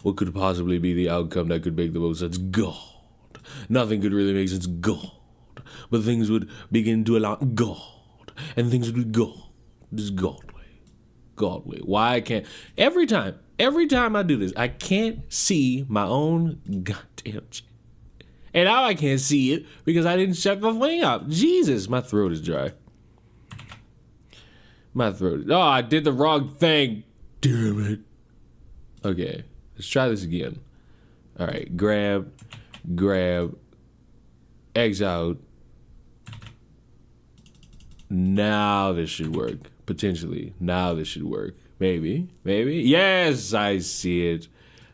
what could possibly be the outcome that could make the most sense? God. Nothing could really make sense. God. But things would begin to allow God. And things would be God. Just godly. Godly. Why I can't... Every time I do this, I can't see my own goddamn shit. And now I can't see it because I didn't shut the thing up. Jesus, my throat is dry. Oh, I did the wrong thing. Damn it. Okay, let's try this again. All right, grab, X out. Now this should work. Potentially. Now this should work. Maybe. Yes, I see it.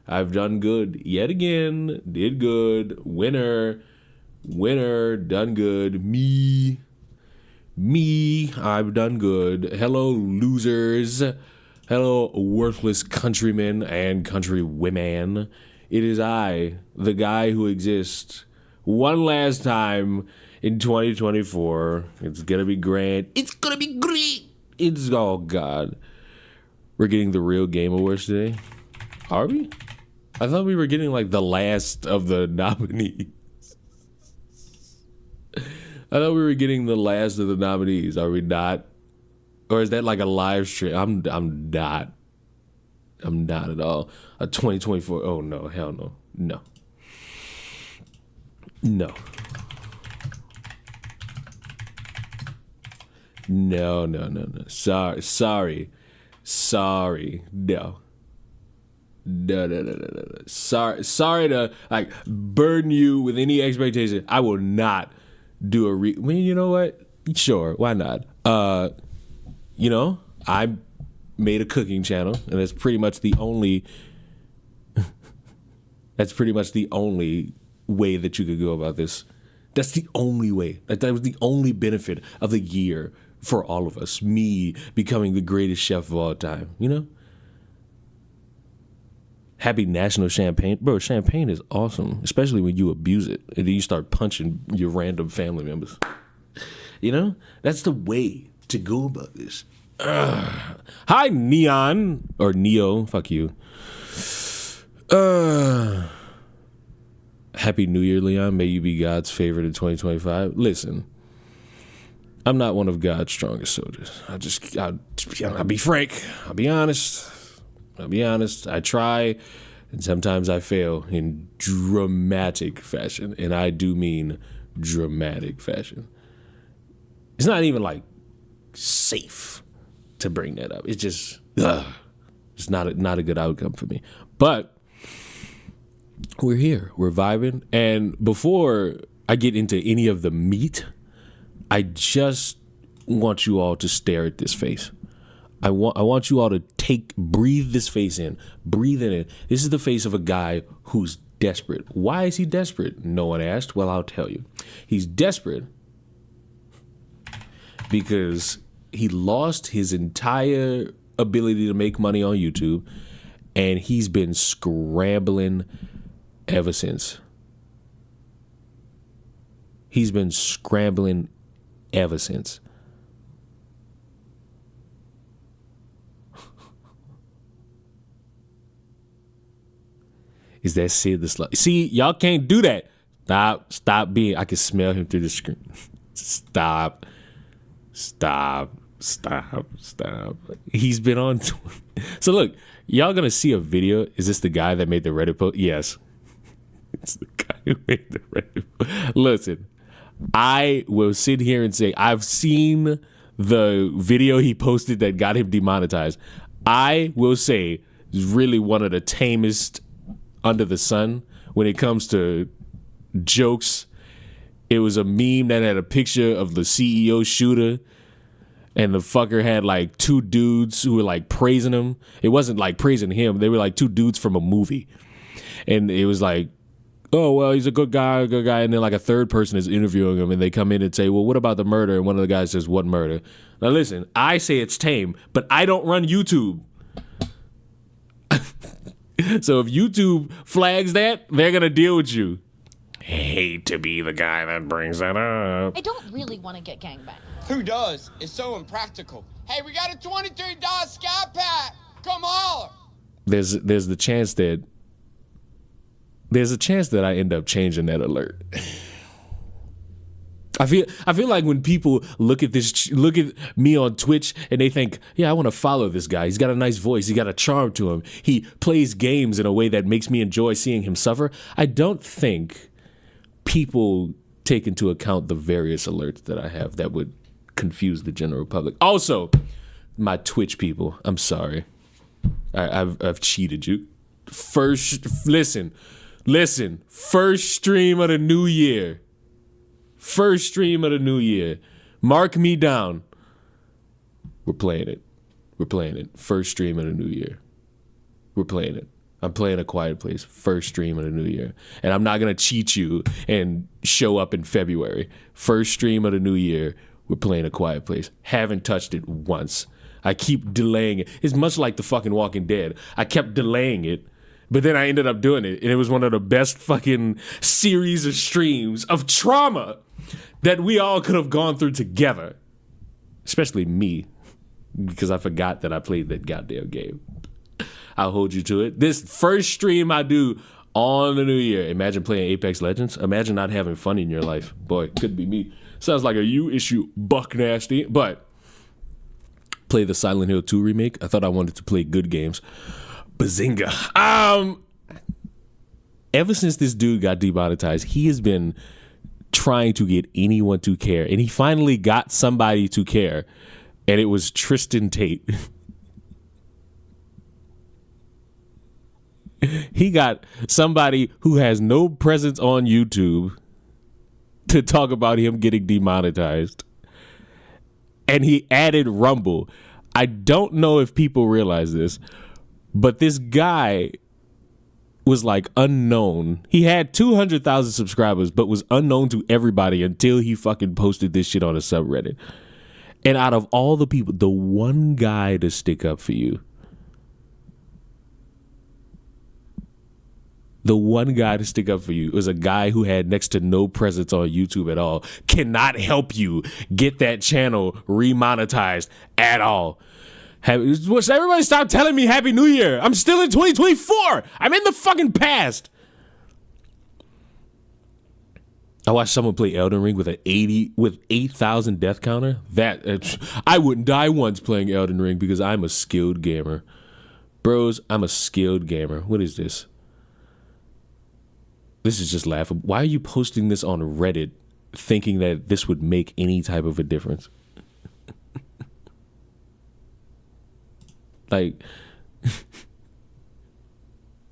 I've done good yet again. Did good. Winner, done good. Me, I've done good. Hello, losers. Hello, worthless countrymen and countrywomen. It is I, the guy who exists one last time in 2024. It's gonna be grand. It's gonna be great. It's, oh God. We're getting the real Game Awards today. Are we? I thought we were getting like the last of the nominees. I thought we were getting the last of the nominees. Are we not? Or is that like a live stream? I'm not. I'm not at all. A 2024. Oh no, hell no. No. No. No. Sorry. No. Sorry to like burden you with any expectation. I will not do a I mean, you know what? Sure, why not? You know, I made a cooking channel, and that's pretty much the only way that you could go about this. That's the only way. That was the only benefit of the year for all of us. Me becoming the greatest chef of all time, you know? Happy National Champagne. Bro, champagne is awesome, especially when you abuse it and then you start punching your random family members. You know? That's the way to go about this. Hi, Neon. Or Neo. Fuck you. Happy New Year, Leon. May you be God's favorite in 2025. Listen, I'm not one of God's strongest soldiers. I'll be frank. I'll be honest. I try, and sometimes I fail in dramatic fashion. And I do mean dramatic fashion. It's not even like safe to bring that up. It's just, it's not a good outcome for me. But we're here, we're vibing. And before I get into any of the meat, I just want you all to stare at this face. I want you all to breathe this face in. Breathe it in. This is the face of a guy who's desperate. Why is he desperate? No one asked. Well, I'll tell you. He's desperate because he lost his entire ability to make money on YouTube, and he's been scrambling ever since. He's been scrambling ever since. Is that Sid the Slut? See, y'all can't do that. Stop being. I can smell him through the screen. Stop. He's been on. So look, y'all gonna see a video. Is this the guy that made the Reddit post? Yes. It's the guy who made the Reddit post. Listen, I will sit here and say I've seen the video he posted that got him demonetized. I will say it's really one of the tamest under the sun when it comes to jokes. It was a meme that had a picture of the CEO shooter, and the fucker had like two dudes who were like praising him. It wasn't like praising him. They were like two dudes from a movie. And it was like, oh, well, he's a good guy. And then like a third person is interviewing him, and they come in and say, well, what about the murder? And one of the guys says, what murder? Now listen, I say it's tame, but I don't run YouTube. So if YouTube flags that, they're going to deal with you. Hate to be the guy that brings that up. I don't really want to get gangbanged. Who does? It's so impractical. Hey, we got a $23 sky pack. Come on. There's the chance that there's a chance that I end up changing that alert. I feel like when people look at me on Twitch and they think, yeah, I want to follow this guy. He's got a nice voice. He's got a charm to him. He plays games in a way that makes me enjoy seeing him suffer. I don't think people take into account the various alerts that I have that would confuse the general public. Also, my Twitch people, I'm sorry. I've cheated you. Listen. First stream of the new year. First stream of the new year. Mark me down. We're playing it. First stream of the new year. We're playing it. I'm playing A Quiet Place. First stream of the new year. And I'm not going to cheat you and show up in February. First stream of the new year. We're playing A Quiet Place. Haven't touched it once. I keep delaying it. It's much like the fucking Walking Dead. I kept delaying it. But then I ended up doing it. And it was one of the best fucking series of streams of trauma that we all could have gone through together. Especially me. Because I forgot that I played that goddamn game. I'll hold you to it. This first stream I do on the new year. Imagine playing Apex Legends. Imagine not having fun in your life. Boy, could be me. Sounds like a you issue, buck nasty. But play the Silent Hill 2 remake. I thought I wanted to play good games. Bazinga. Ever since this dude got demonetized, he has been trying to get anyone to care. And he finally got somebody to care. And it was Tristan Tate. He got somebody who has no presence on YouTube to talk about him getting demonetized. And he added Rumble. I don't know if people realize this, but this guy was like unknown. He had 200,000 subscribers, but was unknown to everybody until he fucking posted this shit on a subreddit. And out of all the people, the one guy to stick up for you, was a guy who had next to no presence on YouTube at all, cannot help you get that channel remonetized at all. Everybody stop telling me Happy New Year. I'm still in 2024. I'm in the fucking past. I watched someone play Elden Ring with 8,000 death counter. I wouldn't die once playing Elden Ring because I'm a skilled gamer. Bros, I'm a skilled gamer. What is this? This is just laughable. Why are you posting this on Reddit thinking that this would make any type of a difference? Like,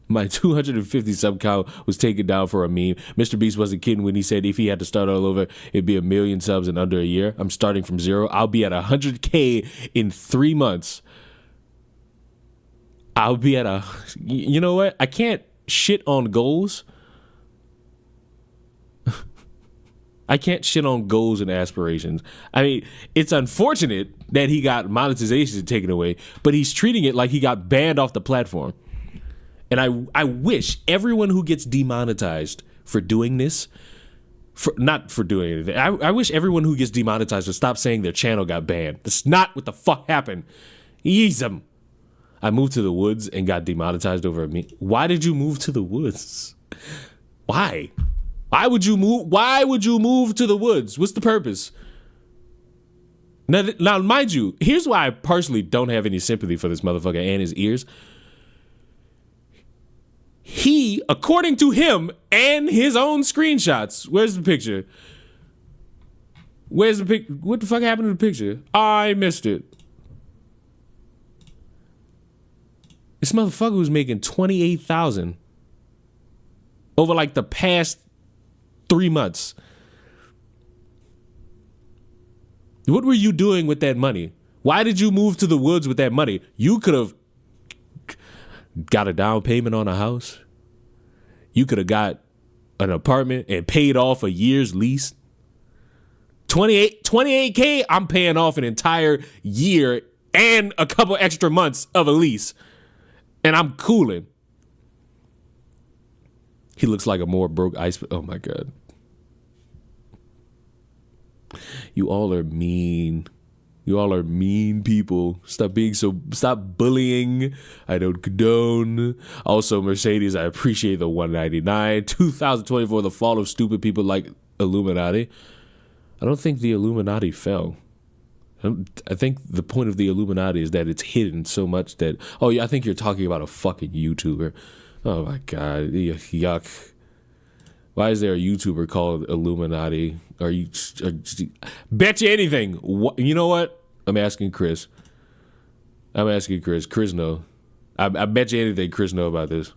my 250 sub count was taken down for a meme. Mr. Beast wasn't kidding when he said if he had to start all over, it'd be 1 million subs in under a year. I'm starting from 0. I'll be at 100K in 3 months. I'll be at you know what? I can't shit on goals. I can't shit on goals and aspirations. I mean, it's unfortunate that he got monetization taken away, but he's treating it like he got banned off the platform. And I wish everyone who gets demonetized for doing this, not for doing anything, I wish everyone who gets demonetized would stop saying their channel got banned. That's not what the fuck happened. Ease them. I moved to the woods and got demonetized over me. Why did you move to the woods? Why? Why would you move? Why would you move to the woods? What's the purpose? Now, mind you, here's why I personally don't have any sympathy for this motherfucker and his ears. He, according to him and his own screenshots, where's the picture? Where's the pic? What the fuck happened to the picture? I missed it. This motherfucker was making 28,000 over like the past 3 months. What were you doing with that money? Why did you move to the woods with that money? You could have got a down payment on a house. You could have got an apartment and paid off a year's lease. 28K, I'm paying off an entire year and a couple extra months of a lease. And I'm cooling. He looks like a more broke ice. Oh my God. You all are mean. You all are mean people. Stop bullying. I don't condone. Also, Mercedes, I appreciate the 199. 2024, the fall of stupid people like Illuminati. I don't think the Illuminati fell. I think the point of the Illuminati is that it's hidden so much that, oh yeah, I think you're talking about a fucking YouTuber. Oh my God, yuck. Why is there a YouTuber called Illuminati? Bet you anything. You know what? I'm asking Chris. Chris know. I bet you anything Chris know about this.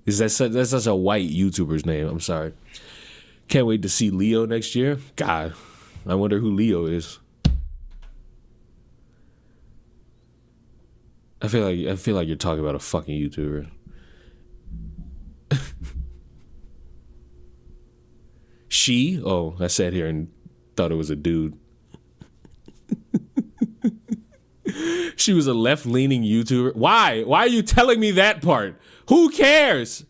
That's such a white YouTuber's name. I'm sorry. Can't wait to see Leo next year. God, I wonder who Leo is. I feel like you're talking about a fucking YouTuber. She? Oh, I sat here and thought it was a dude. She was a left-leaning YouTuber. Why? Why are you telling me that part? Who cares?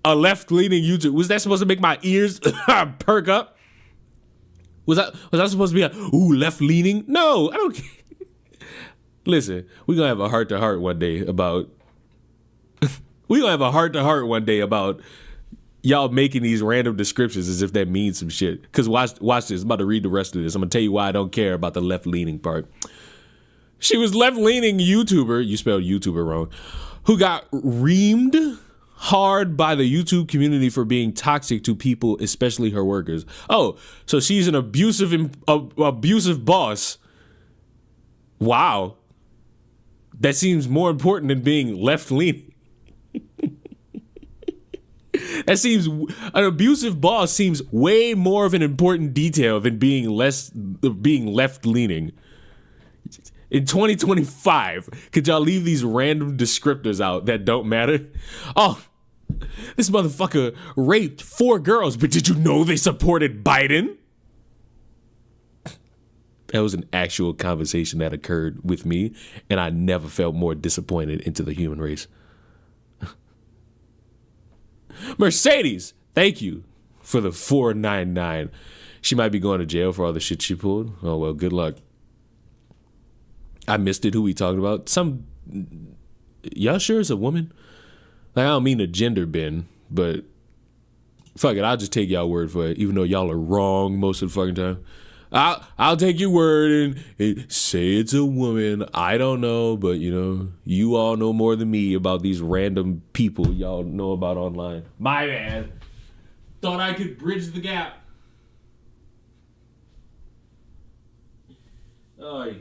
A left-leaning YouTuber. Was that supposed to make my ears perk up? Was that supposed to be left-leaning? No, I don't care. Listen, we're going to have a heart-to-heart one day about y'all making these random descriptions as if that means some shit. Because watch this. I'm about to read the rest of this. I'm going to tell you why I don't care about the left-leaning part. She was left-leaning YouTuber, you spelled YouTuber wrong, who got reamed hard by the YouTube community for being toxic to people, especially her workers. Oh, so she's an abusive boss. Wow. That seems more important than being left-leaning. An abusive boss seems way more of an important detail than being left-leaning. In 2025, could y'all leave these random descriptors out that don't matter? Oh, this motherfucker raped 4 girls, but did you know they supported Biden? That was an actual conversation that occurred with me, and I never felt more disappointed into the human race. Mercedes, thank you for the 499. She might be going to jail for all the shit she pulled. Oh, well, good luck. I missed it. Who we talking about? Y'all sure it's a woman? Like, I don't mean to gender bend, but fuck it. I'll just take y'all word for it, even though y'all are wrong most of the fucking time. I'll take your word and say it's a woman. I don't know, but you all know more than me about these random people y'all know about online. My bad. Thought I could bridge the gap. Oh.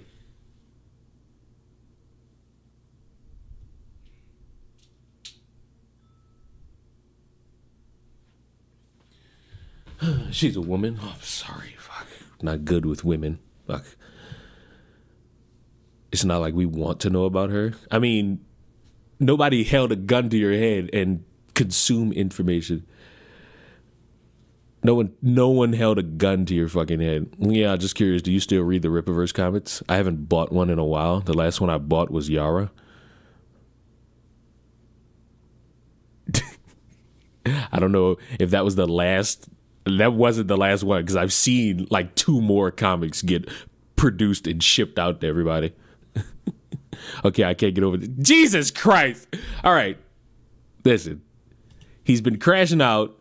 She's a woman. Oh, I'm sorry. Fuck. Not good with women. Fuck. It's not like we want to know about her. I mean, nobody held a gun to your head and consumed information. No one held a gun to your fucking head. Yeah, just curious. Do you still read the Rippaverse comics? I haven't bought one in a while. The last one I bought was Yara. I don't know if that was the last. That wasn't the last one because I've seen like 2 more comics get produced and shipped out to everybody. Okay, I can't get over this. Jesus Christ. All right. Listen. He's been crashing out.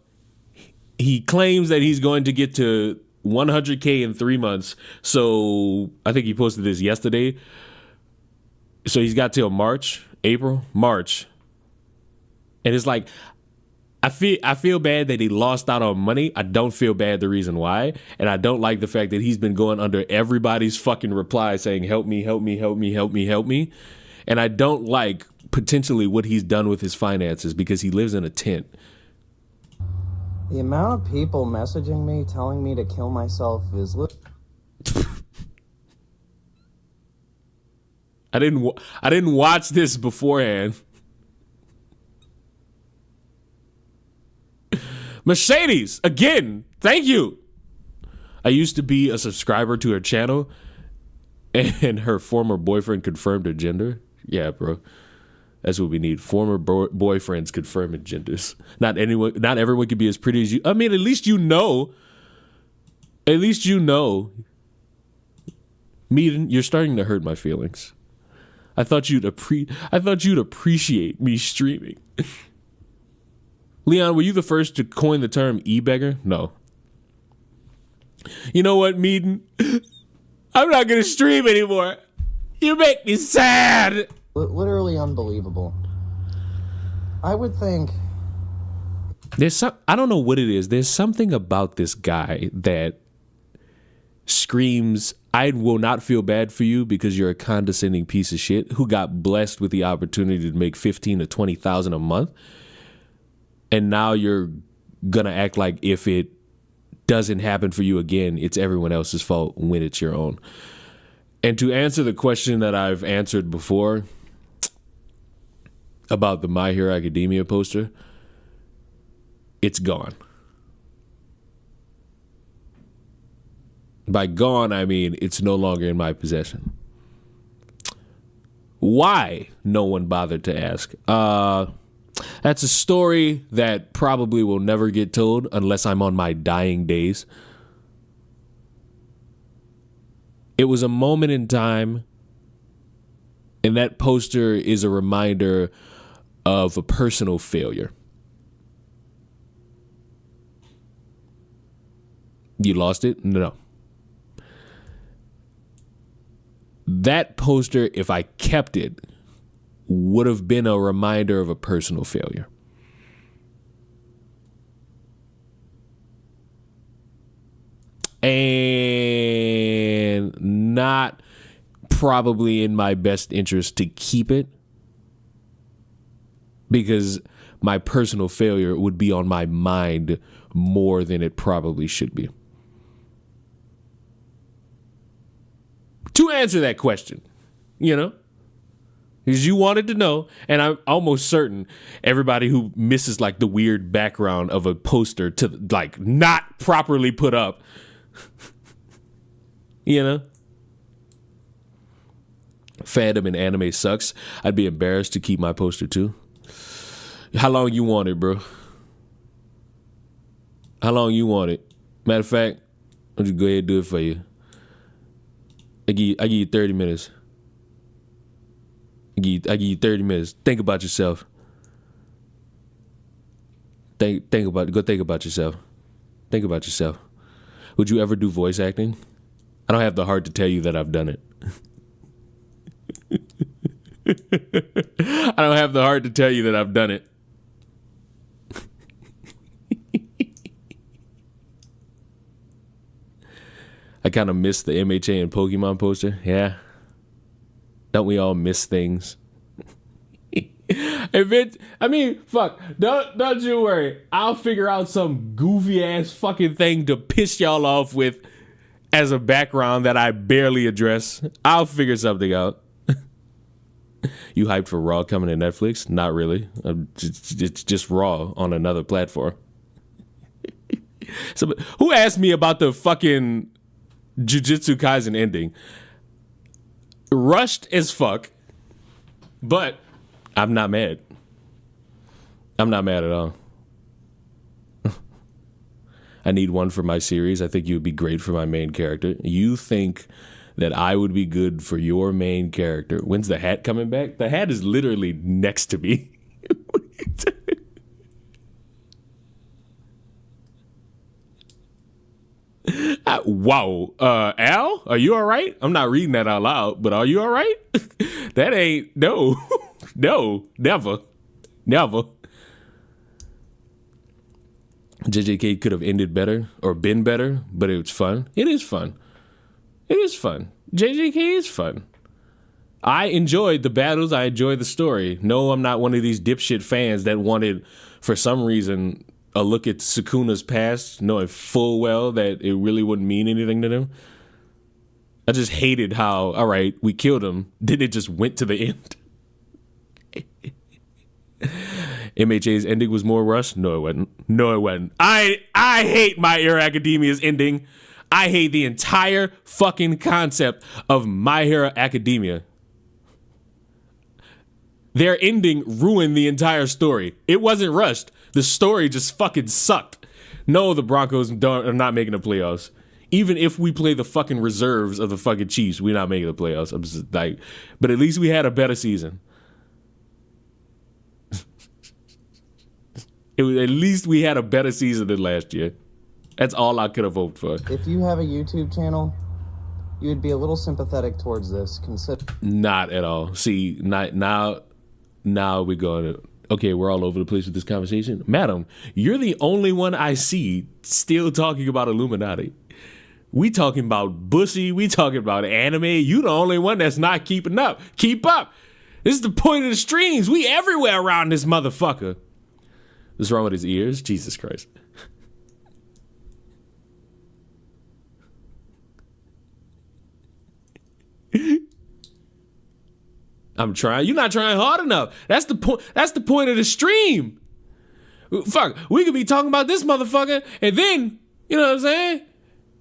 He claims that he's going to get to 100K in 3 months. So I think he posted this yesterday. So he's got till March. And it's like, I feel bad that he lost out on money. I don't feel bad the reason why. And I don't like the fact that he's been going under everybody's fucking reply saying, help me, help me, help me, help me, help me. And I don't like potentially what he's done with his finances because he lives in a tent. The amount of people messaging me telling me to kill myself is... I didn't watch this beforehand. Mercedes, again, thank you. I used to be a subscriber to her channel, and her former boyfriend confirmed her gender. Yeah, bro. That's what we need. Former boyfriends confirming genders. Not everyone can be as pretty as you. I mean, at least you know. At least you know. Meaden, you're starting to hurt my feelings. I thought you'd appreciate me streaming. Leon, were you the first to coin the term e-beggar? No. You know what, Meaden? I'm not gonna stream anymore. You make me sad. Literally unbelievable. I would think I don't know what it is. There's something about this guy that screams, I will not feel bad for you because you're a condescending piece of shit who got blessed with the opportunity to make 15 to 20,000 a month. And now you're gonna act like if it doesn't happen for you again, it's everyone else's fault when it's your own. And to answer the question that I've answered before about the My Hero Academia poster, it's gone. By gone, I mean it's no longer in my possession. Why? No one bothered to ask. That's a story that probably will never get told unless I'm on my dying days. It was a moment in time, and that poster is a reminder of a personal failure. You lost it? No. That poster, if I kept it, would have been a reminder of a personal failure. And not probably in my best interest to keep it, because my personal failure would be on my mind more than it probably should be. To answer that question, you know? Because you wanted to know, and I'm almost certain everybody who misses like the weird background of a poster to like not properly put up, you know? Fandom in anime sucks. I'd be embarrassed to keep my poster too. How long you want it, bro? How long you want it? Matter of fact, I'll just go ahead and do it for you. I give you 30 minutes. I give you 30 minutes. Think about yourself. Go think about yourself. Think about yourself. Would you ever do voice acting? I don't have the heart to tell you that I've done it. I don't have the heart to tell you that I've done it. I kind of miss the MHA and Pokemon poster. Yeah. Don't we all miss things? Fuck. Don't you worry. I'll figure out some goofy ass fucking thing to piss y'all off with as a background that I barely address. I'll figure something out. You hyped for Raw coming to Netflix? Not really. It's just Raw on another platform. So, who asked me about the fucking Jujutsu Kaisen ending? Rushed as fuck, but I'm not mad. I'm not mad at all. I need one for my series. I think you would be great for my main character. You think that I would be good for your main character. When's the hat coming back? The hat is literally next to me. Wow. Al, are you all right? I'm not reading that out loud, but are you all right? That ain't, no, never. JJK could have ended better or been better, but it was fun. It is fun. JJK is fun. I enjoyed the battles. I enjoyed the story. No, I'm not one of these dipshit fans that wanted, for some reason, a look at Sukuna's past, knowing full well that it really wouldn't mean anything to them. I just hated how, all right, we killed him, then it just went to the end. MHA's ending was more rushed? No, it wasn't. I hate My Hero Academia's ending. I hate the entire fucking concept of My Hero Academia. Their ending ruined the entire story. It wasn't rushed. The story just fucking sucked. No, the Broncos are not making the playoffs. Even if we play the fucking reserves of the fucking Chiefs, we're not making the playoffs. I'm just like, but at least we had a better season. At least we had a better season than last year. That's all I could have hoped for. If you have a YouTube channel, you would be a little sympathetic towards this. Not at all. See, now we're going to... Okay, we're all over the place with this conversation. Madam, you're the only one I see still talking about Illuminati. We talking about Bussy. We talking about anime. You the only one that's not keeping up. Keep up. This is the point of the streams. We everywhere around this motherfucker. What's wrong with his ears? Jesus Christ. I'm trying. You're not trying hard enough. That's the point. That's the point of the stream. Fuck. We could be talking about this motherfucker, and then, you know what I'm saying?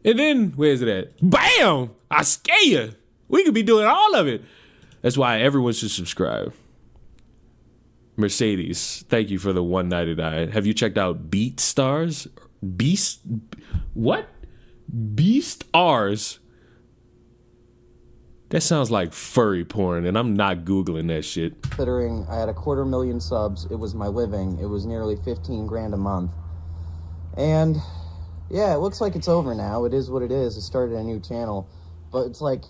And then, where's it at? Bam! I scare you. We could be doing all of it. That's why everyone should subscribe. Mercedes, thank you for the $1.99. Have you checked out BeatStars? What? BeatStars. That sounds like furry porn, and I'm not Googling that shit. Considering I had 250,000 subs, it was my living. It was nearly 15 grand a month. And yeah, it looks like it's over now. It is what it is. I started a new channel. But it's like,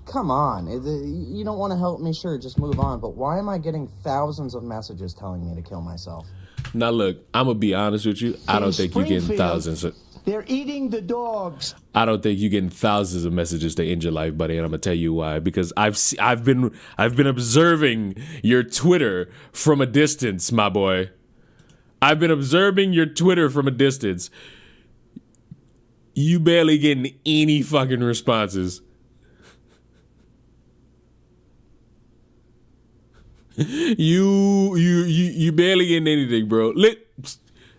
come on. You don't want to help me? Sure, just move on. But why am I getting thousands of messages telling me to kill myself? Now look, I'm going to be honest with you. I don't think you're getting thousands. They're eating the dogs. I don't think you're getting thousands of messages to end your life, buddy, and I'm gonna tell you why. Because I've been observing your Twitter from a distance, my boy. I've been observing your Twitter from a distance. You barely getting any fucking responses. You barely getting anything, bro.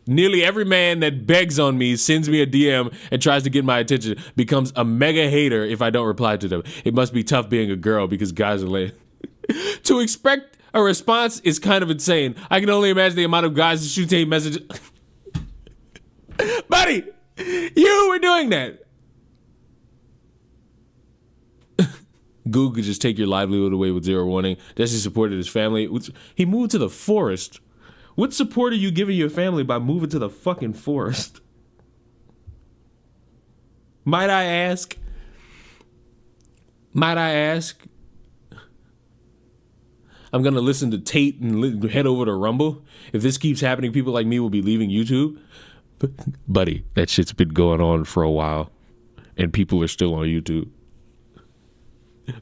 Nearly every man that begs on me, sends me a DM, and tries to get my attention becomes a mega hater if I don't reply to them. It must be tough being a girl because guys are lame. To expect a response is kind of insane. I can only imagine the amount of guys that shoot messages. Buddy, you were doing that. Google could just take your livelihood away with zero warning. Jesse supported his family. He moved to the forest. What support are you giving your family by moving to the fucking forest? Might I ask? I'm going to listen to Tate and head over to Rumble. If this keeps happening, people like me will be leaving YouTube. But, buddy, that shit's been going on for a while. And people are still on YouTube.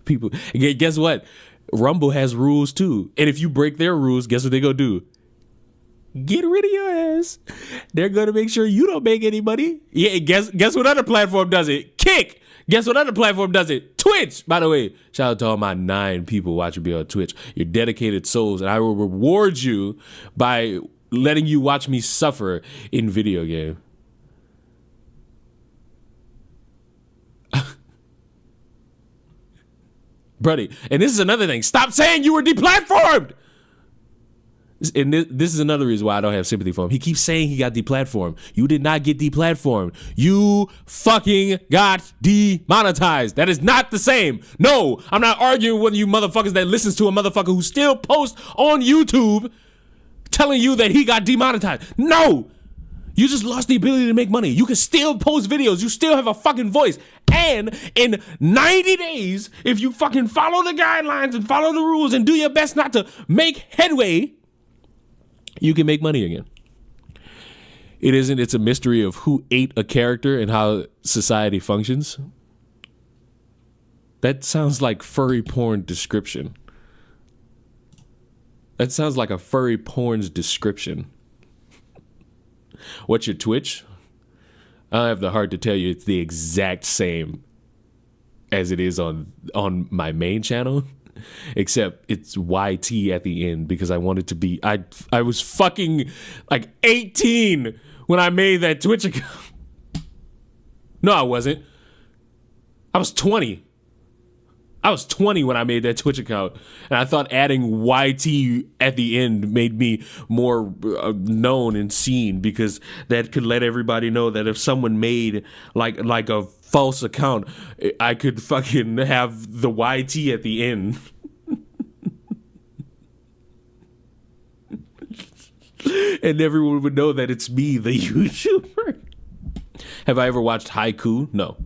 People, guess what? Rumble has rules too. And if you break their rules, guess what they gonna do? Get rid of your ass. They're gonna make sure you don't make any money. Yeah, guess what other platform does it? Kick. Guess what other platform does it? Twitch. By the way, shout out to all my 9 people watching me on Twitch. You're dedicated souls, and I will reward you by letting you watch me suffer in video game. Buddy, and this is another thing. Stop saying you were deplatformed. And this is another reason why I don't have sympathy for him. He keeps saying he got deplatformed. You did not get deplatformed. You fucking got demonetized. That is not the same. No, I'm not arguing with you motherfuckers that listens to a motherfucker who still posts on YouTube telling you that he got demonetized. No, you just lost the ability to make money. You can still post videos. You still have a fucking voice. And in 90 days, if you fucking follow the guidelines and follow the rules and do your best not to make headway, you can make money again. It's a mystery of who ate a character and how society functions. That sounds like furry porn description. That sounds like a furry porn's description. What's your Twitch? I don't have the heart to tell you it's the exact same as it is on my main channel. Except it's YT at the end because I wanted to be... I was fucking like 18 when I made that Twitch account. No, I wasn't. I was 20. I was 20 when I made that Twitch account, and I thought adding YT at the end made me more known and seen, because that could let everybody know that if someone made like a false account, I could fucking have the YT at the end. And everyone would know that it's me, the YouTuber. Have I ever watched Haiku? No.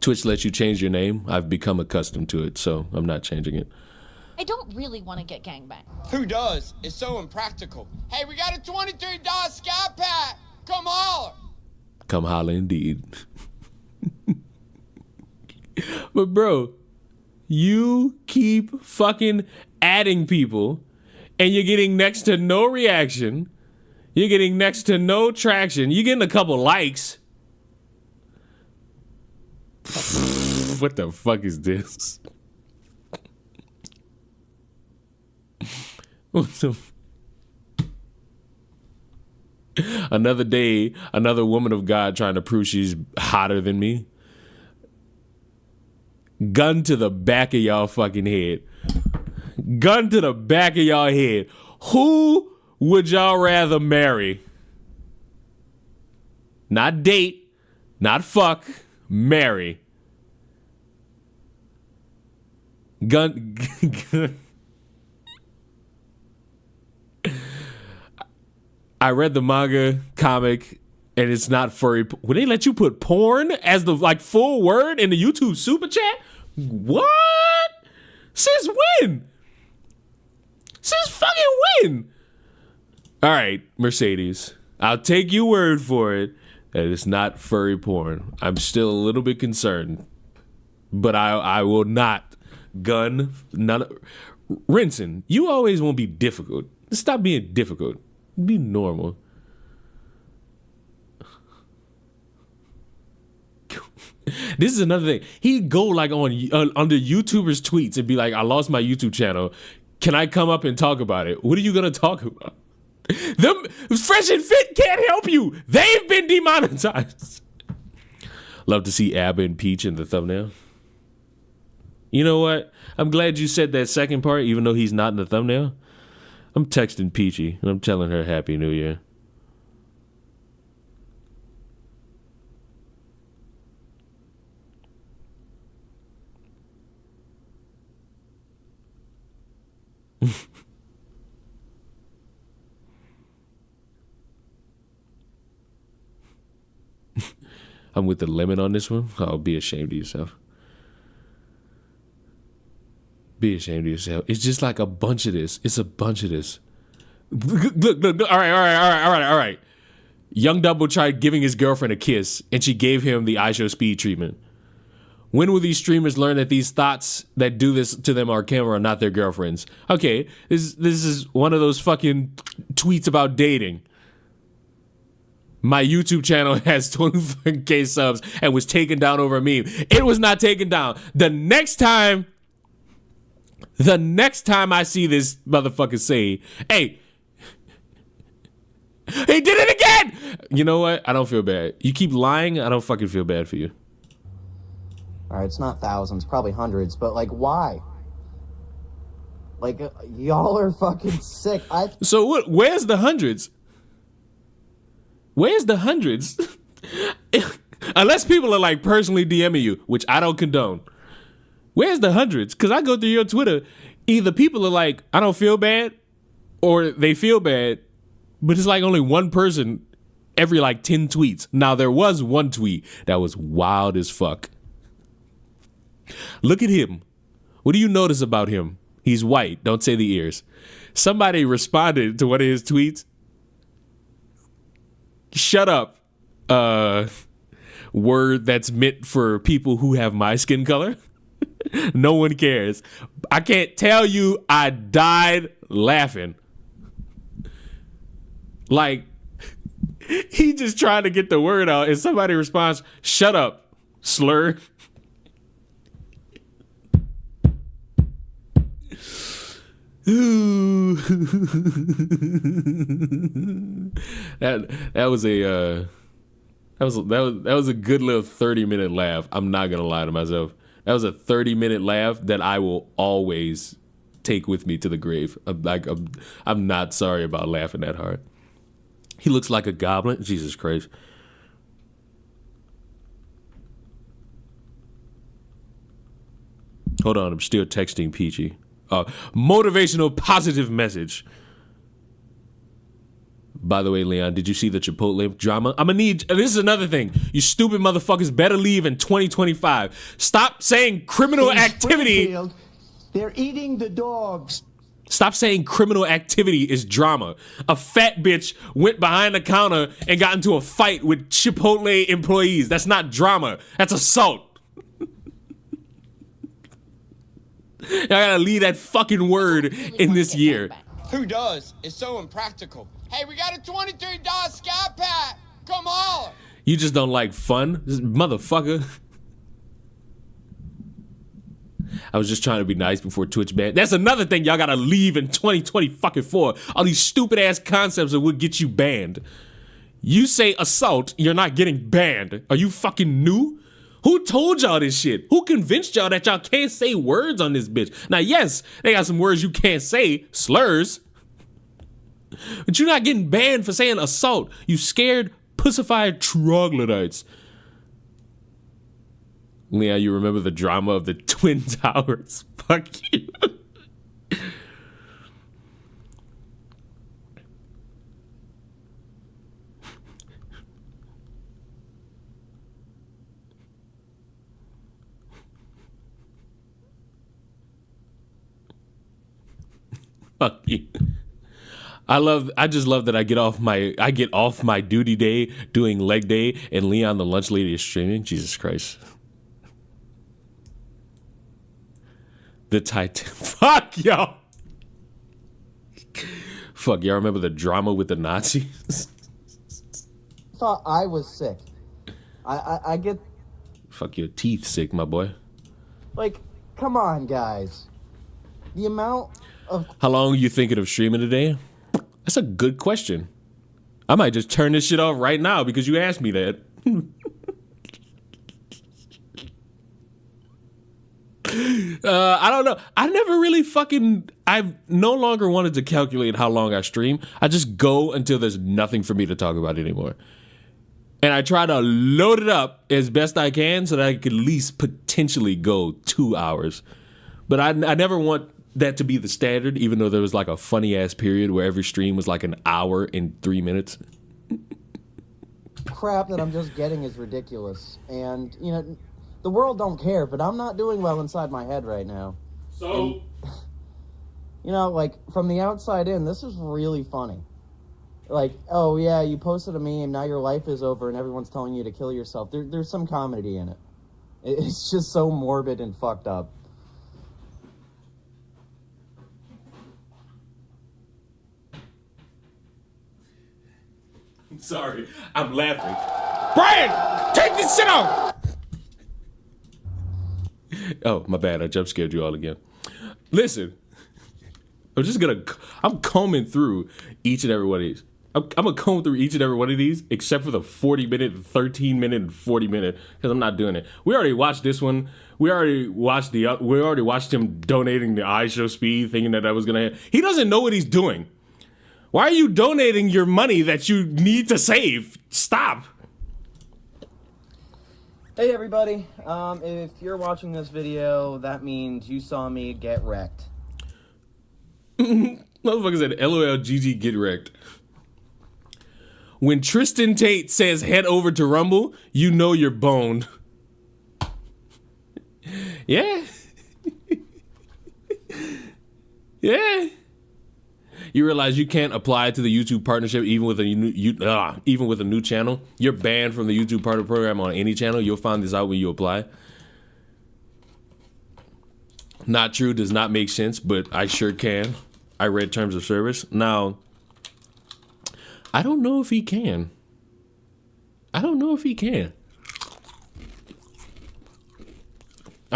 Twitch lets you change your name. I've become accustomed to it, so I'm not changing it. I don't really want to get gangbanged. Who does? It's so impractical. Hey, we got a $23 Sky Pack. Come holler. Come holler indeed. But bro, you keep fucking adding people, and you're getting next to no reaction. You're getting next to no traction. You're getting a couple likes. What the fuck is this? What the Another day, another woman of God trying to prove she's hotter than me. Gun to the back of y'all fucking head. Gun to the back of y'all head. Who would y'all rather marry? Not date, not fuck, marry. Gun. I read the manga comic, and it's not furry. Would they let you put porn as the full word in the YouTube super chat? What? Since when? Since fucking when? All right, Mercedes, I'll take your word for it that it's not furry porn. I'm still a little bit concerned, but I will not gun none. Rinson, you always want to be difficult. Stop being difficult. Be normal. This is another thing. He'd go on under YouTubers' tweets and be like, "I lost my YouTube channel. Can I come up and talk about it?" What are you gonna talk about? Them Fresh and Fit can't help you. They've been demonetized. Love to see Abba and Peach in the thumbnail. You know what? I'm glad you said that second part, even though he's not in the thumbnail. I'm texting Peachy, and I'm telling her Happy New Year. I'm with the lemon on this one. Oh, be ashamed of yourself. Be ashamed of yourself. It's just like a bunch of this. It's a bunch of this. Look. All right. Young Double tried giving his girlfriend a kiss, and she gave him the iShow Speed treatment. When will these streamers learn that these thoughts that do this to them on camera are not their girlfriends? Okay, this is one of those fucking tweets about dating. My YouTube channel has 25K subs and was taken down over a meme. It was not taken down. The next time I see this motherfucker say, "Hey, he did it again!" You know what? I don't feel bad. You keep lying, I don't fucking feel bad for you. All right, it's not thousands, probably hundreds, but why? Y'all are fucking sick. So what? Where's the hundreds? Where's the hundreds? Unless people are personally DMing you, which I don't condone. Where's the hundreds? Because I go through your Twitter, either people are like, "I don't feel bad," or they feel bad, but it's only one person every 10 tweets. Now, there was one tweet that was wild as fuck. Look at him. What do you notice about him? He's white. Don't say the ears. Somebody responded to one of his tweets. Shut up. Word that's meant for people who have my skin color. No one cares. I can't tell you I died laughing. He just trying to get the word out, and somebody responds, "Shut up, slur." Ooh. that That was a good little 30-minute laugh. I'm not gonna lie to myself. That was a 30-minute laugh that I will always take with me to the grave. I'm not sorry about laughing that hard. He looks like a goblin. Jesus Christ. Hold on, I'm still texting Peachy. Motivational positive message. By the way, Leon, did you see the Chipotle drama? I'm gonna need, this is another thing. You stupid motherfuckers better leave in 2025. Stop saying criminal In activity. Springfield, they're eating the dogs. Stop saying criminal activity is drama. A fat bitch went behind the counter and got into a fight with Chipotle employees. That's not drama. That's assault. I gotta leave that fucking word in this year. Who does? It's so impractical. Hey, we got a $23 Sky Pack. Come on. You just don't like fun, this motherfucker. I was just trying to be nice before Twitch banned. That's another thing y'all gotta leave in 2024. All these stupid ass concepts that would get you banned. You say assault, you're not getting banned. Are you fucking new? Who told y'all this shit? Who convinced y'all that y'all can't say words on this bitch? Now, yes, they got some words you can't say, slurs. But you're not getting banned for saying assault. You scared, pussified troglodytes. Leon, you remember the drama of the Twin Towers? Fuck you. Fuck you. I just love that I get off my duty day doing leg day and Leon the lunch lady is streaming. Jesus Christ. The Titan. Fuck y'all. Fuck, y'all remember the drama with the Nazis? Thought I was sick. I get, Fuck, your teeth sick, my boy. like, come on, guys. The amount of How long are you thinking of streaming today? That's a good question. I might just turn this shit off right now because you asked me that. I don't know. I've no longer wanted to calculate how long I stream. I just go until there's nothing for me to talk about anymore. And I try to load it up as best I can so that I could at least potentially go 2 hours. But I never want that to be the standard, even though there was like a funny ass period where every stream was like an hour and 3 minutes. crap that I'm just getting is ridiculous. And, you know, the world don't care, but I'm not doing well inside my head right now. So, You know, like, from the outside in, this is really funny. Like, oh yeah, you posted a meme, now your life is over and everyone's telling you to kill yourself. There's some comedy in it. It's just so morbid and fucked up. I'm sorry, I'm laughing. Brian, take this shit off! Oh, my bad, I jump scared you all again. Listen, I'm combing through each and every one of these. I'm gonna comb through each and every one of these, except for the 40-minute, 13-minute, and 40-minute, because I'm not doing it. We already watched this one. We already watched him donating the iShow speed, thinking that was gonna. He doesn't know what he's doing. Why are you donating your money that you need to save? Stop. Hey everybody, if you're watching this video, that means you saw me get wrecked. Motherfucker said, LOL GG get wrecked. When Tristan Tate says head over to Rumble, you know you're boned. Yeah. Yeah. You realize you can't apply to the YouTube partnership even with a new channel. You're banned from the YouTube partner program on any channel. You'll find this out when you apply. Not true, does not make sense, but I sure can. I read terms of service. Now, I don't know if he can. I'm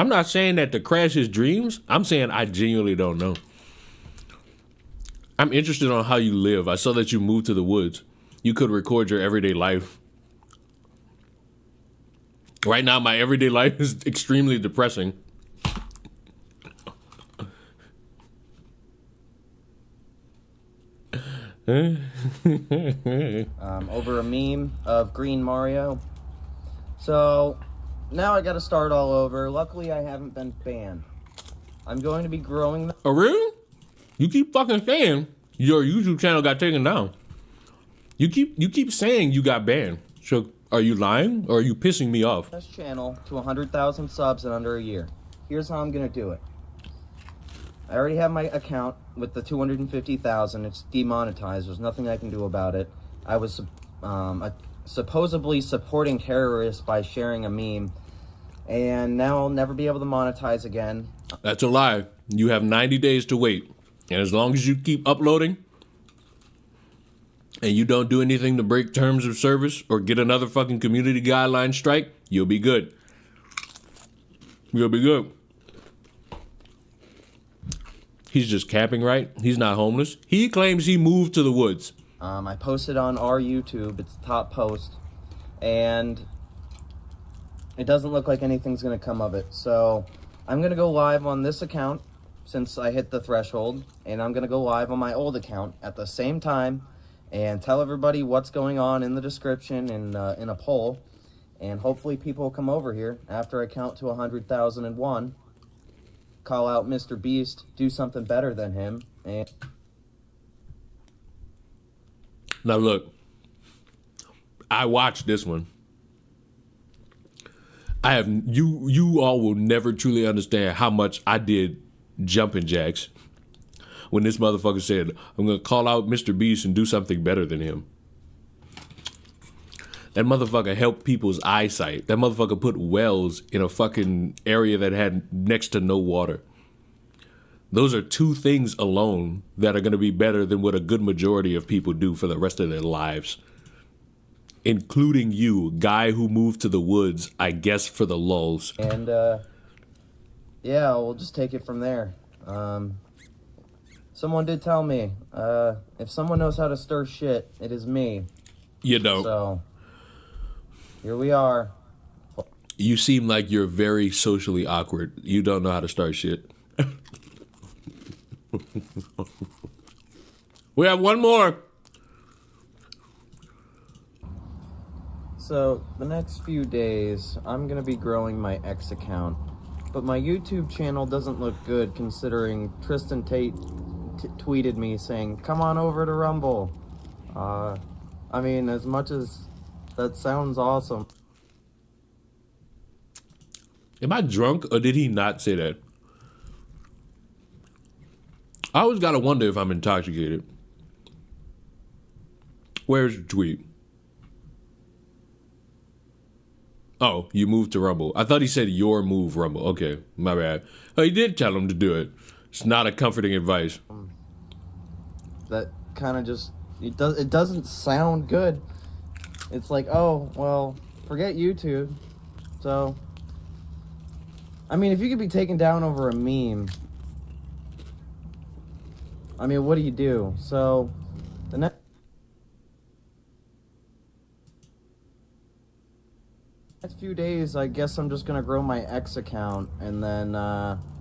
not saying that to crash his dreams. I'm saying I genuinely don't know. I'm interested on how you live. I saw that you moved to the woods. You could record your everyday life. Right now, my everyday life is extremely depressing. Over a meme of Green Mario. So now I gotta start all over. Luckily, I haven't been banned. I'm going to be growing. Oh, really? You keep fucking saying your YouTube channel got taken down. You keep saying you got banned. So are you lying or are you pissing me off? This channel to 100,000 subs in under a year. Here's how I'm gonna do it. I already have my account with the 250,000. It's demonetized. There's nothing I can do about it. I was supposedly supporting terrorists by sharing a meme, and now I'll never be able to monetize again. That's a lie. You have 90 days to wait. And as long as you keep uploading and you don't do anything to break terms of service or get another fucking community guideline strike, you'll be good. You'll be good. He's just capping, right? He's not homeless. He claims he moved to the woods. I posted on our YouTube. It's the top post. And it doesn't look like anything's going to come of it. So I'm going to go live on this account since I hit the threshold. And I'm going to go live on my old account at the same time and tell everybody what's going on in the description and in a poll. And hopefully people will come over here after I count to 100,001. Call out Mr. Beast, do something better than him. And now look, I watched this one. You all will never truly understand how much I did jumping jacks when this motherfucker said, I'm gonna call out Mr. Beast and do something better than him. That motherfucker helped people's eyesight. That motherfucker put wells in a fucking area that had next to no water. Those are two things alone that are going to be better than what a good majority of people do for the rest of their lives. Including you, guy who moved to the woods, I guess for the lulz. And, yeah, we'll just take it from there. Someone did tell me, if someone knows how to stir shit, it is me. You don't. So here we are. You seem like you're very socially awkward. You don't know how to start shit. We have one more. So the next few days, I'm going to be growing my X account. But my YouTube channel doesn't look good considering Tristan Tate tweeted me saying, come on over to Rumble. I mean, as much as that sounds awesome. Am I drunk or did he not say that? I always gotta wonder if I'm intoxicated. Where's the tweet? Oh, you moved to Rumble. I thought he said your move, Rumble. Okay, my bad. Oh, he did tell him to do it. It's not a comforting advice. That kind of just, it doesn't sound good. It's like, oh, well, forget YouTube. So, I mean, if you could be taken down over a meme, I mean, what do you do? So, the next few days, I guess I'm just gonna grow my X account and then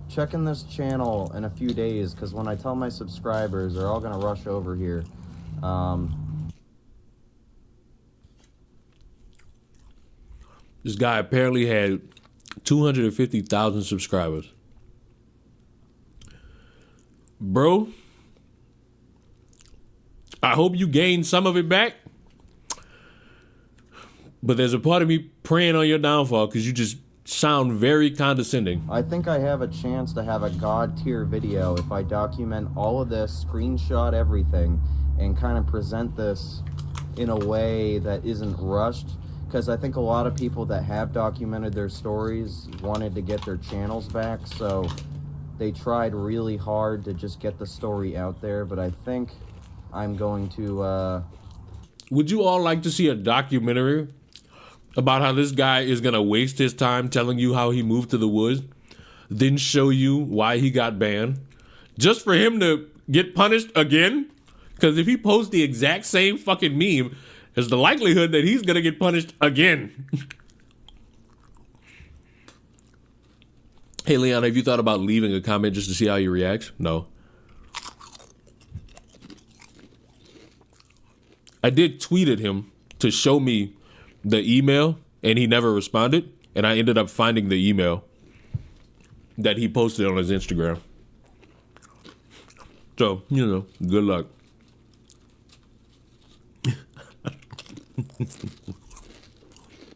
check in this channel in a few days, because when I tell my subscribers, they're all gonna rush over here. This guy apparently had 250,000 subscribers. Bro, I hope you gained some of it back. But there's a part of me praying on your downfall because you just sound very condescending. I think I have a chance to have a god tier video if I document all of this, screenshot everything, and kind of present this in a way that isn't rushed. Because I think a lot of people that have documented their stories wanted to get their channels back, so they tried really hard to just get the story out there. But I think I'm going to... Would you all like to see a documentary about how this guy is going to waste his time telling you how he moved to the woods, then show you why he got banned, just for him to get punished again? Because if he posts the exact same fucking meme, there's the likelihood that he's going to get punished again. Hey, Leon, have you thought about leaving a comment just to see how he reacts? No. I did tweet at him to show me the email, and he never responded. And I ended up finding the email that he posted on his Instagram. So, good luck.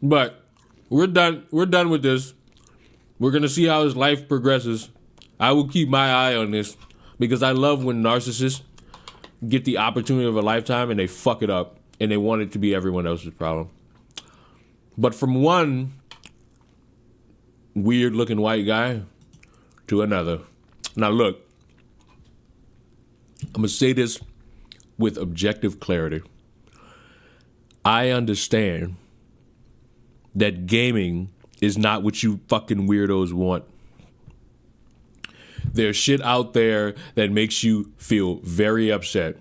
But we're done. We're done with this. We're going to see how his life progresses. I will keep my eye on this because I love when narcissists get the opportunity of a lifetime and they fuck it up and they want it to be everyone else's problem. But from one weird looking white guy to another. Now look, I'm going to say this with objective clarity. I understand that gaming is not what you fucking weirdos want. There's shit out there that makes you feel very upset.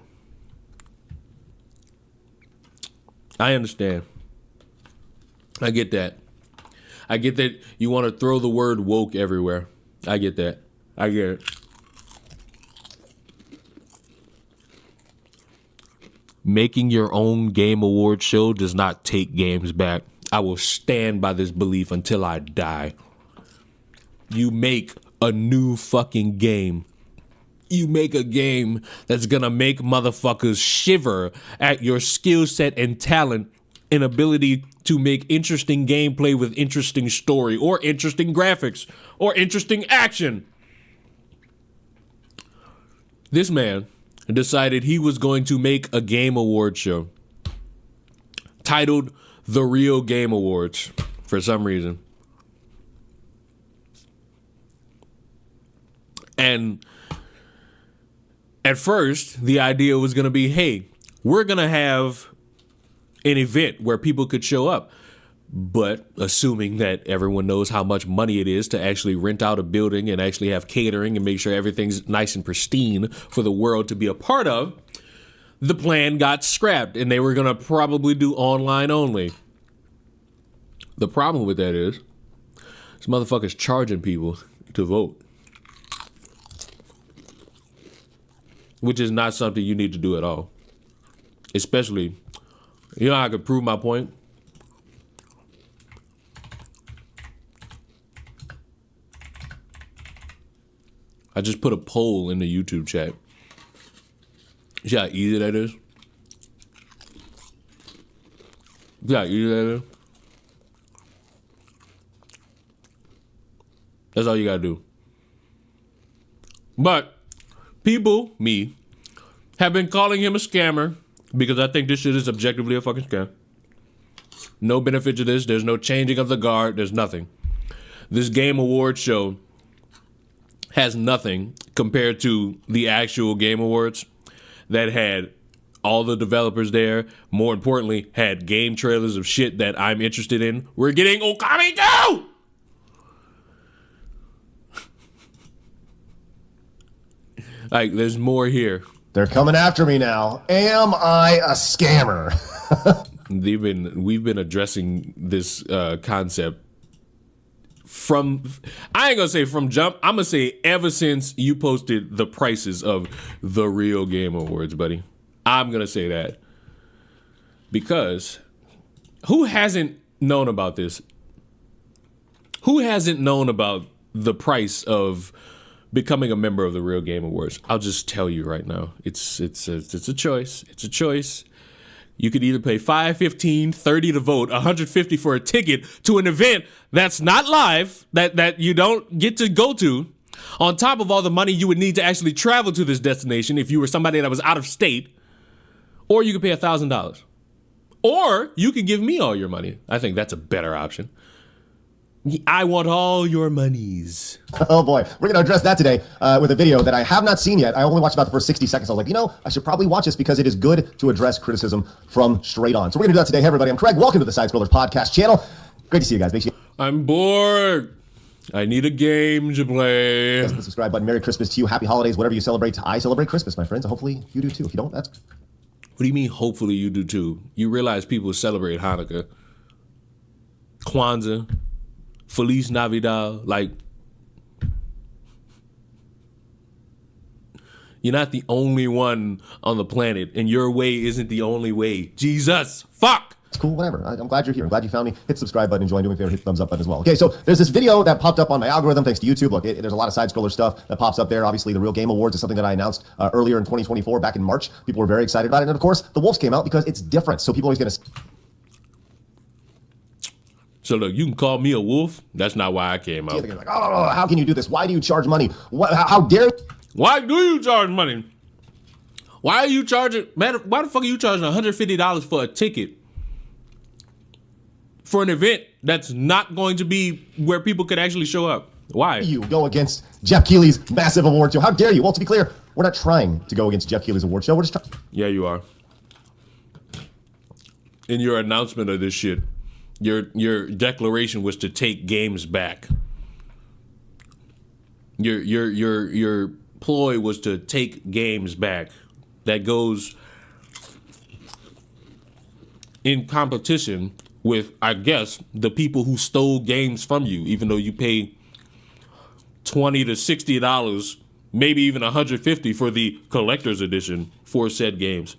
I understand. I get that. I get that you want to throw the word woke everywhere. I get that. I get it. Making your own game award show does not take games back. I will stand by this belief until I die. You make a new fucking game. You make a game that's gonna make motherfuckers shiver at your skill set and talent and ability to make interesting gameplay with interesting story or interesting graphics or interesting action. This man decided he was going to make a game award show titled The Real Game Awards for some reason. And at first, the idea was going to be, hey, we're going to have an event where people could show up. But assuming that everyone knows how much money it is to actually rent out a building and actually have catering and make sure everything's nice and pristine for the world to be a part of, the plan got scrapped and they were going to probably do online only. The problem with that is this motherfucker's charging people to vote, which is not something you need to do at all. Especially, how I could prove my point? I just put a poll in the YouTube chat. See how easy that is? See how easy that is? That's all you gotta do. But people, me, have been calling him a scammer because I think this shit is objectively a fucking scam. No benefit to this. There's no changing of the guard. There's nothing. This game award show has nothing compared to the actual Game Awards that had all the developers there. More importantly, had game trailers of shit that I'm interested in. We're getting Okami 2! Like, there's more here. They're coming after me now. Am I a scammer? We've been addressing this concept from, I ain't gonna say from jump, I'm gonna say ever since you posted the prices of the Real Game Awards, buddy. I'm gonna say that. Because who hasn't known about this? Who hasn't known about the price of becoming a member of the Real Game Awards? I'll just tell you right now. It's a choice. It's a choice. You could either pay $5, $15, $30 to vote, $150 for a ticket to an event that's not live, that you don't get to go to, on top of all the money you would need to actually travel to this destination if you were somebody that was out of state, or you could pay $1,000. Or you could give me all your money. I think that's a better option. I want all your monies. Oh boy, we're going to address that today with a video that I have not seen yet. I only watched about the first 60 seconds. I was like, I should probably watch this because it is good to address criticism from straight on. So we're going to do that today. Hey everybody, I'm Craig. Welcome to the Side Scrollers podcast channel. Great to see you guys. Make sure I'm bored. I need a game to play. hit the subscribe button. Merry Christmas to you. Happy holidays. Whatever you celebrate. I celebrate Christmas, my friends. Hopefully you do too. If you don't, that's... What do you mean, hopefully you do too? You realize people celebrate Hanukkah, Kwanzaa, Feliz Navidad. Like, You're not the only one on the planet, and your way isn't the only way. Jesus, fuck. It's cool, whatever. I'm glad you're here. I'm glad you found me. Hit the subscribe button, enjoy, do me a favor, hit the thumbs up button as well. Okay, so there's this video that popped up on my algorithm thanks to YouTube. Look, there's a lot of side scroller stuff that pops up there. Obviously, the Real Game Awards is something that I announced earlier in 2024, back in March. People were very excited about it. And of course, the Wolves came out because it's different. So people always going to... So look, you can call me a wolf. That's not why I came out. Like, oh, how can you do this? Why do you charge money? How dare... Why do you charge money? Why are you charging... Man, why the fuck are you charging $150 for a ticket? For an event that's not going to be where people could actually show up. Why? You go against Jeff Keighley's massive award show. How dare you? Well, to be clear, we're not trying to go against Jeff Keighley's award show. We're just trying. Yeah, you are. In your announcement of this shit, your declaration was to take games back. Your ploy was to take games back. That goes in competition with, I guess, the people who stole games from you, even though you pay $20 to $60, maybe even $150 for the collector's edition for said games.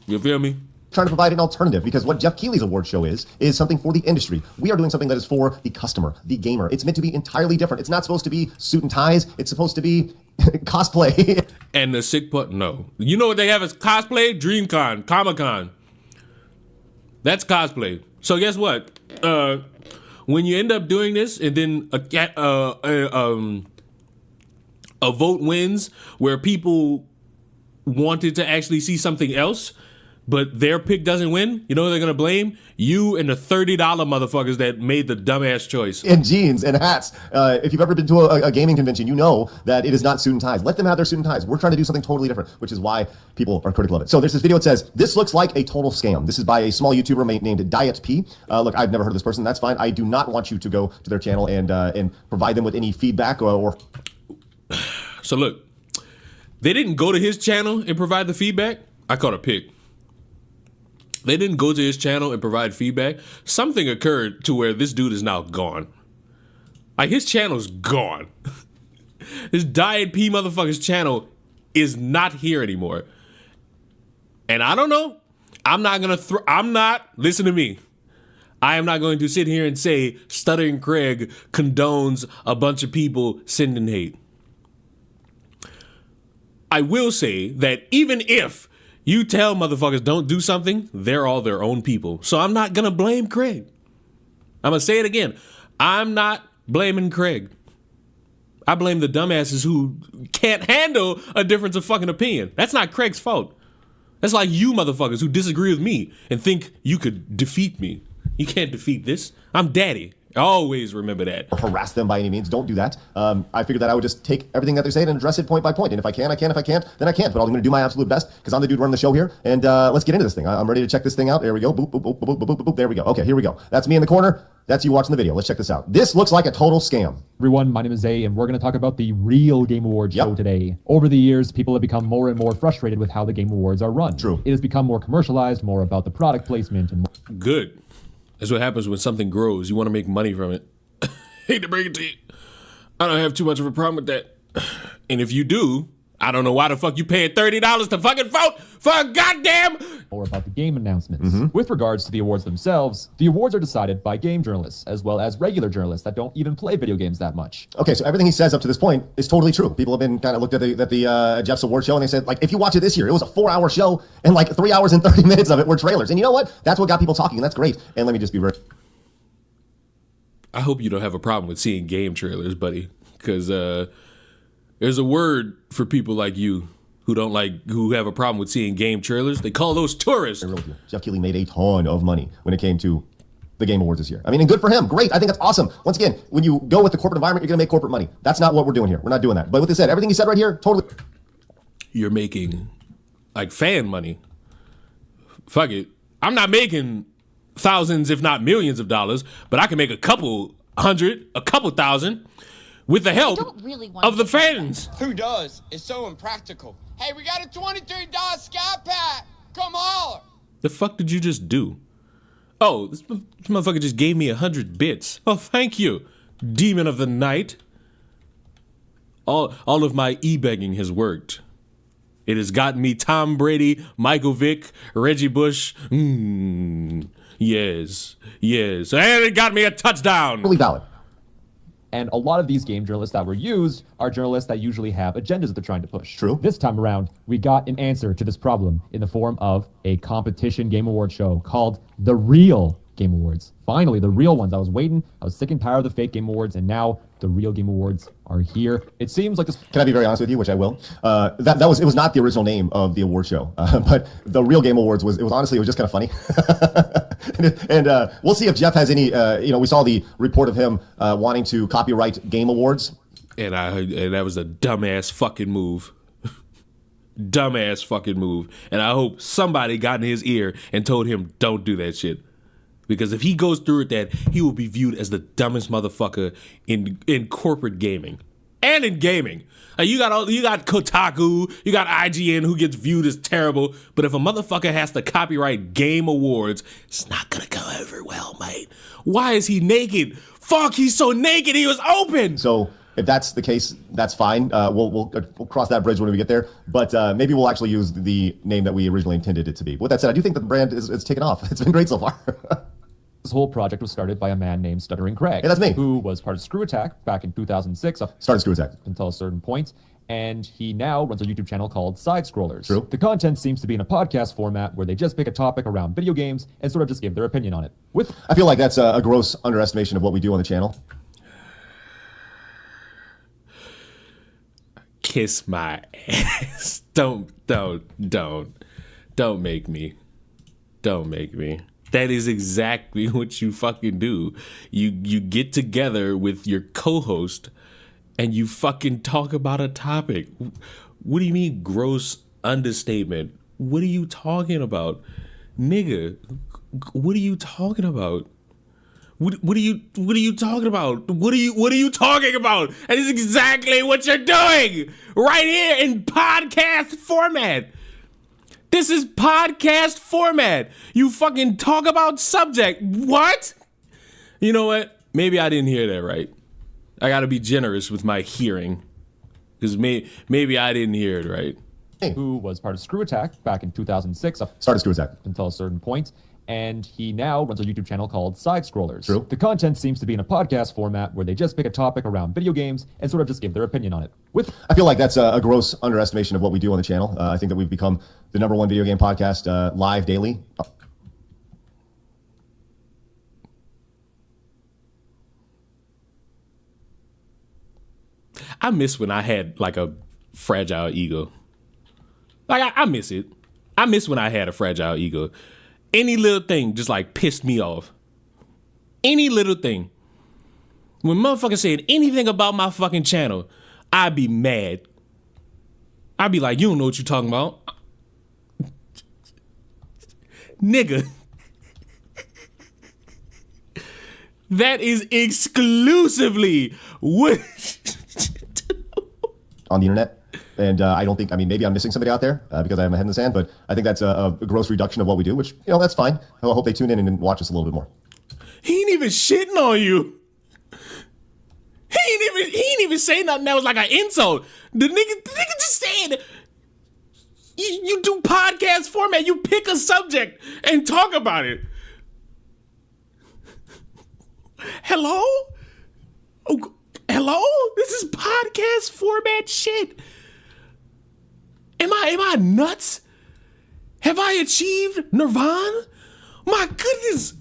You feel me? Trying to provide an alternative, because what Jeff Keighley's award show is something for the industry. We are doing something that is for the customer, the gamer. It's meant to be entirely different. It's not supposed to be suit and ties. It's supposed to be cosplay. And the sick part, no. You know what they have as cosplay? DreamCon, Comic-Con. That's cosplay. So guess what? When you end up doing this, and then a vote wins where people wanted to actually see something else, but their pick doesn't win, you know what they're gonna blame? You and the $30 motherfuckers that made the dumbass choice. In jeans and hats. If you've ever been to a gaming convention, you know that it is not suit and ties. Let them have their suit and ties. We're trying to do something totally different, which is why people are critical of it. So there's this video that says, this looks like a total scam. This is by a small YouTuber named Diet P. Look, I've never heard of this person. That's fine. I do not want you to go to their channel and provide them with any feedback or... So look, they didn't go to his channel and provide the feedback. I caught a pic. They didn't go to his channel and provide feedback. Something occurred to where this dude is now gone. Like, his channel's gone. This Diet P motherfucker's channel is not here anymore. And I don't know. Listen to me. I am not going to sit here and say Stuttering Craig condones a bunch of people sending hate. I will say that even if you tell motherfuckers don't do something, they're all their own people. So I'm not gonna blame Craig. I'm gonna say it again. I'm not blaming Craig. I blame the dumbasses who can't handle a difference of fucking opinion. That's not Craig's fault. That's like you motherfuckers who disagree with me and think you could defeat me. You can't defeat this. I'm daddy. Always remember that. Or harass them by any means. Don't do that. I figured that I would just take everything that they're saying and address it point by point. And if I can, I can. If I can't, then I can't. But I'm going to do my absolute best because I'm the dude running the show here. And let's get into this thing. I'm ready to check this thing out. There we go. Boop, boop, boop, boop, boop, boop, boop. There we go. Okay, here we go. That's me in the corner. That's you watching the video. Let's check this out. This looks like a total scam. Everyone, my name is Zay, and we're going to talk about the Real Game Awards show today. Over the years, people have become more and more frustrated with how the Game Awards are run. True. It has become more commercialized, more about the product placement. And more. Good. That's what happens when something grows. You want to make money from it. Hate to break it to you. I don't have too much of a problem with that. And if you do, I don't know why the fuck you paying $30 to fucking vote for a goddamn... More about the game announcements. With regards to the awards themselves, the awards are decided by game journalists, as well as regular journalists that don't even play video games that much. Okay, so everything he says up to this point is totally true. People have been kind of looked at the Jeff's award show and they said, like, if you watch it this year, it was a 4-hour show and like 3 hours and 30 minutes of it were trailers. And you know what? That's what got people talking, and that's great. And let me just be real. I hope you don't have a problem with seeing game trailers, buddy, because there's a word for people like you who have a problem with seeing game trailers. They call those tourists. Jeff Keighley made a ton of money when it came to the Game Awards this year. I mean, and good for him. Great. I think that's awesome. Once again, when you go with the corporate environment, you're going to make corporate money. That's not what we're doing here. We're not doing that. But with this said, everything he said right here, totally. You're making like fan money. Fuck it. I'm not making thousands, if not millions of dollars, but I can make a couple hundred, a couple thousand with the help of the fans. Who does? It's so impractical. Hey, we got a $23 Sky Pack. Come holler. The fuck did you just do? Oh, this motherfucker just gave me 100 bits. Oh, thank you, demon of the night. All of my e-begging has worked. It has gotten me Tom Brady, Michael Vick, Reggie Bush. Yes. And it got me a touchdown. Really valid. And a lot of these game journalists that were used are journalists that usually have agendas that they're trying to push. True. This time around, we got an answer to this problem in the form of a competition game award show called The Real Game Awards. Finally, the real ones. I was waiting. I was sick and tired of the fake game awards, and now the real game awards are here. It seems like this. Can I be very honest with you, which I will? It was not the original name of the award show, but the Real Game Awards was just kind of funny. and we'll see if Jeff has any. We saw the report of him wanting to copyright game awards, and that was a dumbass fucking move. Dumbass fucking move. And I hope somebody got in his ear and told him don't do that shit. Because if he goes through with that, he will be viewed as the dumbest motherfucker in corporate gaming and in gaming. You got Kotaku, you got IGN who gets viewed as terrible. But if a motherfucker has to copyright game awards, it's not gonna go over well, mate. Why is he naked? Fuck, he's so naked. He was open. So if that's the case, that's fine. We'll cross that bridge when we get there. But maybe we'll actually use the name that we originally intended it to be. With that said, I do think that the brand is taken off. It's been great so far. This whole project was started by a man named Stuttering Craig. Hey, that's me. Who was part of Screw Attack back in 2006. Started Screw Attack. Until a certain point. And he now runs a YouTube channel called Side Scrollers. True. The content seems to be in a podcast format where they just pick a topic around video games and sort of just give their opinion on it. I feel like that's a gross underestimation of what we do on the channel. Kiss my ass. Don't make me. Don't make me. That is exactly what you fucking do. You get together with your co-host and you fucking talk about a topic. What do you mean gross understatement? What are you talking about? Nigga, what are you talking about? What are you talking about? What are you talking about? That is exactly what you're doing right here in podcast format. This is podcast format. You fucking talk about subject. What? You know what? Maybe I didn't hear that right. I gotta be generous with my hearing. Because maybe I didn't hear it right. Who was part of Screw Attack back in 2006. Started Screw Attack. Until a certain point. And he now runs a YouTube channel called Side Scrollers. True. The content seems to be in a podcast format where they just pick a topic around video games and sort of just give their opinion on it. I feel like that's a gross underestimation of what we do on the channel. I think that we've become the #1 video game podcast live daily. I miss when I had like a fragile ego. Like I miss it. I miss when I had a fragile ego. Any little thing just like pissed me off. Any little thing. When motherfuckers said anything about my fucking channel, I'd be mad. I'd be like, you don't know what you're talking about. Nigga. That is exclusively what on the internet. And I don't think, maybe I'm missing somebody out there because I have my head in the sand, but I think that's a gross reduction of what we do, which, that's fine. I hope they tune in and watch us a little bit more. He ain't even shitting on you. He ain't even saying nothing that was like an insult. The nigga just said, you do podcast format, you pick a subject and talk about it. Hello? Oh, hello? This is podcast format shit. Am I nuts? Have I achieved nirvana? My goodness,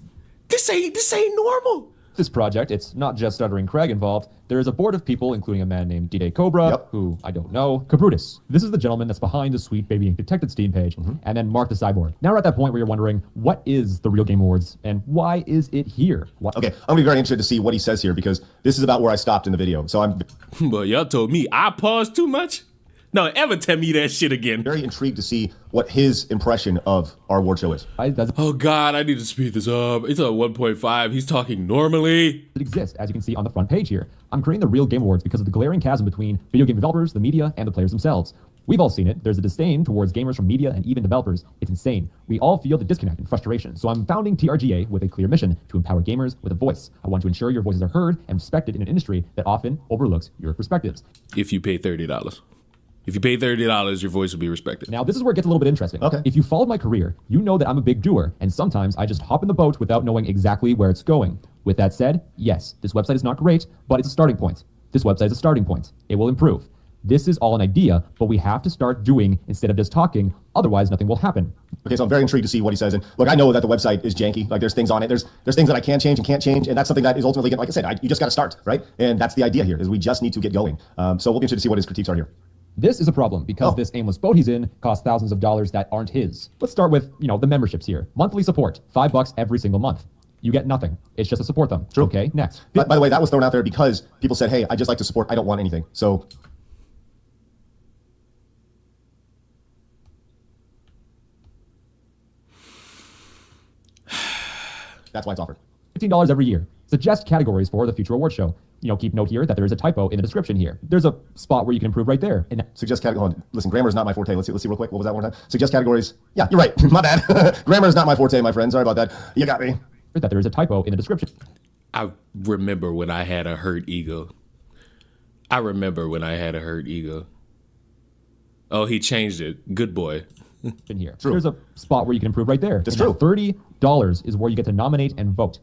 this ain't normal. This project, it's not just Stuttering Craig involved. There is a board of people, including a man named D-Day Cobra, who I don't know. Cabrutus. This is the gentleman that's behind the Sweet Baby Ink Detected Steam page. And then Mark the Cyborg. Now we're at that point where you're wondering, what is the Real Game Awards and why is it here? Okay, I'm gonna be very interested to see what he says here because this is about where I stopped in the video. So I'm But y'all told me I paused too much. No, ever tell me that shit again. very intrigued to see what his impression of our award show is. Oh God, I need to speed this up. It's a 1.5. He's talking normally. It exists, as you can see on the front page here. I'm creating the Real Game Awards because of the glaring chasm between video game developers, the media, and the players themselves. We've all seen it. There's a disdain towards gamers from media and even developers. It's insane. We all feel the disconnect and frustration. So I'm founding TRGA with a clear mission to empower gamers with a voice. I want to ensure your voices are heard and respected in an industry that often overlooks your perspectives. If you pay $30. If you pay $30, your voice will be respected. Now, this is where it gets a little bit interesting. Okay. If you followed my career, you know that I'm a big doer, and sometimes I just hop in the boat without knowing exactly where it's going. With that said, yes, this website is not great, but it's a starting point. This website is a starting point. It will improve. This is all an idea, but we have to start doing instead of just talking. Otherwise, nothing will happen. Okay, so I'm very intrigued to see what he says. And look, I know that the website is janky. Like, there's things on it. There's things that I can change and can't change, and that's something that is ultimately, like I said, you just got to start, right? And that's the idea here, is we just need to get going. So we'll be interested to see what his critiques are here. This is a problem because this aimless boat he's in costs thousands of dollars that aren't his. Let's start with, the memberships here. Monthly support, $5 every single month. You get nothing. It's just to support them. True. Okay, next. By the way, that was thrown out there because people said, hey, I just like to support. I don't want anything. So that's why it's offered. $15 every year. Suggest categories for the future award show. Keep note here that there is a typo in the description here. There's a spot where you can improve right there. And suggest categories. Listen, grammar is not my forte. Let's see real quick. What was that one time? Suggest categories. Yeah, you're right. My bad. Grammar is not my forte, my friend. Sorry about that. You got me. That there is a typo in the description. I remember when I had a hurt ego. Oh, he changed it. Good boy. In here. True. There's a spot where you can improve right there. That's true. $30 is where you get to nominate and vote.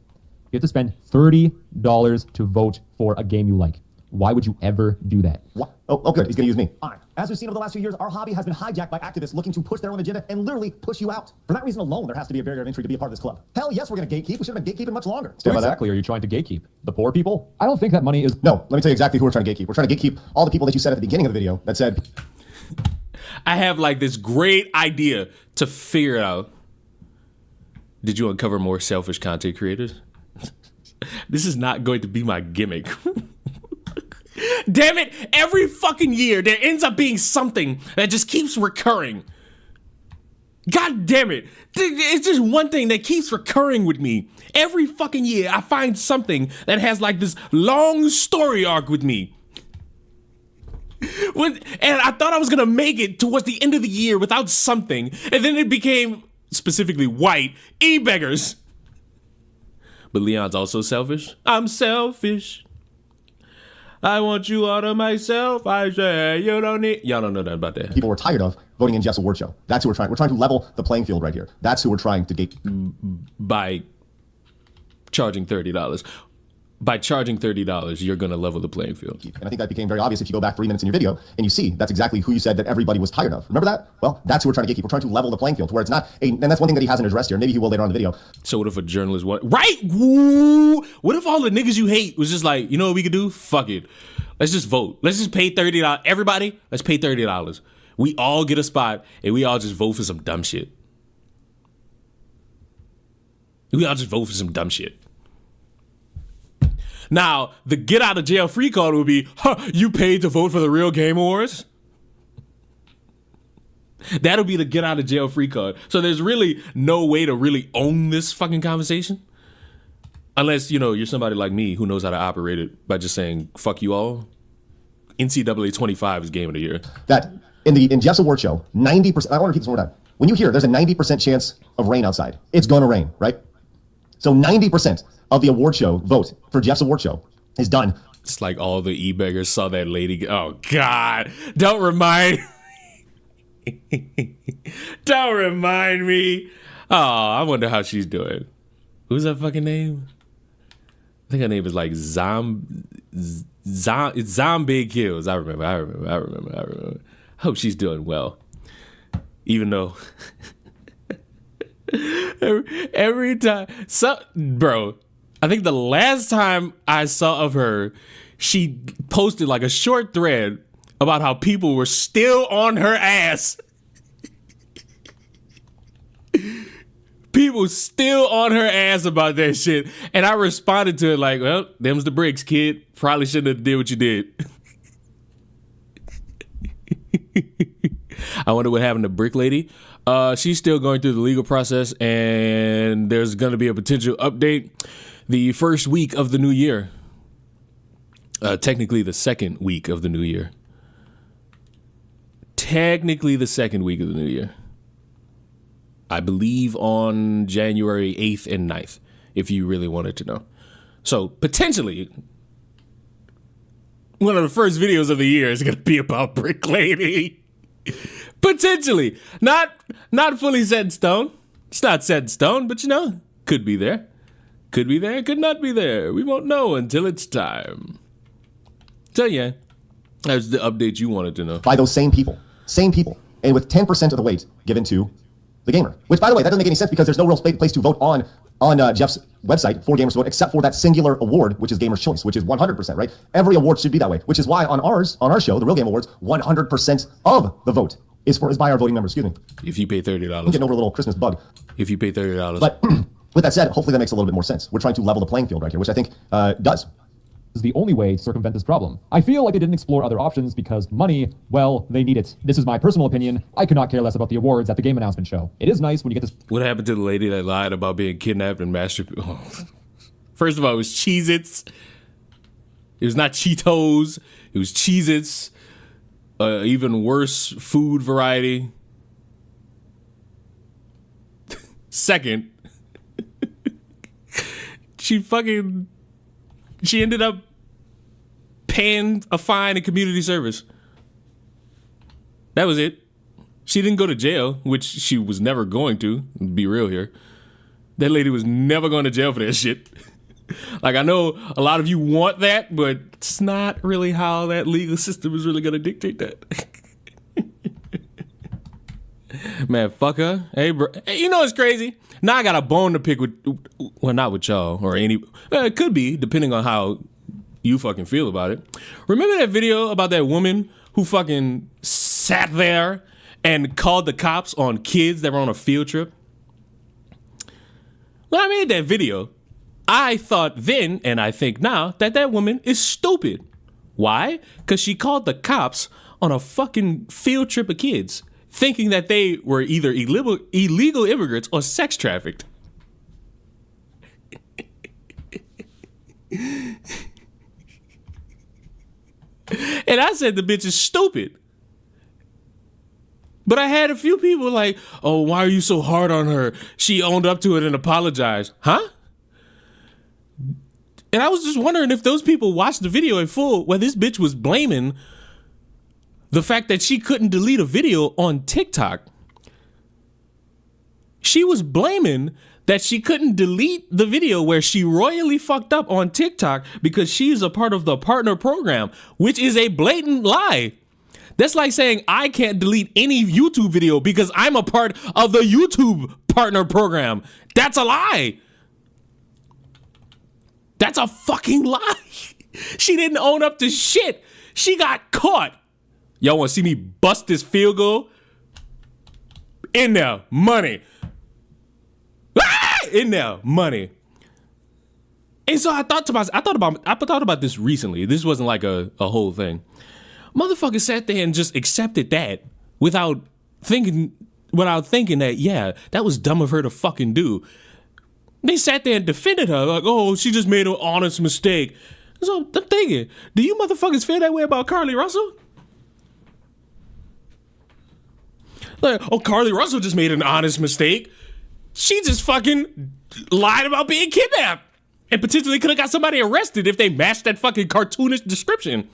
You have to spend $30 to vote for a game you like. Why would you ever do that? What? Oh, good. He's going to use me. Fine. As we've seen over the last few years, our hobby has been hijacked by activists looking to push their own agenda and literally push you out. For that reason alone, there has to be a barrier of entry to be a part of this club. Hell yes, we're going to gatekeep. We should have been gatekeeping much longer. Who exactly are you trying to gatekeep? The poor people? I don't think that money is... No, let me tell you exactly who we're trying to gatekeep. We're trying to gatekeep all the people that you said at the beginning of the video that said... I have like this great idea to figure it out. Did you uncover more selfish content creators? This is not going to be my gimmick. Damn it, every fucking year there ends up being something that just keeps recurring. God damn it. It's just one thing that keeps recurring with me. Every fucking year I find something that has like this long story arc with me. And I thought I was gonna make it towards the end of the year without something, and then it became, specifically white, e-beggars. But Leon's also selfish. I'm selfish. I want you all to myself. I say you don't need... Y'all don't know that about that. People were tired of voting in Jeff's award show. That's who we're trying. We're trying to level the playing field right here. That's who we're trying to gate... By charging $30. By charging $30, you're going to level the playing field. And I think that became very obvious if you go back 3 minutes in your video and you see that's exactly who you said that everybody was tired of. Remember that? Well, that's who we're trying to gatekeep. We're trying to level the playing field to where it's not a, and that's one thing that he hasn't addressed here. Maybe he will later on in the video. So what if a journalist right? Woo! What if all the niggas you hate was just like, you know what we could do? Fuck it. Let's just vote. Let's just pay $30. Everybody, let's pay $30. We all get a spot and we all just vote for some dumb shit. Now, the get out of jail free card would be, you paid to vote for the real Game Awards? That'll be the get out of jail free card. So there's really no way to really own this fucking conversation. Unless, you're somebody like me who knows how to operate it by just saying, fuck you all. NCAA 25 is game of the year. That in Jeff's award show, 90%, I want to repeat this one more time. When you hear there's a 90% chance of rain outside, it's going to rain, right? So 90% of the award show vote for Jeff's award show is done. It's like all the e-beggars saw that lady. Oh, God. Don't remind me. Oh, I wonder how she's doing. Who's that fucking name? I think her name is like it's Zombie Kills. I remember. I hope she's doing well. Even though every time, bro, I think the last time I saw of her, she posted like a short thread about how people were still on her ass. People still on her ass about that shit. And I responded to it like, well, them's the bricks, kid. Probably shouldn't have did what you did. I wonder what happened to Brick Lady. She's still going through the legal process, and there's going to be a potential update the first week of the new year. Technically the second week of the new year. technically the second week of the new year. I believe on January 8th and 9th, if you really wanted to know. So potentially, one of the first videos of the year is going to be about brick lady. Potentially. Not fully set in stone. It's not set in stone, but could be there. Could be there, could not be there. We won't know until it's time. So yeah, that's the update you wanted to know. By those same people, and with 10% of the weight given to the gamer. Which, by the way, that doesn't make any sense because there's no real place to vote on Jeff's website for gamers to vote, except for that singular award, which is Gamer's Choice, which is 100%, right? Every award should be that way, which is why on our show, the Real Game Awards, 100% of the vote is by our voting members. Excuse me. If you pay $30, I'm getting over a little Christmas bug. If you pay $30, but with that said, hopefully that makes a little bit more sense. We're trying to level the playing field right here, which I think does. Is the only way to circumvent this problem. I feel like they didn't explore other options because money, well, they need it. This is my personal opinion. I could not care less about the awards at the game announcement show. It is nice when you get this. What happened to the lady that lied about being kidnapped and masturbated? Oh. First of all, it was Cheez-Its. It was not Cheetos. It was Cheez-Its. Even worse food variety. Second, she ended up paying a fine and community service. That was it. She didn't go to jail, which she was never going to. Be real here. That lady was never going to jail for that shit. Like, I know a lot of you want that, but it's not really how that legal system is really going to dictate that. Man, fuck her. Hey, bro. Hey, you know what's crazy? Now I got a bone to pick with, well, not with y'all or any. It could be, depending on how you fucking feel about it. Remember that video about that woman who fucking sat there and called the cops on kids that were on a field trip? When I made that video, I thought then, and I think now, that woman is stupid. Why? Because she called the cops on a fucking field trip of kids, thinking that they were either illegal immigrants or sex trafficked. And I said the bitch is stupid. But I had a few people like, oh, why are you so hard on her? She owned up to it and apologized. Huh? And I was just wondering if those people watched the video in full where this bitch was blaming the fact that she couldn't delete a video on TikTok. She was blaming that she couldn't delete the video where she royally fucked up on TikTok because she's a part of the partner program, which is a blatant lie. That's like saying I can't delete any YouTube video because I'm a part of the YouTube partner program. That's a lie. That's a fucking lie. She didn't own up to shit. She got caught. Y'all want to see me bust this field goal? In there, money. Ah! In there, money. And so I thought about this recently. This wasn't like a whole thing. Motherfucker sat there and just accepted that without thinking that, yeah, that was dumb of her to fucking do. They sat there and defended her like, oh, she just made an honest mistake. So I'm thinking, do you motherfuckers feel that way about Carly Russell? Like, oh, Carly Russell just made an honest mistake. She just fucking lied about being kidnapped and potentially could have got somebody arrested if they matched that fucking cartoonish description.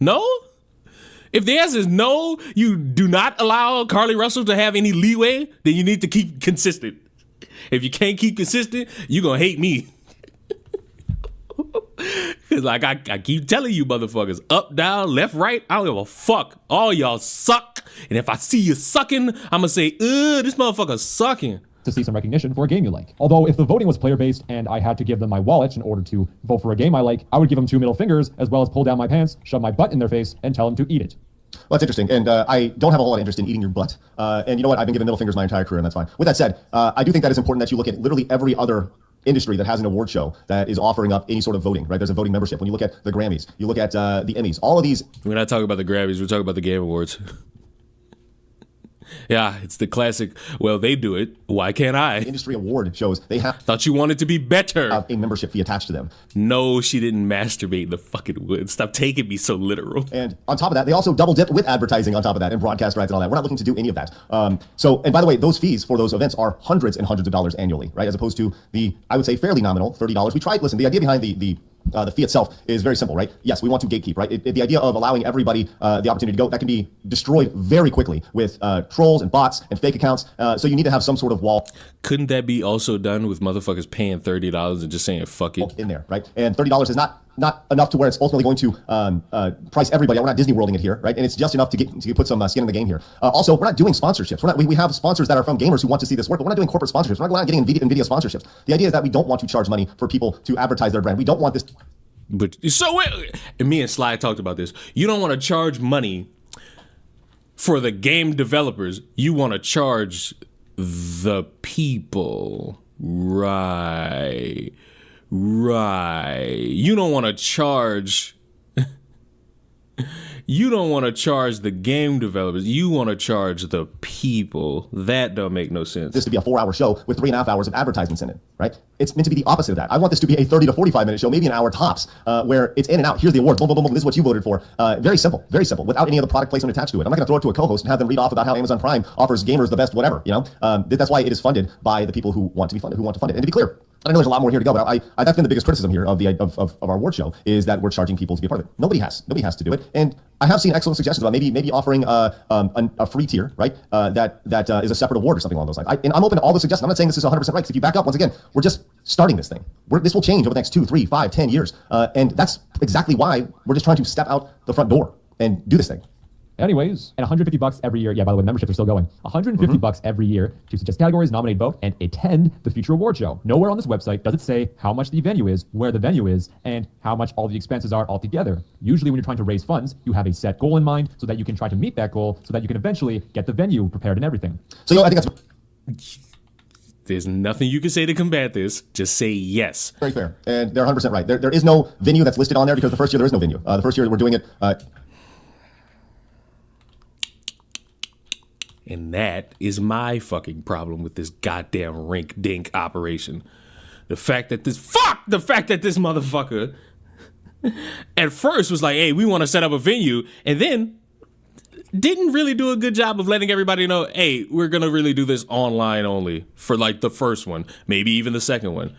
No? If the answer is no, you do not allow Carly Russell to have any leeway, then you need to keep consistent. If you can't keep consistent, you're going to hate me. Because like I keep telling you motherfuckers, up, down, left, right, I don't give a fuck. All y'all suck. And if I see you sucking, I'm going to say, this motherfucker's sucking. To see some recognition for a game you like. Although if the voting was player-based and I had to give them my wallet in order to vote for a game I like, I would give them 2 middle fingers as well as pull down my pants, shove my butt in their face, and tell them to eat it. Well, that's interesting, and I don't have a whole lot of interest in eating your butt. And you know what? I've been giving middle fingers my entire career, and that's fine. With that said, I do think that it's important that you look at literally every other industry that has an award show that is offering up any sort of voting, right? There's a voting membership. When you look at the Grammys, you look at the Emmys, all of these. We're not talking about the Grammys, we're talking about the Game Awards. Yeah, it's the classic, well, they do it, why can't I? Industry award shows they have Thought you wanted to be better. a membership fee attached to them. No, she didn't masturbate in the fucking woods. Stop taking me so literal. And on top of that, they also double dip with advertising on top of that and broadcast rights and all that. We're not looking to do any of that. And by the way, those fees for those events are hundreds and hundreds of dollars annually, right? As opposed to the, I would say, fairly nominal $30. We tried, listen, the idea behind the fee itself is very simple, right? Yes, we want to gatekeep, right? The idea of allowing everybody the opportunity to go, that can be destroyed very quickly with trolls and bots and fake accounts. So you need to have some sort of wall. Couldn't that be also done with motherfuckers paying $30 and just saying fuck it? In there, right? And $30 is not enough to where it's ultimately going to price everybody out. We're not Disney Worlding it here, right? And it's just enough to put some skin in the game here. Also, we're not doing sponsorships. We have sponsors that are from gamers who want to see this work, but we're not doing corporate sponsorships. We're not going out getting NVIDIA sponsorships. The idea is that we don't want to charge money for people to advertise their brand. We don't want this. But so, and me and Sly talked about this. You don't want to charge money for the game developers. You want to charge the people. Right. You don't want to charge. You don't want to charge the game developers. You want to charge the people. That don't make no sense. This to be a 4-hour show with 3.5 hours of advertisements in it, right? It's meant to be the opposite of that. I want this to be a 30 to 45-minute show, maybe an hour tops, where it's in and out. Here's the award. Boom, boom, boom, boom. This is what you voted for. Very simple, without any other product placement attached to it. I'm not going to throw it to a co-host and have them read off about how Amazon Prime offers gamers the best whatever, you know? That's why it is funded by the people who want to be funded, who want to fund it. And to be clear, I know there's a lot more here to go, but that's been the biggest criticism here of our award show is that we're charging people to be a part of it. Nobody has to do it. And I have seen excellent suggestions about maybe offering a free tier, right? That is a separate award or something along those lines. And I'm open to all the suggestions. I'm not saying this is 100% right. Because if you back up, once again, we're just starting this thing. This will change over the next 2, 3, 5, 10 years. And that's exactly why we're just trying to step out the front door and do this thing. Anyways, and $150 every year. Yeah, by the way, memberships are still going. $150 every year to suggest categories, nominate, vote, and attend the future award show. Nowhere on this website does it say how much the venue is, where the venue is, and how much all the expenses are altogether. Usually when you're trying to raise funds, you have a set goal in mind so that you can try to meet that goal so that you can eventually get the venue prepared and everything. So I think that's... There's nothing you can say to combat this. Just say yes. Very fair. And they're 100% right. There is no venue that's listed on there because the first year there is no venue. The first year we're doing it... And that is my fucking problem with this goddamn rink-dink operation. The fact that this motherfucker at first was like, hey, we want to set up a venue, and then didn't really do a good job of letting everybody know, hey, we're going to really do this online only for like the first one, maybe even the second one.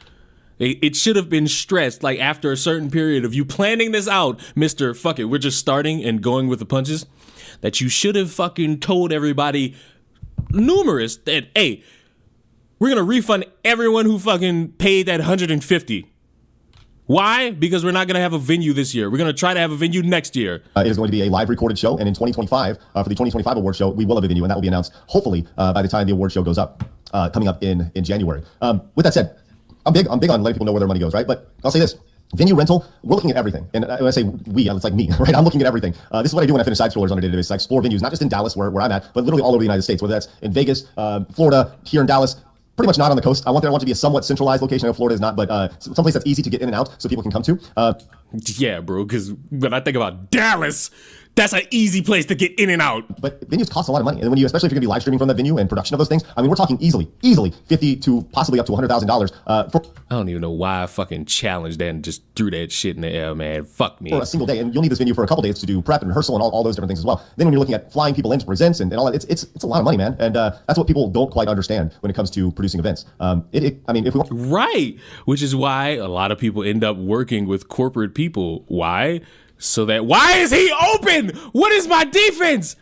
It should have been stressed, like after a certain period of you planning this out, Mr. Fuck it, we're just starting and going with the punches, that you should have fucking told everybody numerous that, hey, we're going to refund everyone who fucking paid that $150. Why? Because we're not going to have a venue this year. We're going to try to have a venue next year. It is going to be a live recorded show, and in 2025, for the 2025 award show, we will have a venue, and that will be announced, hopefully, by the time the award show goes up, coming up in January. With that said, I'm big on letting people know where their money goes, right? But I'll say this. Venue rental, we're looking at everything. And when I say we, it's like me, right? I'm looking at everything. This is what I do when I finish side scrollers on a daily basis. I explore venues, not just in Dallas, where I'm at, but literally all over the United States, whether that's in Vegas, Florida, here in Dallas, pretty much not on the coast. I want it to be a somewhat centralized location. I know Florida is not, but someplace that's easy to get in and out so people can come to. Yeah, bro, because when I think about Dallas, that's an easy place to get in and out. But venues cost a lot of money. And when especially if you're going to be live streaming from that venue and production of those things, I mean, we're talking easily $50 to possibly up to $100,000. I don't even know why I fucking challenged that and just threw that shit in the air, man. Fuck me. For a single day. And you'll need this venue for a couple days to do prep and rehearsal and all those different things as well. Then when you're looking at flying people in to presents and all that, it's a lot of money, man. And that's what people don't quite understand when it comes to producing events. I mean, if we want... Right. Which is why a lot of people end up working with corporate people. Why? So that, why is he open? What is my defense?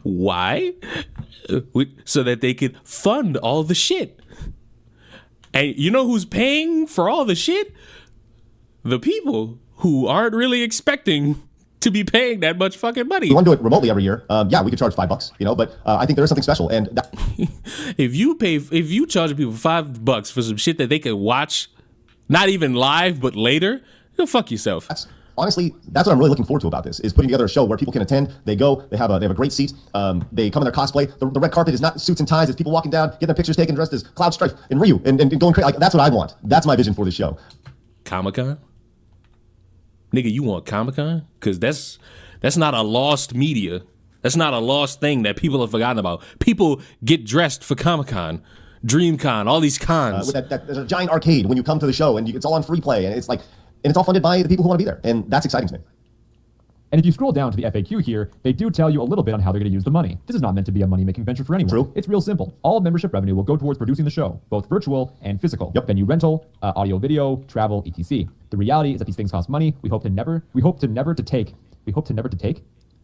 Why? So that they could fund all the shit. And you know who's paying for all the shit? The people who aren't really expecting to be paying that much fucking money. We want to do it remotely every year. Yeah, we could charge $5, you know, but I think there is something special. And if you charge people $5 for some shit that they could watch, not even live, but later, go fuck yourself. Honestly, that's what I'm really looking forward to about this, is putting together a show where people can attend, they go, they have a great seat, they come in their cosplay. The red carpet is not suits and ties, it's people walking down, getting their pictures taken dressed as Cloud Strife and Ryu and going crazy. Like, that's what I want. That's my vision for the show. Comic-Con? Nigga, you want Comic-Con? Because that's not a lost media. That's not a lost thing that people have forgotten about. People get dressed for Comic-Con, DreamCon, all these cons. There's a giant arcade when you come to the show, and it's all on free play, and it's all funded by the people who want to be there, and that's exciting to me. And if you scroll down to the FAQ here, they do tell you a little bit on how they're going to use the money. This is not meant to be a money-making venture for anyone. True. It's real simple. All membership revenue will go towards producing the show, both virtual and physical. Yep. Venue rental, audio, video, travel, etc. The reality is that these things cost money. We hope to never to take.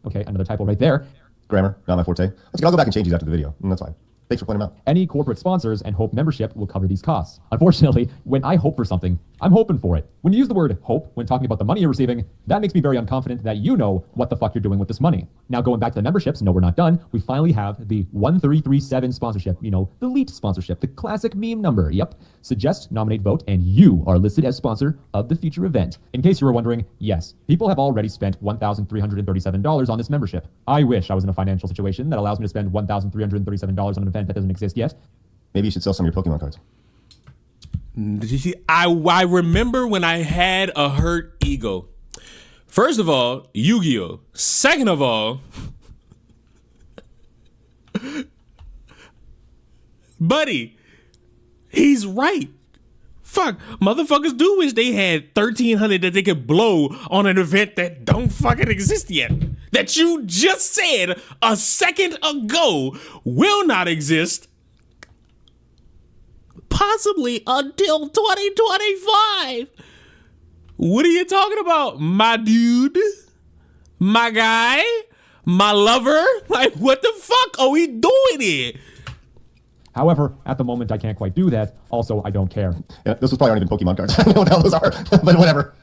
Okay, another typo right there. Grammar, not my forte. I'll go back and change these after the video, and that's fine. Thanks for pointing them out. Any corporate sponsors and Hope membership will cover these costs. Unfortunately, when I hope for something, I'm hoping for it. When you use the word hope when talking about the money you're receiving, that makes me very unconfident that you know what the fuck you're doing with this money. Now going back to the memberships, no, we're not done. We finally have the 1337 sponsorship, the elite sponsorship, the classic meme number. Yep. Suggest, nominate, vote, and you are listed as sponsor of the future event. In case you were wondering, yes, people have already spent $1,337 on this membership. I wish I was in a financial situation that allows me to spend $1,337 on an event that doesn't exist yet. Maybe you should sell some of your Pokemon cards. I remember when I had a hurt ego. First of all, Yu-Gi-Oh! Second of all, buddy, he's right. Fuck, motherfuckers do wish they had 1,300 that they could blow on an event that don't fucking exist yet. That you just said a second ago will not exist. Possibly until 2025. What are you talking about, my dude? My guy? My lover? Like, what the fuck are we doing here? However, at the moment, I can't quite do that. Also, I don't care. Yeah, those probably aren't even Pokemon cards. I don't know what the hell those are, but whatever.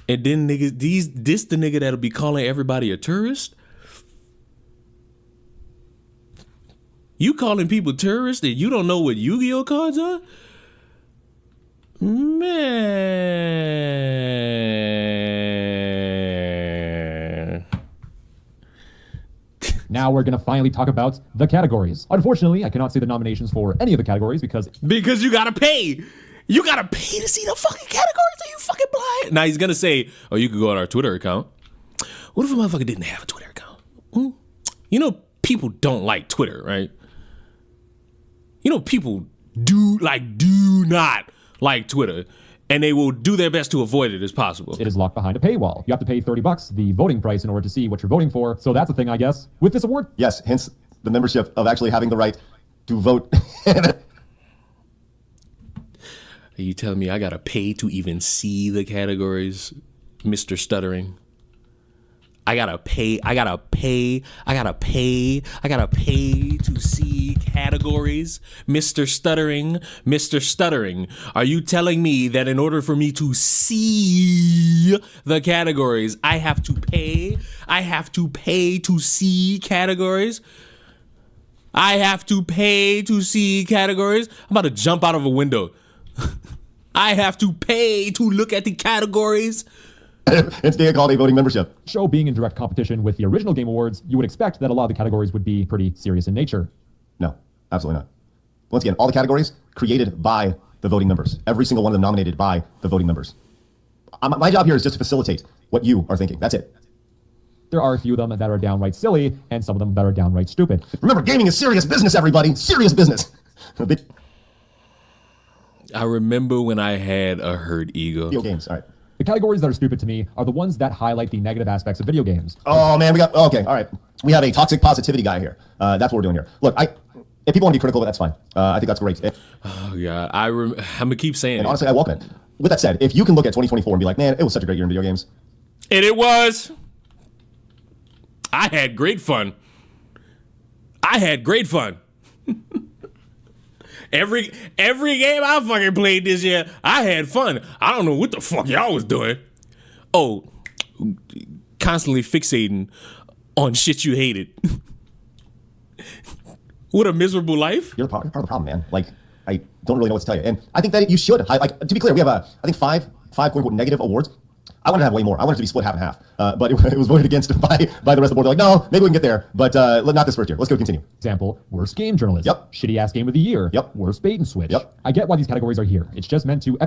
And then niggas, this the nigga that'll be calling everybody a tourist? You calling people tourists and you don't know what Yu-Gi-Oh cards are? Man. Now we're going to finally talk about the categories. Unfortunately, I cannot see the nominations for any of the categories because you gotta pay. You gotta pay to see the fucking categories. Are you fucking blind? Now he's gonna say, oh, you could go on our Twitter account. What if a motherfucker didn't have a Twitter account? You know, people don't like Twitter, right? You know, people do not like Twitter, and they will do their best to avoid it as possible. it is locked behind a paywall. You have to pay $30, the voting price, in order to see what you're voting for. So that's a thing, I guess, with this award. Yes, hence the membership of actually having the right to vote. Are you telling me I gotta pay to even see the categories, Mr. Stuttering? I gotta pay to see categories, Mr. Stuttering. Are you telling me that in order for me to see the categories, I have to pay? I have to pay to see categories? I have to pay to see categories? I'm about to jump out of a window. I have to pay to look at the categories? It's being called a voting membership. Show being in direct competition with the original Game Awards, you would expect that a lot of the categories would be pretty serious in nature. No, absolutely not. Once again, all the categories created by the voting members. Every single one of them nominated by the voting members. My job here is just to facilitate what you are thinking. That's it. There are a few of them that are downright silly, and some of them that are downright stupid. Remember, gaming is serious business, everybody. Serious business. I remember when I had a hurt ego. Video games, all right. The categories that are stupid to me are the ones that highlight the negative aspects of video games. Oh, man, okay, all right. We have a toxic positivity guy here. That's what we're doing here. Look, if people want to be critical, that's fine. I think that's great. Oh, God. I'm going to keep saying and it. honestly, I welcome it. With that said, if you can look at 2024 and be like, man, it was such a great year in video games. And it was. I had great fun. Every game I fucking played this year, I had fun. I don't know what the fuck y'all was doing. Oh, constantly fixating on shit you hated. What a miserable life. You're part of the problem, man. Like, I don't really know what to tell you. And I think that you should. To be clear, we have, I think, five quote-unquote negative awards. I wanted to have way more. I wanted it to be split half and half. But it was voted against by the rest of the board. They're like, no, maybe we can get there, but not this first year. Let's go continue. Example, worst game journalist. Yep. Shitty ass game of the year. Yep. Worst bait and switch. Yep. I get why these categories are here. It's just meant to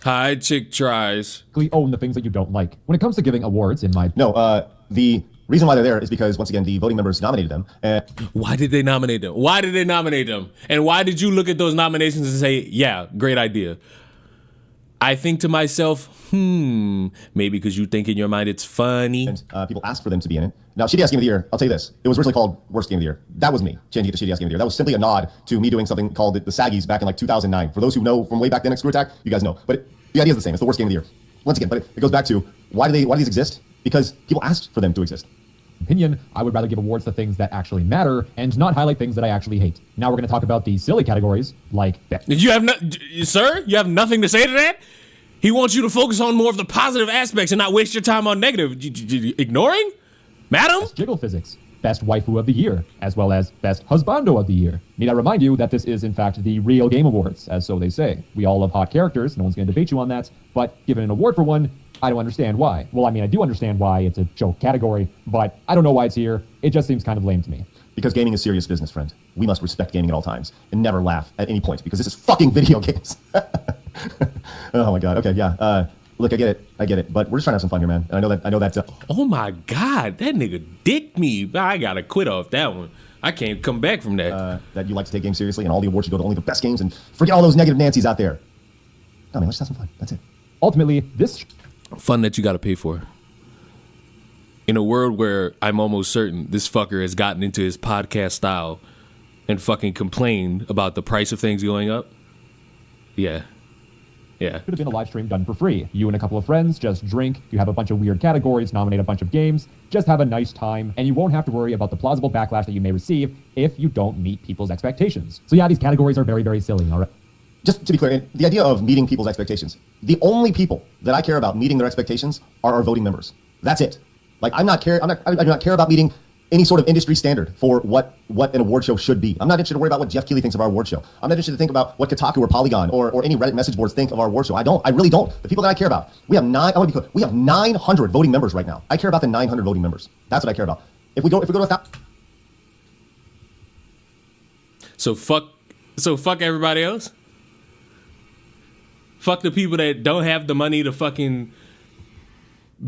Hi, chick tries. own the things that you don't like. When it comes to giving awards, in my The reason why they're there is because, once again, the voting members nominated them. And Why did they nominate them? Why did they nominate them? And why did you look at those nominations and say, yeah, great idea? I think to myself, maybe because you think in your mind it's funny. people asked for them to be in it. Now, Shitty Ass Game of the Year, I'll tell you this. It was originally called Worst Game of the Year. That was me changing it to Shitty Ass Game of the Year. That was simply a nod to me doing something called the Saggies back in like 2009. For those who know from way back then at Screw Attack, you guys know. But the idea is the same. It's the worst game of the year. Once again, but it goes back to why do these exist? Because people asked for them to exist. opinion, I would rather give awards to things that actually matter and not highlight things that I actually hate. Now we're going to talk about the silly categories like Did you have sir? You have nothing to say to that? He wants you to focus on more of the positive aspects and not waste your time on negative. Ignoring? Madam? jiggle physics, best waifu of the year, as well as best husbando of the year. Need I remind you that this is in fact the real game awards, as so they say. We all love hot characters, no one's going to debate you on that, but given an award for one, I don't understand why. Well, I mean, I do understand why it's a joke category, but I don't know why it's here. It just seems kind of lame to me. Because gaming is serious business, friend. We must respect gaming at all times and never laugh at any point because this is fucking video games. Oh my god. Okay, yeah. Look, I get it. But we're just trying to have some fun here, man. And I know that. Oh my god, that nigga dicked me. I gotta quit off that one. I can't come back from that. That you like to take games seriously and all the awards should go to only the best games and forget all those negative Nancy's out there. No, man, let's just have some fun. That's it. Ultimately, this Fun that you gotta pay for. In a world where I'm almost certain this fucker has gotten into his podcast style and fucking complained about the price of things going up. Yeah. could have been a live stream done for free. You and a couple of friends just drink, you have a bunch of weird categories, nominate a bunch of games, just have a nice time, and you won't have to worry about the plausible backlash that you may receive if you don't meet people's expectations. So yeah, these categories are very, very silly, all right? Just to be clear, the idea of meeting people's expectations, the only people that I care about meeting their expectations are our voting members. That's it. Like, I do not care about meeting any sort of industry standard for what an award show should be. I'm not interested to worry about what Jeff Keighley thinks of our award show. I'm not interested to think about what Kotaku or Polygon or any Reddit message boards think of our award show. I really don't. The people that I care about, we have 900 voting members right now. I care about the 900 voting members. That's what I care about. If we go to 1,000. So fuck everybody else? Fuck the people that don't have the money to fucking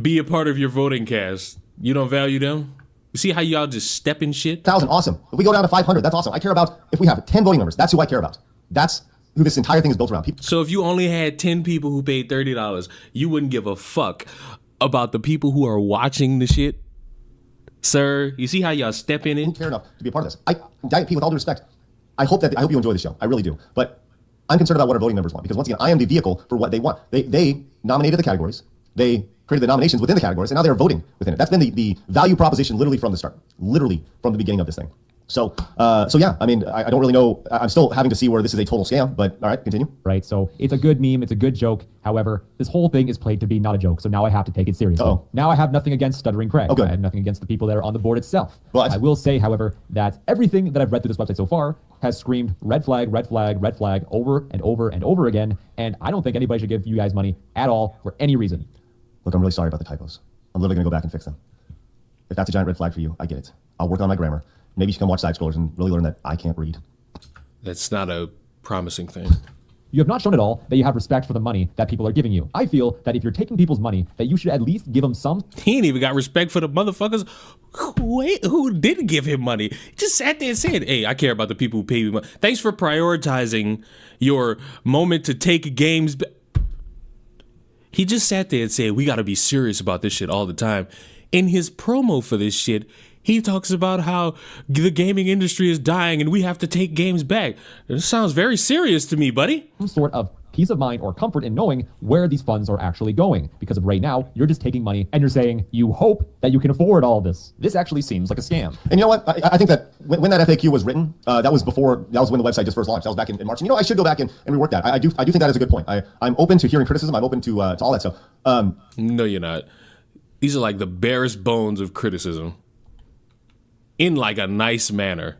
be a part of your voting cast. You don't value them? You see how y'all just step in shit? 1,000, awesome. If we go down to 500, that's awesome. I care about if we have 10 voting members. That's who I care about. That's who this entire thing is built around. People. So if you only had 10 people who paid $30, you wouldn't give a fuck about the people who are watching the shit? Sir, you see how y'all step in Who it? care enough to be a part of this? Diet P, with all due respect, I hope you enjoy the show. I really do. But I'm concerned about what our voting members want because once again, I am the vehicle for what they want. They nominated the categories. They created the nominations within the categories, and now they're voting within it. That's been the value proposition literally from the start, literally from the beginning of this thing. So yeah, I mean, I don't really know. I'm still having to see where this is a total scam, but all right, continue. Right, so it's a good meme, it's a good joke. However, this whole thing is played to be not a joke, so now I have to take it seriously. Uh-oh. Now I have nothing against Stuttering Craig. Oh, good. I have nothing against the people that are on the board itself. But I will say, however, that everything that I've read through this website so far has screamed red flag, red flag, red flag over and over and over again, and I don't think anybody should give you guys money at all for any reason. Look, I'm really sorry about the typos. I'm literally going to go back and fix them. If that's a giant red flag for you, I get it. I'll work on my grammar. Maybe you should come watch Side Scrollers and really learn that I can't read. That's not a promising thing. You have not shown at all that you have respect for the money that people are giving you. I feel that if you're taking people's money, that you should at least give them some. He ain't even got respect for the motherfuckers who didn't give him money. He just sat there and said, hey, I care about the people who pay me money. Thanks for prioritizing your moment to take games. He just sat there and said, we got to be serious about this shit all the time. In his promo for this shit, he talks about how the gaming industry is dying and we have to take games back. It sounds very serious to me, buddy. Some sort of peace of mind or comfort in knowing where these funds are actually going. Because of right now, you're just taking money and you're saying you hope that you can afford all of this. This actually seems like a scam. And you know what? I think that when that FAQ was written, that was when the website just first launched. That was back in March. And I should go back and rework that. I do think that is a good point. I'm open to hearing criticism. I'm open to all that stuff. No, you're not. These are like the barest bones of criticism. In like a nice manner.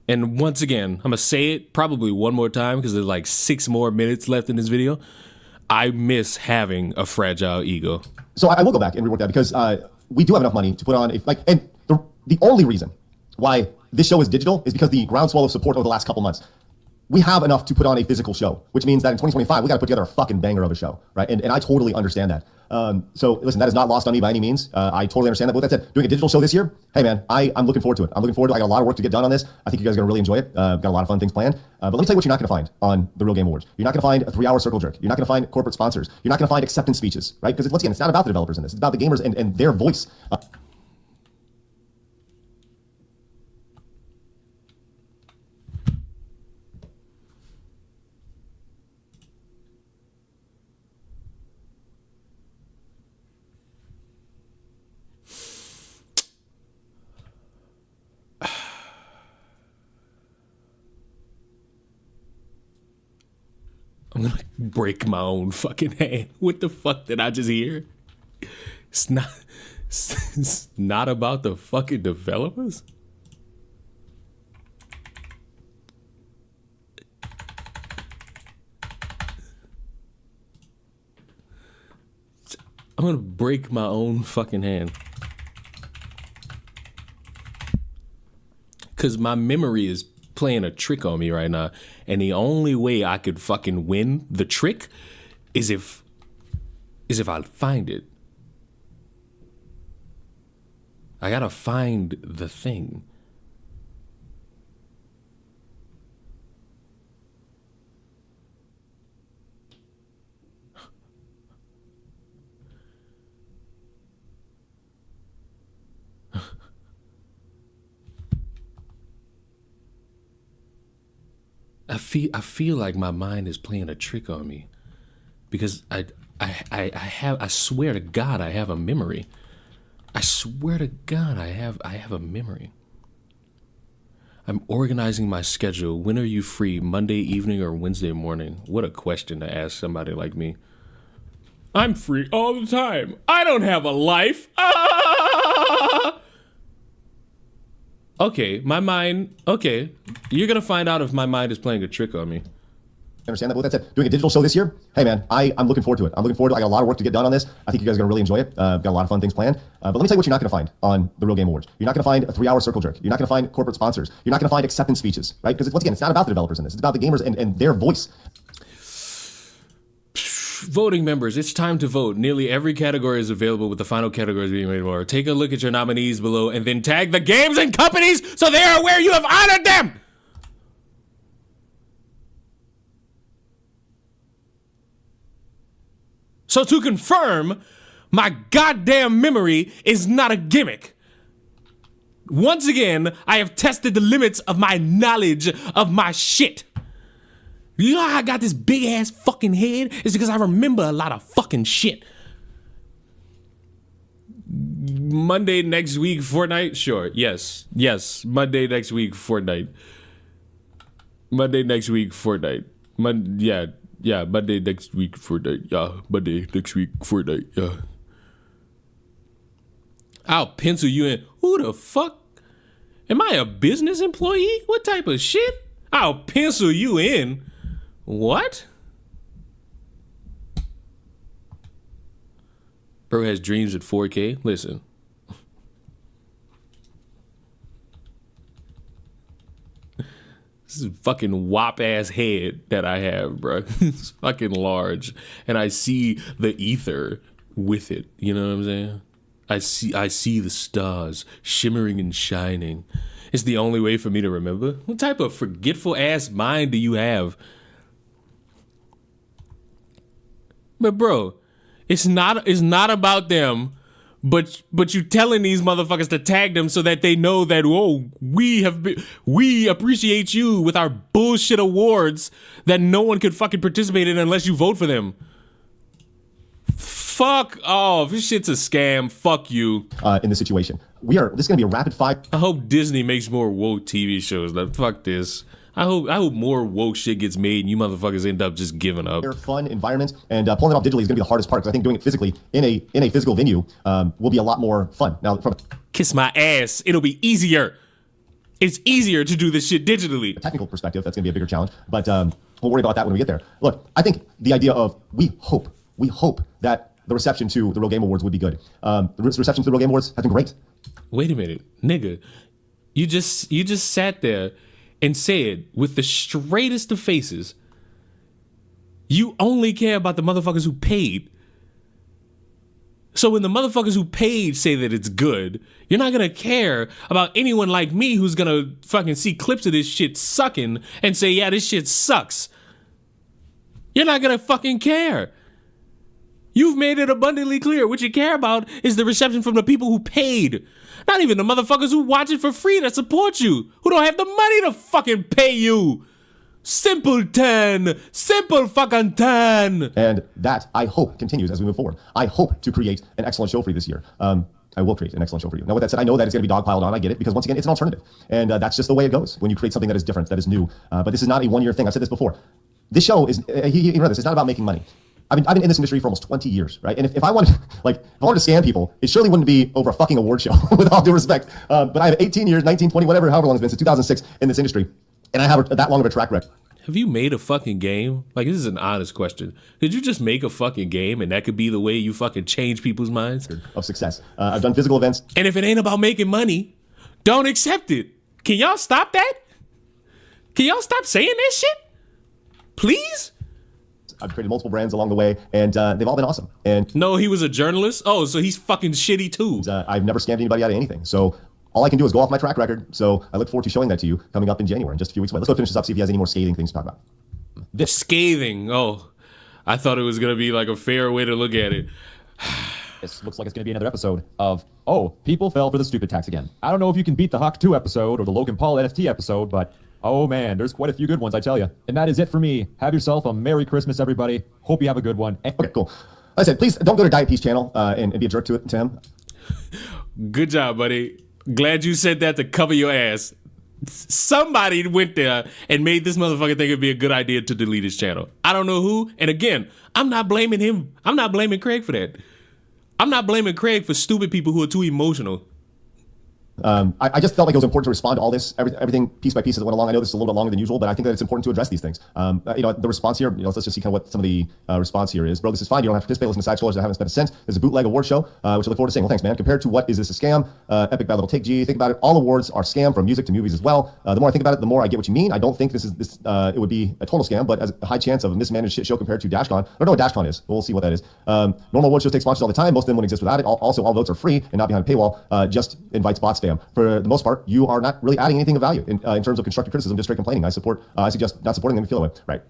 And once again, I'm going to say it probably one more time because there's like 6 more minutes left in this video. I miss having a fragile ego. So I will go back and rework that because we do have enough money to put on and the only reason why this show is digital is because the groundswell of support over the last couple months. We have enough to put on a physical show, which means that in 2025, we got to put together a fucking banger of a show, right? And I totally understand that. So listen, that is not lost on me by any means. I totally understand that. But with that said, doing a digital show this year, hey man, I'm looking forward to it. I'm looking forward to it. I got a lot of work to get done on this. I think you guys are going to really enjoy it. Got a lot of fun things planned. But let me tell you what you're not going to find on the Real Game Awards. You're not going to find a 3-hour circle jerk. You're not going to find corporate sponsors. You're not going to find acceptance speeches, right? Because once again, it's not about the developers in this. It's about the gamers and their voice. I'm gonna break my own fucking hand. What the fuck did I just hear? It's not about the fucking developers. I'm gonna break my own fucking hand. Cause my memory is playing a trick on me right now, and the only way I could fucking win the trick is if I find it. I gotta find the thing. I feel like my mind is playing a trick on me, because I swear to God I have a memory. I swear to God I have a memory. I'm organizing my schedule. When are you free? Monday evening or Wednesday morning? What a question to ask somebody like me. I'm free all the time. I don't have a life. Ah! Okay, my mind, okay. You're gonna find out if my mind is playing a trick on me. Understand that? But with that said, doing a digital show this year, hey man, I'm looking forward to it. I'm looking forward to it. I got a lot of work to get done on this. I think you guys are gonna really enjoy it. Got a lot of fun things planned. But let me tell you what you're not gonna find on the Real Game Awards. You're not gonna find a 3-hour circle jerk. You're not gonna find corporate sponsors. You're not gonna find acceptance speeches, right? Because once again, it's not about the developers in this. It's about the gamers and their voice. Voting members, it's time to vote. Nearly every category is available, with the final categories being made more. Take a look at your nominees below and then tag the games and companies so they are aware you have honored them. So to confirm, my goddamn memory is not a gimmick. Once again, I have tested the limits of my knowledge of my shit. You know how I got this big ass fucking head? It's because I remember a lot of fucking shit. Monday next week, Fortnite? Sure, yes. Monday next week, Fortnite. Monday next week, Fortnite. Yeah, Monday next week, Fortnite. Yeah, Monday next week, Fortnite. Yeah. I'll pencil you in. Who the fuck? Am I a business employee? What type of shit? I'll pencil you in. What? Bro has dreams at 4K. Listen. This is a fucking wop ass head that I have, bro. It's fucking large. And I see the ether with it. You know what I'm saying? I see the stars shimmering and shining. It's the only way for me to remember. What type of forgetful ass mind do you have? But bro, it's not about them, but you telling these motherfuckers to tag them so that they know that, whoa, we appreciate you with our bullshit awards that no one could fucking participate in unless you vote for them. Fuck off. This shit's a scam. Fuck you. In this situation. This is gonna be a rapid fire. I hope Disney makes more woke TV shows. Like, fuck this. I hope more woke shit gets made and you motherfuckers end up just giving up. Fun environment, and pulling it off digitally is gonna be the hardest part, because I think doing it physically in a physical venue will be a lot more fun. Now, from kiss my ass, it'll be easier. It's easier to do this shit digitally. a technical perspective, that's gonna be a bigger challenge. But We'll worry about that when we get there. Look, I think the idea of we hope that the reception to the Real Game Awards would be good. The reception to the Real Game Awards has been great. Wait a minute, nigga. You just sat there and said with the straightest of faces, you only care about the motherfuckers who paid. So when the motherfuckers who paid say that it's good, you're not gonna care about anyone like me who's gonna fucking see clips of this shit sucking and say, yeah, this shit sucks. You're not gonna fucking care. You've made it abundantly clear what you care about is the reception from the people who paid. Not even the motherfuckers who watch it for free that support you, who don't have the money to fucking pay you. Simpleton! Simple fucking ton! And that, I hope, continues as we move forward. I hope to create an excellent show for you this year. I will create an excellent show for you. Now, with that said, I know that it's going to be dogpiled on. I get it, because once again, it's an alternative. And that's just the way it goes when you create something that is different, that is new. But this is not a one-year thing. I've said this before. This show is, you know this, it's not about making money. I've been in this industry for almost 20 years, right? And if I wanted, if I wanted to scam people, it surely wouldn't be over a fucking award show, with all due respect. But I have 18 years, 19, 20, whatever, however long it's been, since 2006 in this industry. And I have that long of a track record. Have you made a fucking game? Like, this is an honest question. Did you just make a fucking game and that could be the way you fucking change people's minds? Of success. I've done physical events. And if it ain't about making money, don't accept it. Can y'all stop that? Can y'all stop saying that shit? Please? I've created multiple brands along the way, and they've all been awesome. And no, he was a journalist? Oh, so he's fucking shitty too. I've never scammed anybody out of anything. So all I can do is go off my track record. So I look forward to showing that to you coming up in January, in just a few weeks away. Let's go finish this up, see if he has any more scathing things to talk about. The scathing. Oh, I thought it was going to be like a fair way to look at it. This looks like it's going to be another episode of, oh, people fell for the stupid tax again. I don't know if you can beat the Hawk 2 episode or the Logan Paul NFT episode, but oh man, there's quite a few good ones, I tell you. And that is it for me. Have yourself a Merry Christmas, everybody. Hope you have a good one. Okay, cool. Like I said, please don't go to Diet Pete's channel and be a jerk to him. Good job, buddy. Glad you said that to cover your ass. Somebody went there and made this motherfucker think it'd be a good idea to delete his channel. I don't know who. And again, I'm not blaming him. I'm not blaming Craig for that. I'm not blaming Craig for stupid people who are too emotional. I just felt like it was important to respond to all this, everything piece by piece as it went along. I know this is a little bit longer than usual, but I think that it's important to address these things. The response here, let's just see kind of what some of the response here is. Bro, this is fine. You don't have to participate. Listen to side scrollers that haven't spent a cent. There's a bootleg award show, which I look forward to seeing. Well, thanks, man. Compared to what is this a scam? Epic Bad Little Take G. Think about it. All awards are scam, from music to movies as well. The more I think about it, the more I get what you mean. I don't think it would be a total scam, but as a high chance of a mismanaged shit show compared to DashCon. I don't know what DashCon is. We'll see what that is. Normal award shows take sponsors all the time. Most of them wouldn't exist without it. Also, all votes are free and not behind a paywall. Just invites bot spam. For the most part, you are not really adding anything of value in terms of constructive criticism, just straight complaining. I suggest not supporting them if you feel that way. Right.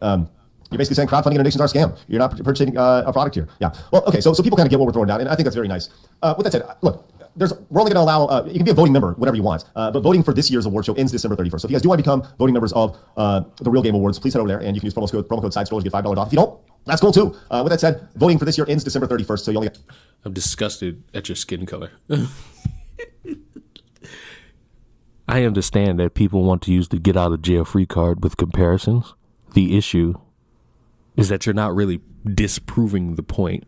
You're basically saying crowdfunding and donations are a scam. You're not purchasing a product here. Yeah. Well, okay. So people kind of get what we're throwing down, and I think that's very nice. With that said, look, we're only going to allow, you can be a voting member, whatever you want, but voting for this year's award show ends December 31st. So if you guys do want to become voting members of the Real Game Awards, please head over there and you can use promo code SIDESCROLLERS to get $5 off. If you don't, that's cool too. With that said, voting for this year ends December 31st. So you only get... I'm disgusted at your skin color. I understand that people want to use the get out of jail free card with comparisons. The issue is that you're not really disproving the point.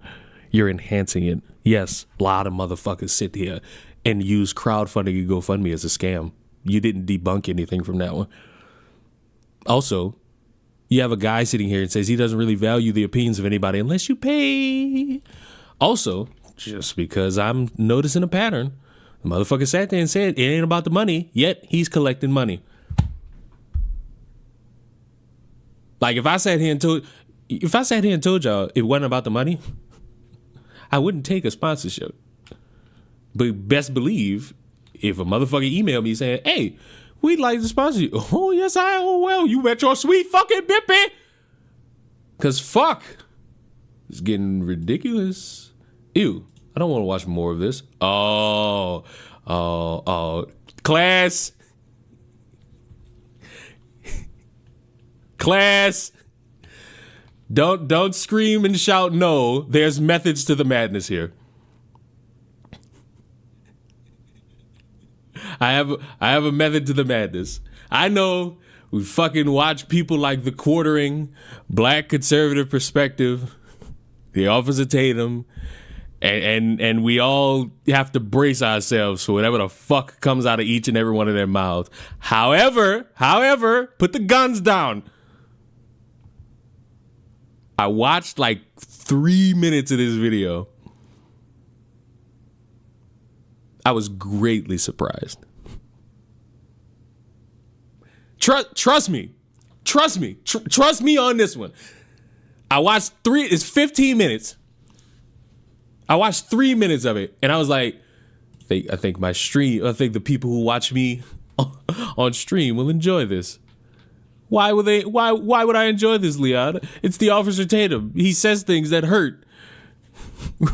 You're enhancing it. Yes, a lot of motherfuckers sit here and use crowdfunding and GoFundMe as a scam. You didn't debunk anything from that one. Also, you have a guy sitting here and says he doesn't really value the opinions of anybody unless you pay. Also, just because I'm noticing a pattern, the motherfucker sat there and said it ain't about the money, yet he's collecting money. Like if I sat here and told y'all it wasn't about the money, I wouldn't take a sponsorship. But best believe if a motherfucker emailed me saying, hey, we'd like to sponsor you. Oh, yes, well, you bet your sweet fucking bippy. Cause fuck, it's getting ridiculous. Ew. I don't want to watch more of this. Oh, class. Don't scream and shout no. There's methods to the madness here. I have a method to the madness. I know we fucking watch people like The Quartering, Black Conservative Perspective, The Officer Tatum, and we all have to brace ourselves for whatever the fuck comes out of each and every one of their mouths. However, put the guns down. I watched like 3 minutes of this video. I was greatly surprised. Trust me. Trust me on this one. I watched it's 15 minutes. I watched 3 minutes of it, and I was like, I think the people who watch me on stream will enjoy this. Why would I enjoy this, Leon? It's the Officer Tatum. He says things that hurt.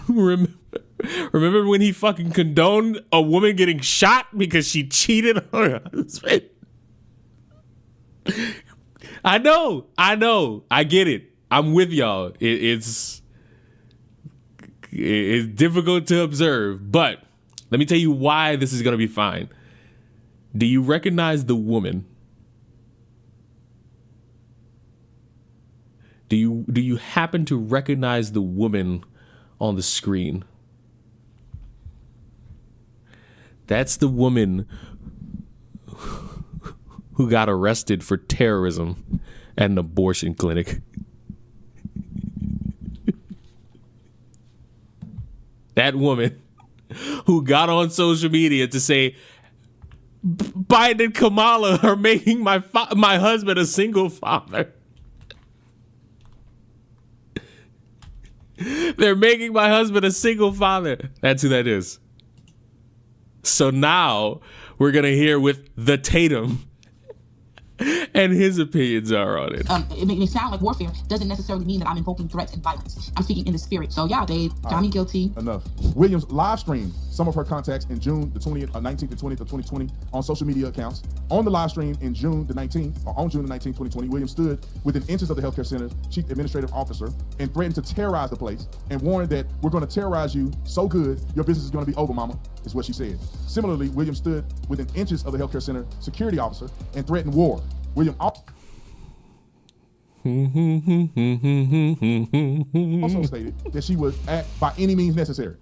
Remember when he fucking condoned a woman getting shot because she cheated on her husband? I know. I get it. I'm with y'all. It's difficult to observe, but let me tell you why this is going to be fine. Do you recognize the woman? Do you happen to recognize the woman on the screen? That's the woman who got arrested for terrorism at an abortion clinic. That woman who got on social media to say Biden and Kamala are making my husband a single father. They're making my husband a single father. That's who that is. So now we're going to hear with the Tatum and his opinions are on it. It may sound like warfare. Doesn't necessarily mean that I'm invoking threats and violence. I'm speaking in the spirit. So yeah, they found me guilty. Enough. Williams live streamed some of her contacts in June the 20th, 19th and 20th of 2020 on social media accounts. On the live stream in June the 19th, or on June the 19th, 2020, Williams stood within inches of the healthcare center's chief administrative officer and threatened to terrorize the place and warned that we're going to terrorize you so good, your business is going to be over, mama, is what she said. Similarly, Williams stood within inches of the healthcare center security officer and threatened war. William also stated that she would act by any means necessary.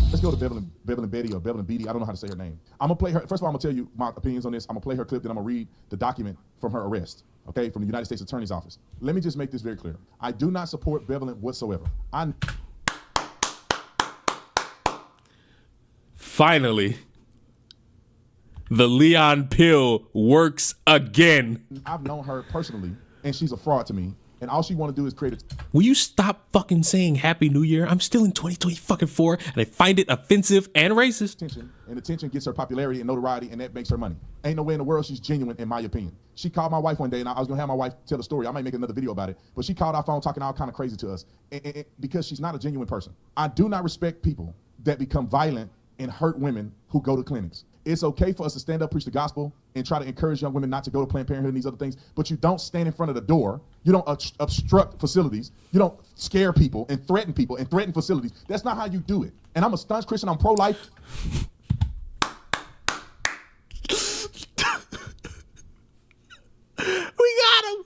Let's go to Bevelin Betty or Bevelin Beatty. I don't know how to say her name. I'm gonna play her. First of all, I'm gonna tell you my opinions on this. I'm gonna play her clip, then I'm gonna read the document from her arrest, okay, from the United States Attorney's Office. Let me just make this very clear. I do not support Bevelin whatsoever. Finally, the Leon pill works again. I've known her personally, and she's a fraud to me. And all she want to do is create a... Will you stop fucking saying Happy New Year? I'm still in 2024, and I find it offensive and racist. And attention gets her popularity and notoriety, and that makes her money. Ain't no way in the world she's genuine, in my opinion. She called my wife one day, and I was going to have my wife tell the story. I might make another video about it. But she called our phone talking all kind of crazy to us because she's not a genuine person. I do not respect people that become violent and hurt women who go to clinics. It's okay for us to stand up, preach the gospel, and try to encourage young women not to go to Planned Parenthood and these other things, but you don't stand in front of the door. You don't obstruct facilities. You don't scare people and threaten facilities. That's not how you do it. And I'm a staunch Christian. I'm pro-life. We got him.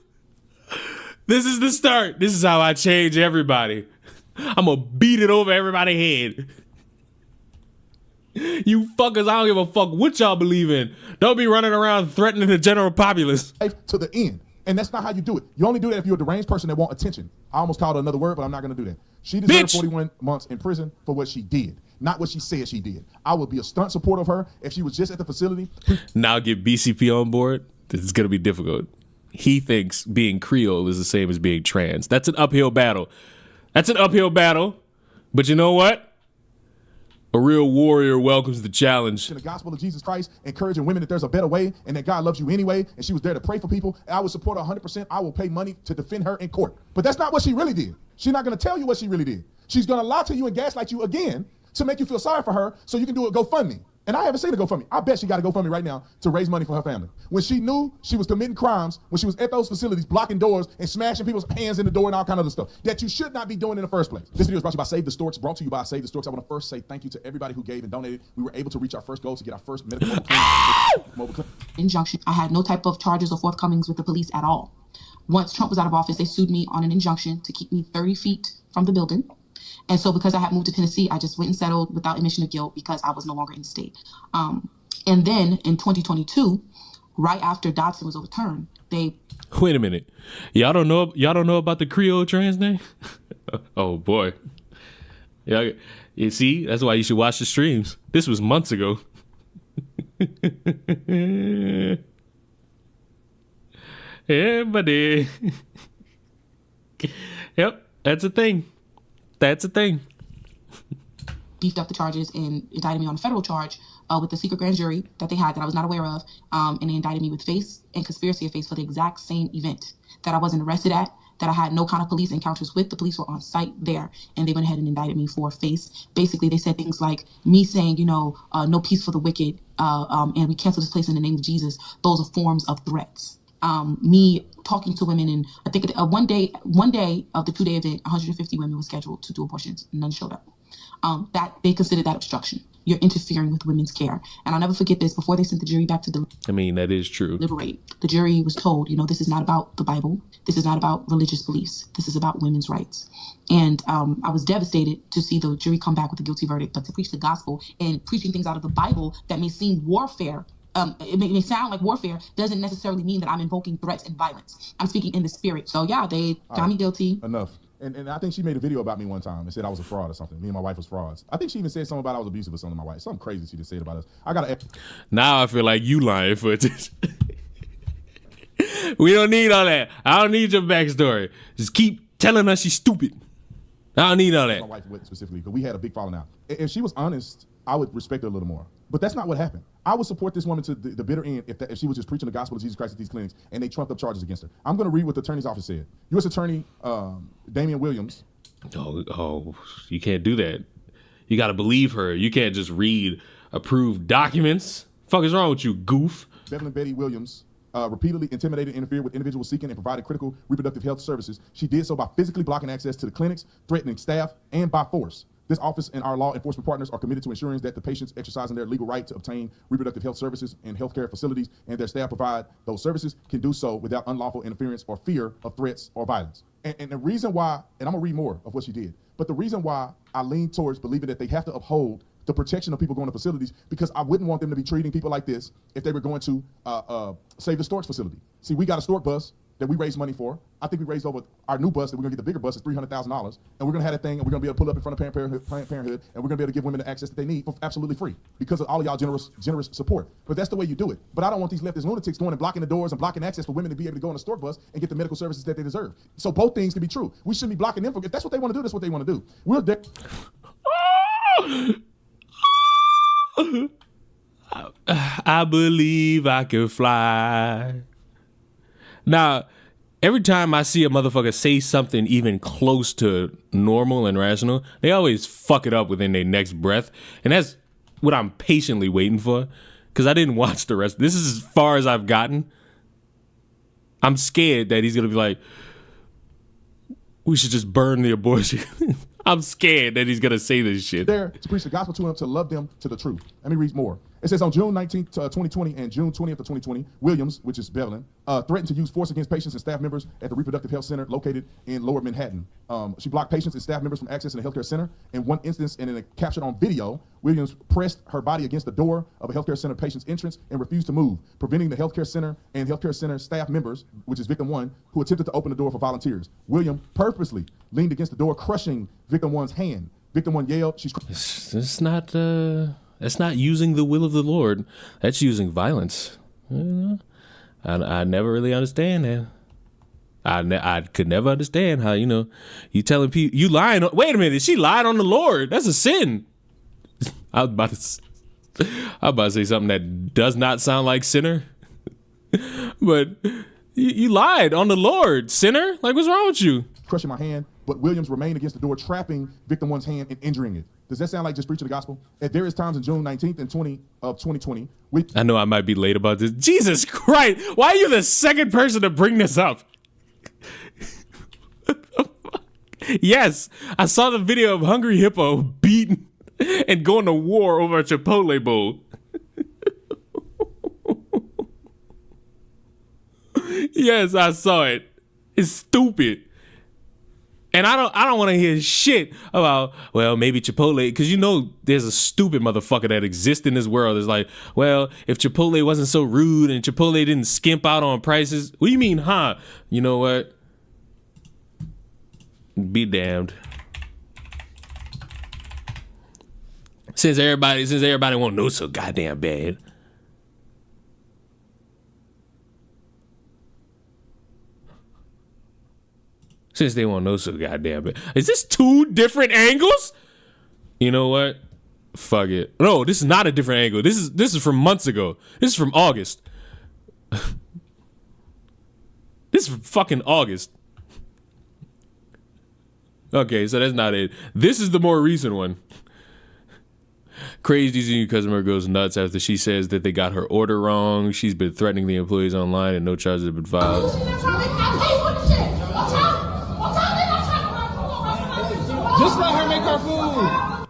This is the start. This is how I change everybody. I'm going to beat it over everybody's head. You fuckers, I don't give a fuck what y'all believe in. Don't be running around threatening the general populace. To the end. And that's not how you do it. You only do that if you're a deranged person that want attention. I almost called her another word, but I'm not going to do that. She deserved 41 months in prison for what she did, not what she said she did. I would be a stunt supporter of her if she was just at the facility. Now get BCP on board. This is going to be difficult. He thinks being Creole is the same as being trans. That's an uphill battle. But you know what? A real warrior welcomes the challenge. In the gospel of Jesus Christ, encouraging women that there's a better way and that God loves you anyway, and she was there to pray for people. And I would support her 100%. I will pay money to defend her in court. But that's not what she really did. She's not going to tell you what she really did. She's going to lie to you and gaslight you again to make you feel sorry for her so you can do a GoFundMe. And I haven't seen a GoFundMe. I bet she got a GoFundMe right now to raise money for her family. When she knew she was committing crimes, when she was at those facilities blocking doors and smashing people's hands in the door and all kind of other stuff that you should not be doing in the first place. This video is brought to you by Save the Storks, brought to you by Save the Storks. I want to first say thank you to everybody who gave and donated. We were able to reach our first goal to get our first medical mobile clinic. Injunction. I had no type of charges or forthcomings with the police at all. Once Trump was out of office, they sued me on an injunction to keep me 30 feet from the building. And so because I had moved to Tennessee, I just went and settled without admission of guilt because I was no longer in the state. And then in 2022, right after Dodson was overturned, they Wait a minute. Y'all don't know about the Creole trans name? Oh boy. Yeah, you see, that's why you should watch the streams. This was months ago. Yeah, buddy. Yep, that's a thing. That's a thing. beefed up the charges and indicted me on a federal charge with the secret grand jury that they had that I was not aware of. And they indicted me with FACE and conspiracy of FACE for the exact same event that I wasn't arrested at, that I had no kind of police encounters with. The police were on site there, and they went ahead and indicted me for FACE. Basically, they said things like me saying, no peace for the wicked, and we cancel this place in the name of Jesus. Those are forms of threats. Me talking to women, and I think one day of the 2-day event, 150 women were scheduled to do abortions. None showed up. That they considered that obstruction. You're interfering with women's care. And I'll never forget this. Before they sent the jury back to that is true. Deliberate, the jury was told, this is not about the Bible. This is not about religious beliefs. This is about women's rights. And I was devastated to see the jury come back with a guilty verdict, but to preach the gospel and preaching things out of the Bible that may seem warfare. It may sound like warfare, doesn't necessarily mean that I'm invoking threats and violence. I'm speaking in the spirit. So yeah, they found me guilty. Enough. And I think she made a video about me one time and said I was a fraud or something. Me and my wife was frauds. I think she even said something about I was abusive or something to my wife. Something crazy she just said about us. Now I feel like you lying for this. We don't need all that. I don't need your backstory. Just keep telling us she's stupid. I don't need all that. My wife specifically, because we had a big falling out. If she was honest, I would respect her a little more. But that's not what happened. I would support this woman to the bitter end if she was just preaching the gospel of Jesus Christ at these clinics and they trumped up charges against her. I'm going to read what the attorney's office said. U.S. Attorney Bevelin Williams. Oh, you can't do that. You got to believe her. You can't just read approved documents. Fuck is wrong with you, goof? Bevelin Betty Williams repeatedly intimidated and interfered with individuals seeking and provided critical reproductive health services. She did so by physically blocking access to the clinics, threatening staff, and by force. This office and our law enforcement partners are committed to ensuring that the patients exercising their legal right to obtain reproductive health services in healthcare facilities and their staff provide those services can do so without unlawful interference or fear of threats or violence. And the reason why, and I'm gonna read more of what she did, but the reason why I lean towards believing that they have to uphold the protection of people going to facilities, because I wouldn't want them to be treating people like this if they were going to save the storage facility. See, we got a storage bus that we raised money for. I think we raised over our new bus that we're gonna get, the bigger bus is $300,000, and we're gonna have that thing, and we're gonna be able to pull up in front of Planned Parenthood, and we're gonna be able to give women the access that they need for absolutely free because of all of y'all generous support. But that's the way you do it. But I don't want these leftist lunatics going and blocking the doors and blocking access for women to be able to go on a store bus and get the medical services that they deserve. So both things can be true. We shouldn't be blocking them. If that's what they want to do, that's what they want to do. I believe I can fly. Now, every time I see a motherfucker say something even close to normal and rational, they always fuck it up within their next breath. And that's what I'm patiently waiting for, because I didn't watch the rest. This is as far as I've gotten. I'm scared that he's going to be like, we should just burn the abortion. I'm scared that he's going to say this shit. There to preach the gospel to them, to love them to the truth. Let me read more. It says on June 19th, 2020 and June 20th of 2020, Williams, which is Bevelin, threatened to use force against patients and staff members at the Reproductive Health Center located in Lower Manhattan. She blocked patients and staff members from accessing the healthcare center. In one instance, and in a captured on video, Williams pressed her body against the door of a healthcare center patient's entrance and refused to move, preventing the healthcare center and healthcare center staff members, which is victim one, who attempted to open the door for volunteers. William purposely leaned against the door, crushing victim one's hand. Victim one yelled, It's not, that's not using the will of the Lord. That's using violence. I never really understand that. I could never understand how, you telling people, you lying. Wait a minute, she lied on the Lord. That's a sin. I was about to say something that does not sound like sinner. But you lied on the Lord, sinner. Like, what's wrong with you? Crushing my hand, but Williams remained against the door, trapping victim one's hand and injuring it. Does that sound like just preaching the gospel? At various times in June 19th and 2020, I know I might be late about this. Jesus Christ, why are you the second person to bring this up? Yes, I saw the video of Hungry Hippo beaten and going to war over a Chipotle bowl. Yes, I saw it. It's stupid. And I don't want to hear shit about, well, maybe Chipotle, because you know there's a stupid motherfucker that exists in this world. It's like, well, if Chipotle wasn't so rude and Chipotle didn't skimp out on prices, what do you mean, huh? You know what? Be damned. Since everybody won't know so goddamn bad. Since they won't know so goddamn bad. Is this 2 different angles? You know what? Fuck it. No, this is not a different angle. This is from months ago. This is from August. This is from fucking August. Okay, so that's not it. This is the more recent one. Crazy Senior customer goes nuts after she says that they got her order wrong. She's been threatening the employees online and no charges have been filed. Just let her make her food.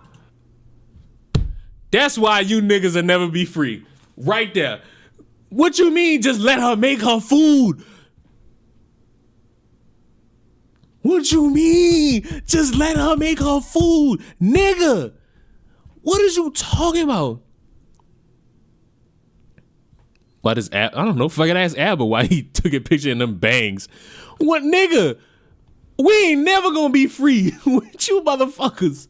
That's why you niggas will never be free. Right there. What you mean just let her make her food? What you mean just let her make her food? Nigga, what is you talking about? Why does I don't know, fucking ask Abba why he took a picture in them bangs. What nigga? We ain't never gonna be free with you motherfuckers.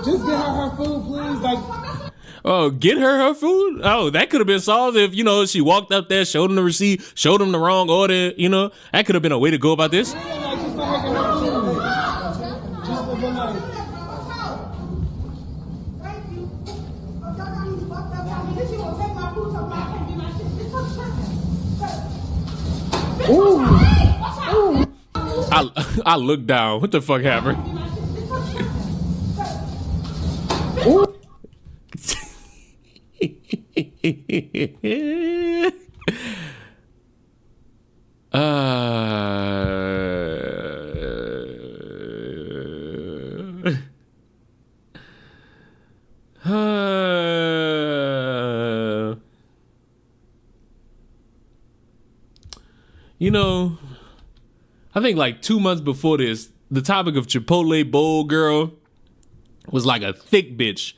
Just get her food, please. Like, oh, get her food? Oh, that could have been solved if, you know, she walked up there, showed him the receipt, showed him the wrong order, you know. That could have been a way to go about this. just let her get her food. Just for good night. I looked down. What the fuck happened? You know, I think like 2 months before this, the topic of Chipotle bowl girl was like a thick bitch.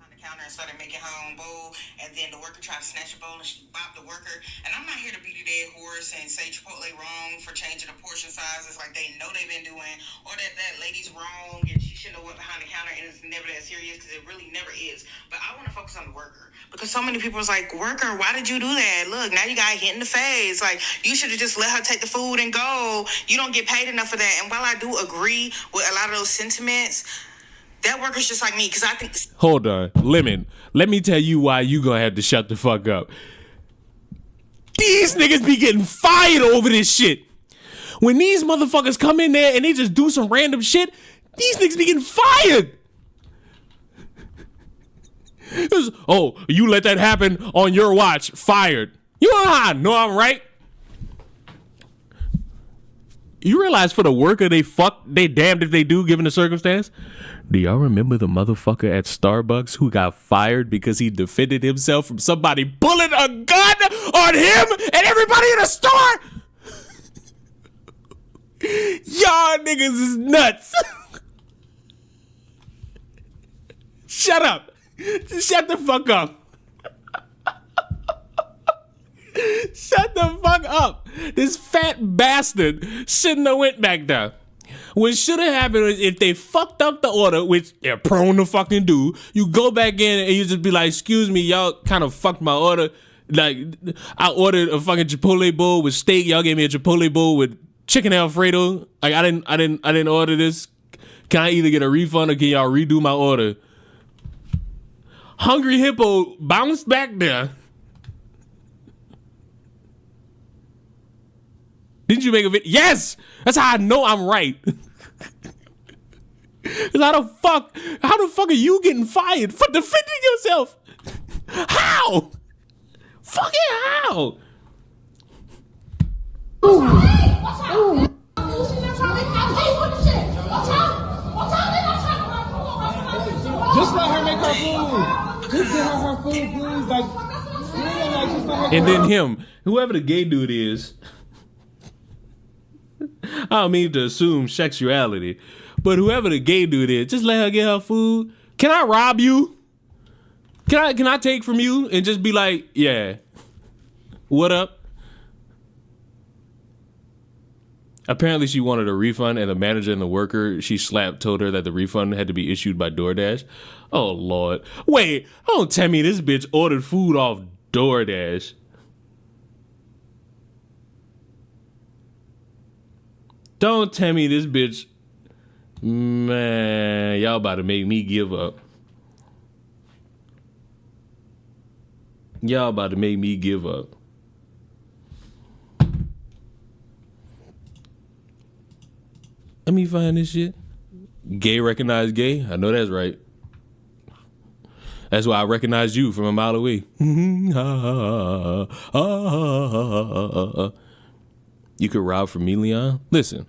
On the counter and started making her own bowl, and then the worker tried to snatch a bowl and she bopped the worker. And I'm not here to beat a dead horse and say Chipotle wrong for changing the portion sizes like they know they've been doing, or that lady's wrong and she shouldn't have went behind the counter and it's never that serious, because it really never is. But I want to focus on the worker. Because so many people was like, worker, why did you do that? Look, now you got hit in the face. Like, you should have just let her take the food and go. You don't get paid enough for that. And while I do agree with a lot of those sentiments, that worker's just like me, because I think... Hold on. Lemon, let me tell you why you gonna have to shut the fuck up. These niggas be getting fired over this shit. When these motherfuckers come in there and they just do some random shit, these niggas be getting fired. Oh, you let that happen on your watch. Fired. You know how I know I'm right? You realize for the worker they damned if they do given the circumstance? Do y'all remember the motherfucker at Starbucks who got fired because he defended himself from somebody pulling a gun on him and everybody in the store? Y'all niggas is nuts. Shut up. Shut the fuck up. Shut the fuck up. This fat bastard shouldn't have went back there. What should have happened is if they fucked up the order, which they're prone to fucking do, you go back in and you just be like, excuse me, y'all kind of fucked my order. Like, I ordered a fucking Chipotle bowl with steak. Y'all gave me a Chipotle bowl with chicken Alfredo. Like, I didn't order this. Can I either get a refund or can y'all redo my order? Hungry Hippo bounced back there. Didn't you make a video? Yes! That's how I know I'm right. Cause how the fuck are you getting fired for defending yourself? How? Fucking how? just let her make her food. Just get her food, please. Like, just let her and then him. whoever the gay dude is, I don't mean to assume sexuality, but whoever the gay dude is, just let her get her food. Can I rob you? Can I take from you and just be like, yeah, what up? Apparently she wanted a refund, and the manager and the worker she slapped told her that the refund had to be issued by DoorDash. Oh, Lord. Wait, don't tell me this bitch ordered food off DoorDash. Don't tell me this bitch... Man, y'all about to make me give up. Y'all about to make me give up. Let me find this shit. Gay recognize gay? I know that's right. That's why I recognize you from a mile away. You could rob for me, Leon? Listen.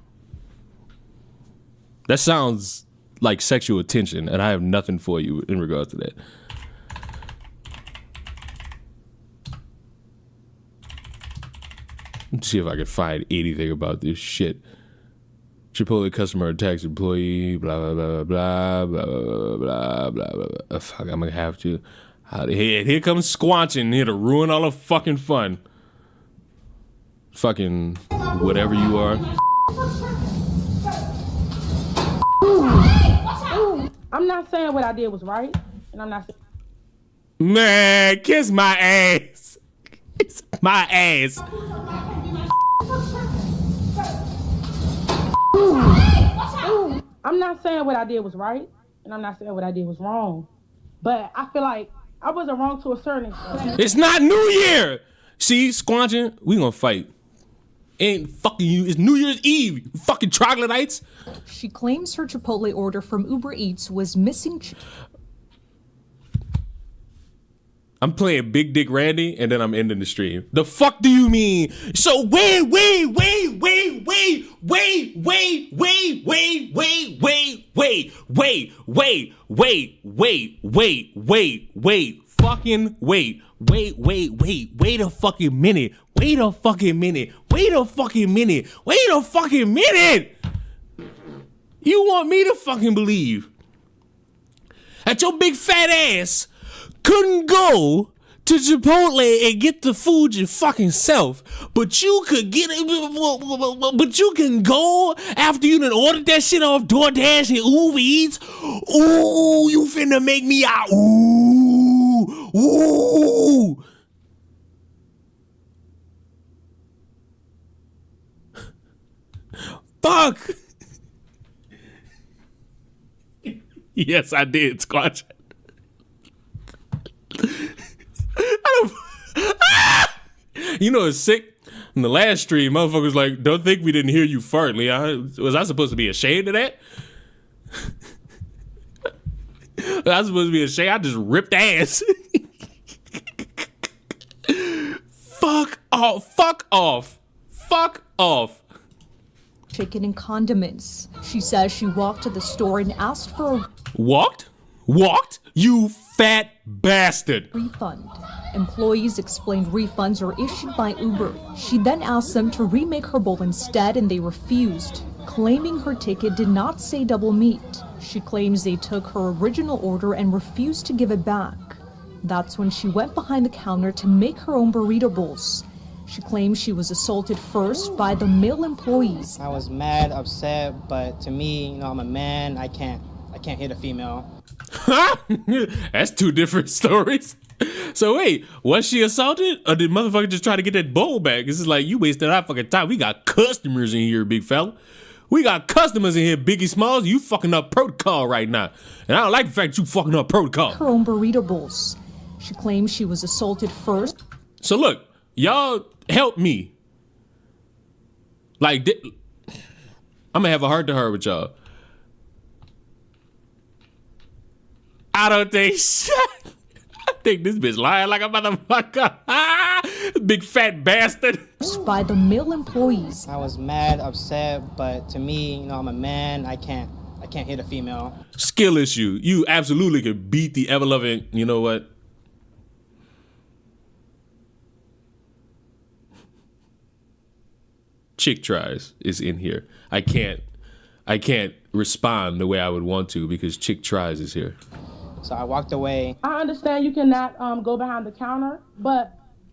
That sounds like sexual attention, and I have nothing for you in regards to that. Let's see if I can find anything about this shit. Chipotle customer attacks employee, blah, blah, blah, blah, blah, blah, blah, blah, blah. Fuck, I'm gonna have to. Here comes Squanching here to ruin all the fucking fun. Fucking whatever you are. I'm not saying what I did was right, and I'm not saying... Man, kiss my ass. Kiss my ass. I'm not saying what I did was right, and I'm not saying what I did was wrong. But I feel like I wasn't wrong to a certain extent. It's not New Year. See, Squanching, we gonna fight. Ain't fucking you. It's New Year's Eve, you fucking troglodytes. She claims her Chipotle order from Uber Eats was missing. I'm playing Big Dick Randy, and then I'm ending the stream. The fuck do you mean? So wait. Fucking wait. Wait a fucking minute. You want me to fucking believe that your big fat ass couldn't go to Chipotle and get the food your fucking self, but you could get it, but you can go after you done ordered that shit off DoorDash and Uber Eats? Ooh, you finna make me out. Ooh. Fuck. Yes, I did, Squatch. You know it's sick. In the last stream, motherfuckers like, don't think we didn't hear you fart, Leon. Was I supposed to be ashamed of that? Was I supposed to be ashamed? I just ripped ass. Fuck off. Chicken and condiments. She says she walked to the store and asked for a Walked? You fat bastard. refund. Employees explained refunds are issued by Uber. She then asked them to remake her bowl instead, and they refused, claiming her ticket did not say double meat. She claims they took her original order and refused to give it back. That's when she went behind the counter to make her own burrito bowls. She claims she was assaulted first by the male employees. I was mad, upset, but to me, I'm a man. I can't hit a female. That's two different stories. So wait, was she assaulted, or did motherfucker just try to get that bowl back? This is like, you wasted our fucking time. We got customers in here, big fella. We got customers in here, Biggie Smalls. You fucking up protocol right now. And I don't like the fact that you fucking up protocol. Her own burrito bowls. She claims she was assaulted first. So look, y'all help me. Like, I'm gonna have a heart-to-heart with y'all. I don't think I think this bitch lying like a motherfucker. Big fat bastard. By the male employees. I was mad, upset, but to me, I'm a man. I can't hit a female. Skill issue. You absolutely could beat the ever-loving, you know what? Chick Tries is in here. I can't respond the way I would want to because Chick Tries is here. So I walked away. I understand you cannot go behind the counter, but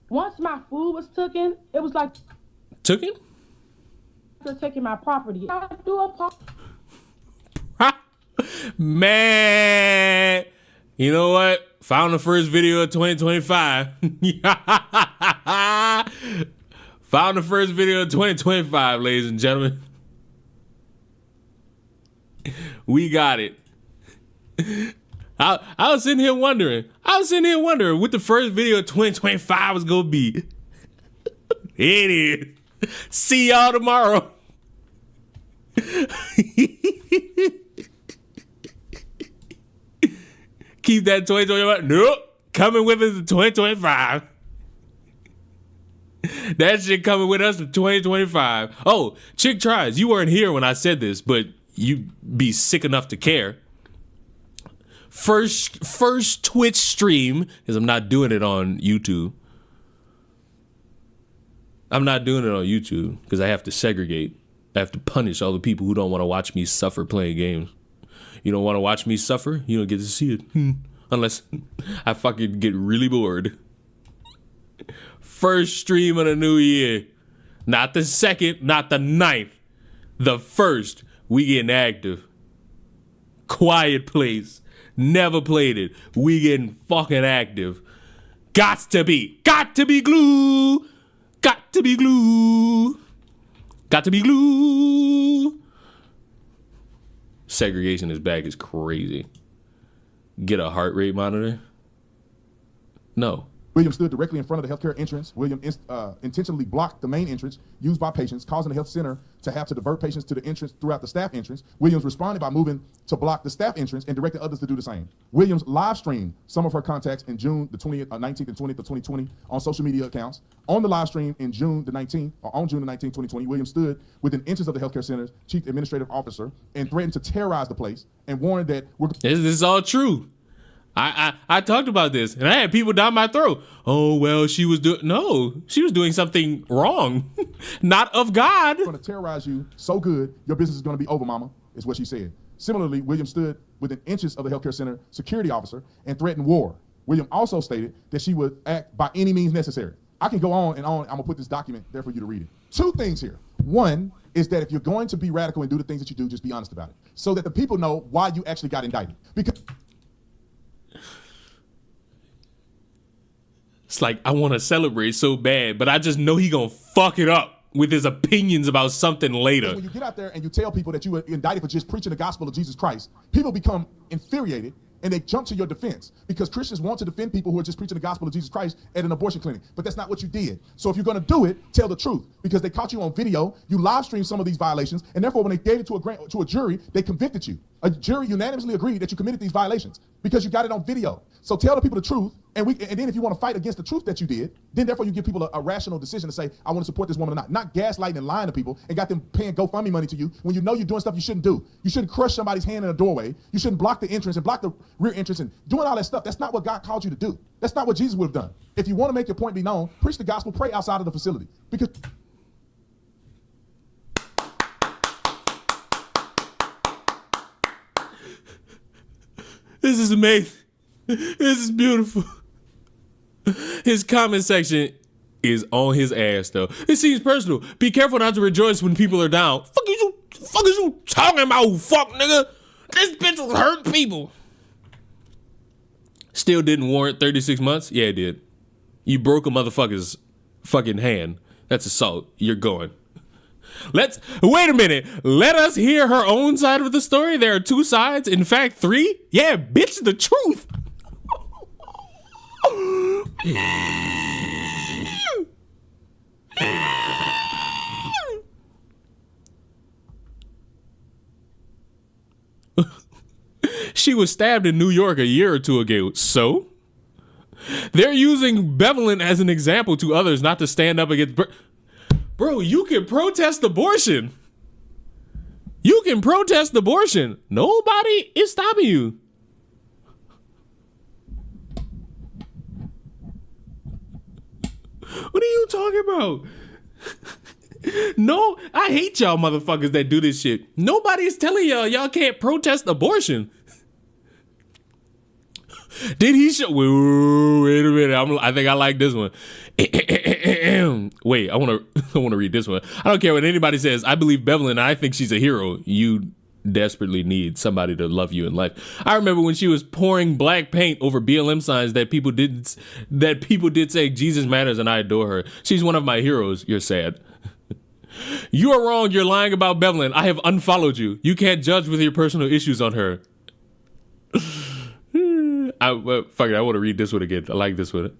once my food was taken, it was like taken? They're taking my property. I do a Man, you know what? Found the first video of 2025. Found the first video of 2025, ladies and gentlemen. We got it. I was sitting here wondering what the first video of 2025 was gonna be. It is. See y'all tomorrow. Keep that 2025. Nope. Coming with us in 2025. That shit coming with us in 2025. Oh, Chick Tries. You weren't here when I said this, but you be sick enough to care. First Twitch stream, because I'm not doing it on YouTube. I'm not doing it on YouTube because I have to segregate. I have to punish all the people who don't want to watch me suffer playing games. You don't want to watch me suffer? You don't get to see it. Unless I fucking get really bored. First stream of the new year. Not the second, not the 9th. The first. We getting active. Quiet Place. Never played it. We getting fucking active. Got to be glue. Got to be glue. Got to be glue. Segregation is back is crazy. Get a heart rate monitor? No. Williams stood directly in front of the healthcare entrance. Williams intentionally blocked the main entrance used by patients, causing the health center to have to divert patients to the entrance throughout the staff entrance. Williams responded by moving to block the staff entrance and directed others to do the same. Williams live streamed some of her contacts in June the 20th, 19th and 20th of 2020 on social media accounts. On the live stream in June the 19th, 2020, Williams stood within inches of the healthcare center's chief administrative officer and threatened to terrorize the place and warned that this is all true. I talked about this and I had people down my throat. Oh, well, she was doing something wrong. Not of God. I'm going to terrorize you so good, your business is going to be over, mama, is what she said. Similarly, William stood within inches of the healthcare center security officer and threatened war. William also stated that she would act by any means necessary. I can go on and on. I'm going to put this document there for you to read it. Two things here. One is that if you're going to be radical and do the things that you do, just be honest about it so that the people know why you actually got indicted. Because it's like, I want to celebrate so bad, but I just know he gonna fuck it up with his opinions about something later. When you get out there and you tell people that you were indicted for just preaching the gospel of Jesus Christ, people become infuriated and they jump to your defense because Christians want to defend people who are just preaching the gospel of Jesus Christ at an abortion clinic. But that's not what you did. So if you're going to do it, tell the truth because they caught you on video. You live streamed some of these violations. And therefore, when they gave it to a jury, they convicted you. A jury unanimously agreed that you committed these violations because you got it on video. So tell the people the truth. And then if you want to fight against the truth that you did, then therefore you give people a rational decision to say, I want to support this woman or not. Not gaslighting and lying to people and got them paying GoFundMe money to you when you know you're doing stuff you shouldn't do. You shouldn't crush somebody's hand in a doorway. You shouldn't block the entrance and block the rear entrance and doing all that stuff. That's not what God called you to do. That's not what Jesus would have done. If you want to make your point be known, preach the gospel, pray outside of the facility. Because this is amazing. This is beautiful. His comment section is on his ass, though. It seems personal. Be careful not to rejoice when people are down. Fuck is you talking about, fuck nigga? This bitch was hurting people. Still didn't warrant 36 months? Yeah, it did. You broke a motherfucker's fucking hand. That's assault. You're going. Wait a minute. Let us hear her own side of the story. There are two sides. In fact, three. Yeah, bitch, the truth. She was stabbed in New York a year or two ago. So? They're using Bevelin as an example to others not to stand up against... Bro, you can protest abortion. You can protest abortion. Nobody is stopping you. What are you talking about? No, I hate y'all motherfuckers that do this shit. Nobody is telling y'all can't protest abortion. Did he show? Wait a minute. I think I like this one. Wait, I want to read this one. I don't care what anybody says. I believe Bevelin. I think she's a hero. You desperately need somebody to love you in life. I remember when she was pouring black paint over BLM signs that people did say Jesus matters and I adore her. She's one of my heroes. You're sad. You are wrong. You're lying about Bevelin. I have unfollowed you. You can't judge with your personal issues on her. Fuck it, I want to read this one again. I like this one.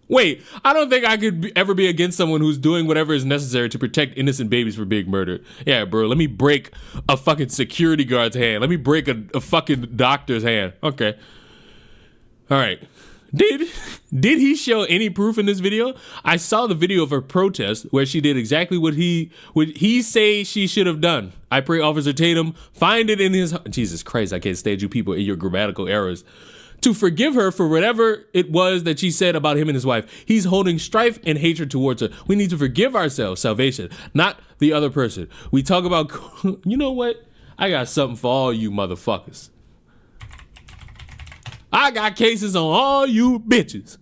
Wait, I don't think I could ever be against someone who's doing whatever is necessary to protect innocent babies from being murdered. Yeah, bro, let me break a fucking security guard's hand. Let me break a fucking doctor's hand. Okay. All right. Did he show any proof in this video? I saw the video of her protest where she did exactly what he say she should have done. I pray Officer Tatum find it in his... Jesus Christ, I can't stand you people in your grammatical errors. To forgive her for whatever it was that she said about him and his wife. He's holding strife and hatred towards her. We need to forgive ourselves, salvation, not the other person. We talk about... You know what? I got something for all you motherfuckers. I got cases on all you bitches.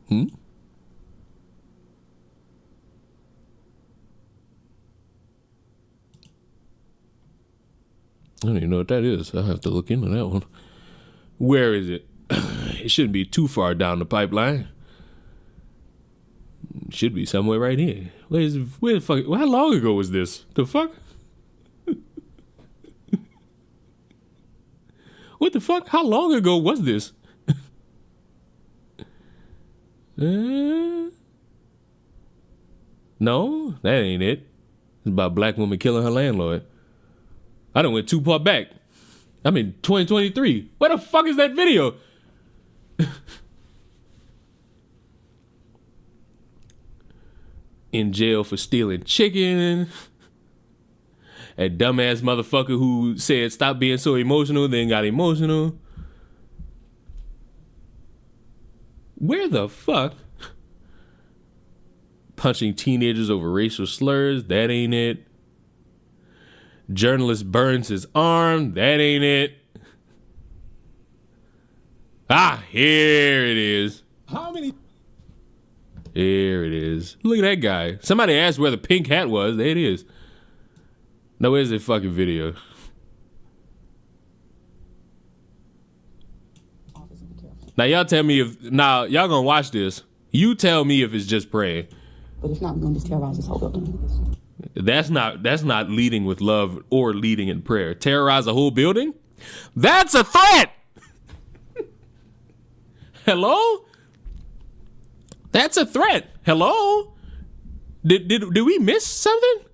I don't even know what that is. I'll have to look into that one. Where is it? It shouldn't be too far down the pipeline. It should be somewhere right here. Where the fuck? How long ago was this? The fuck? What the fuck? How long ago was this? No, that ain't it. It's about a black woman killing her landlord. I done went too far back. I'm in 2023. Where the fuck is that video? In jail for stealing chicken. That dumbass motherfucker who said stop being so emotional, then got emotional. Where the fuck? Punching teenagers over racial slurs, that ain't it. Journalist burns his arm, that ain't it. Ah, here it is. How many? Here it is. Look at that guy. Somebody asked where the pink hat was. There it is. No, where's the fucking video? Now y'all tell me if y'all gonna watch this. You tell me if it's just praying. But if not, we're gonna just terrorize this whole building. That's not leading with love or leading in prayer. Terrorize a whole building? That's a threat. Hello? That's a threat. Hello? Did we miss something?